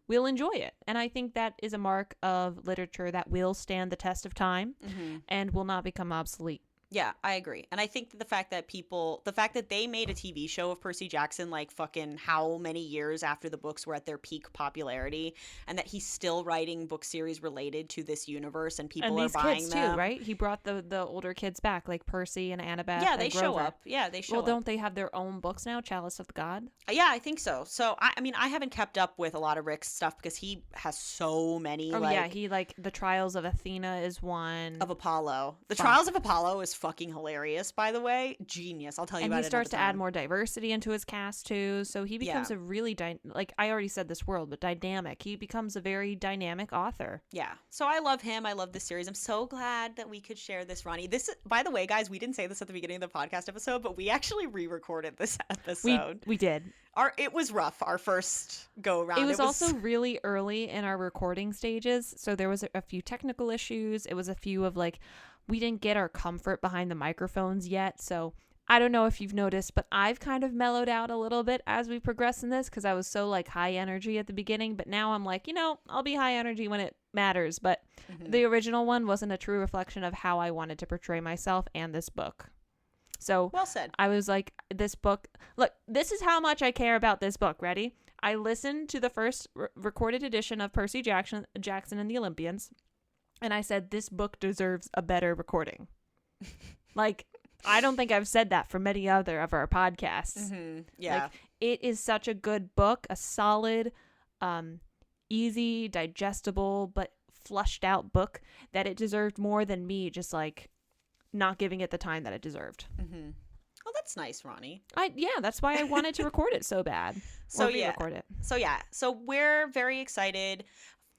will enjoy it. And I think that is a mark of literature that will stand the test of time and will not become obsolete. Yeah, I agree. And I think that the fact that they made a TV show of Percy Jackson like fucking how many years after the books were at their peak popularity, and that he's still writing book series related to this universe and people are buying kids them. Too, right? He brought the older kids back, like Percy and Annabeth. Yeah, and they Grover. show up. Yeah, they show up. up. Well, don't they have their own books now, Chalice of the God? Yeah, I think so. So, I mean, I haven't kept up with a lot of Rick's stuff because he has so many. Oh, yeah, he like the Trials of Athena is one. Of Apollo. The Trials of Apollo is fucking hilarious. By the way, genius. I'll tell you about it. And he starts to add more diversity into his cast too, so he becomes a really like I already said this world, but dynamic. He becomes a very dynamic author. Yeah. So I love him. I love this series. I'm so glad that we could share this, Roni. This, by the way, guys, we didn't say this at the beginning of the podcast episode, but we actually re-recorded this episode. We did. It was rough. Our first go around. It was also really early in our recording stages, so there was a few technical issues. It was a few of like, we didn't get our comfort behind the microphones yet, so I don't know if you've noticed, but I've kind of mellowed out a little bit as we progress in this because I was so like high energy at the beginning, but now I'm like, I'll be high energy when it matters, but the original one wasn't a true reflection of how I wanted to portray myself and this book. So well said. I was like, this book, look, this is how much I care about this book. Ready? I listened to the first recorded edition of Percy Jackson and the Olympians, and I said, this book deserves a better recording. Like, I don't think I've said that for many other of our podcasts. Yeah. Like, it is such a good book, a solid, easy, digestible, but flushed out book that it deserved more than me just like not giving it the time that it deserved. Oh, that's nice, Roni. That's why I wanted to record it so bad. So re-record it. So we're very excited.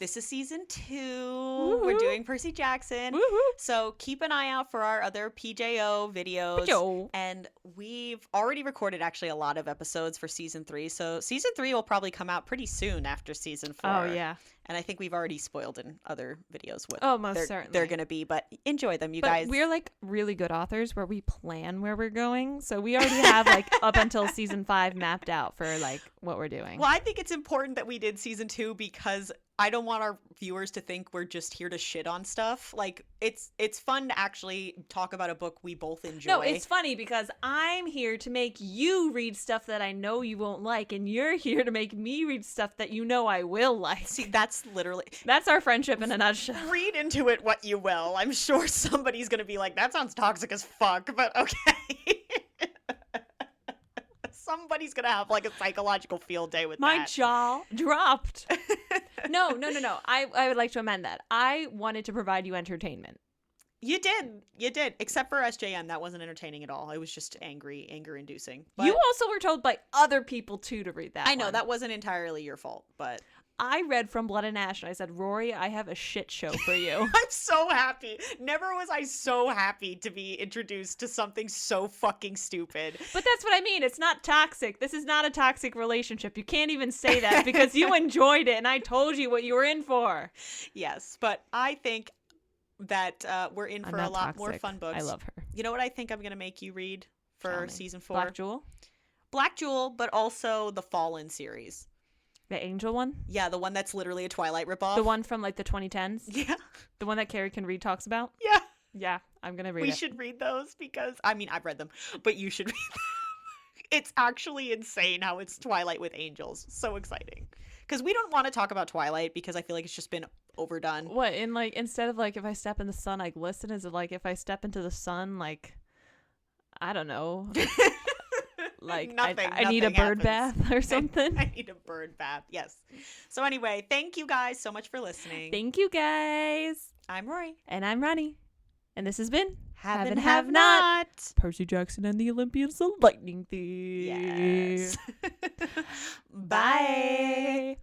This is season 2. Woo-hoo. We're doing Percy Jackson. Woo-hoo. So keep an eye out for our other PJO videos. And we've already recorded actually a lot of episodes for season 3. So season 3 will probably come out pretty soon after season 4. Oh, yeah. And I think we've already spoiled in other videos what certainly. they're going to be. But enjoy them, but guys. We're like really good authors where we plan where we're going. So we already have like up until season 5 mapped out for like what we're doing. Well, I think it's important that we did season 2 because I don't want our viewers to think we're just here to shit on stuff. Like, it's fun to actually talk about a book we both enjoy. No, it's funny because I'm here to make you read stuff that I know you won't like, and you're here to make me read stuff that you know I will like. See, that's our friendship in a nutshell. Read into it what you will. I'm sure somebody's going to be like, that sounds toxic as fuck, but okay. Somebody's gonna have like a psychological field day with My that. jaw dropped. No. I would like to amend that. I wanted to provide you entertainment. You did. Except for SJM, that wasn't entertaining at all. It was just anger-inducing. But You also were told by other people too to read that. I know one. that wasn't entirely your fault, but I read From Blood and Ash and I said, Rory, I have a shit show for you. I'm so happy. Never was I so happy to be introduced to something so fucking stupid. But that's what I mean. It's not toxic. This is not a toxic relationship. You can't even say that because you enjoyed it and I told you what you were in for. Yes, but I think that we're in I'm for not a lot more toxic. fun books. I love her. You know what I think I'm going to make you read Tell for me. season 4? Black Jewel? Black Jewel, but also the Fallen series. The Angel one? Yeah, the one that's literally a Twilight ripoff. The one from like the 2010s? Yeah. The one that Carrie Can Read talks about? Yeah. Yeah, I'm going to read We it. should read those because, I mean, I've read them, but you should read them. It's actually insane how it's Twilight with angels. So exciting. Because we don't want to talk about Twilight because I feel like it's just been overdone. What, in like, instead of like, if I step in the sun, I glisten? Is it like, if I step into the sun, like, I don't know. Like, I need a nothing bird happens. bath or something. I need a bird bath. Yes. So anyway, thank you guys so much for listening. Thank you guys. I'm Rory. And I'm Roni. And this has been Have and and Have Have Not. Not. Percy Jackson and the Olympians, the Lightning Thief. Yes. Bye.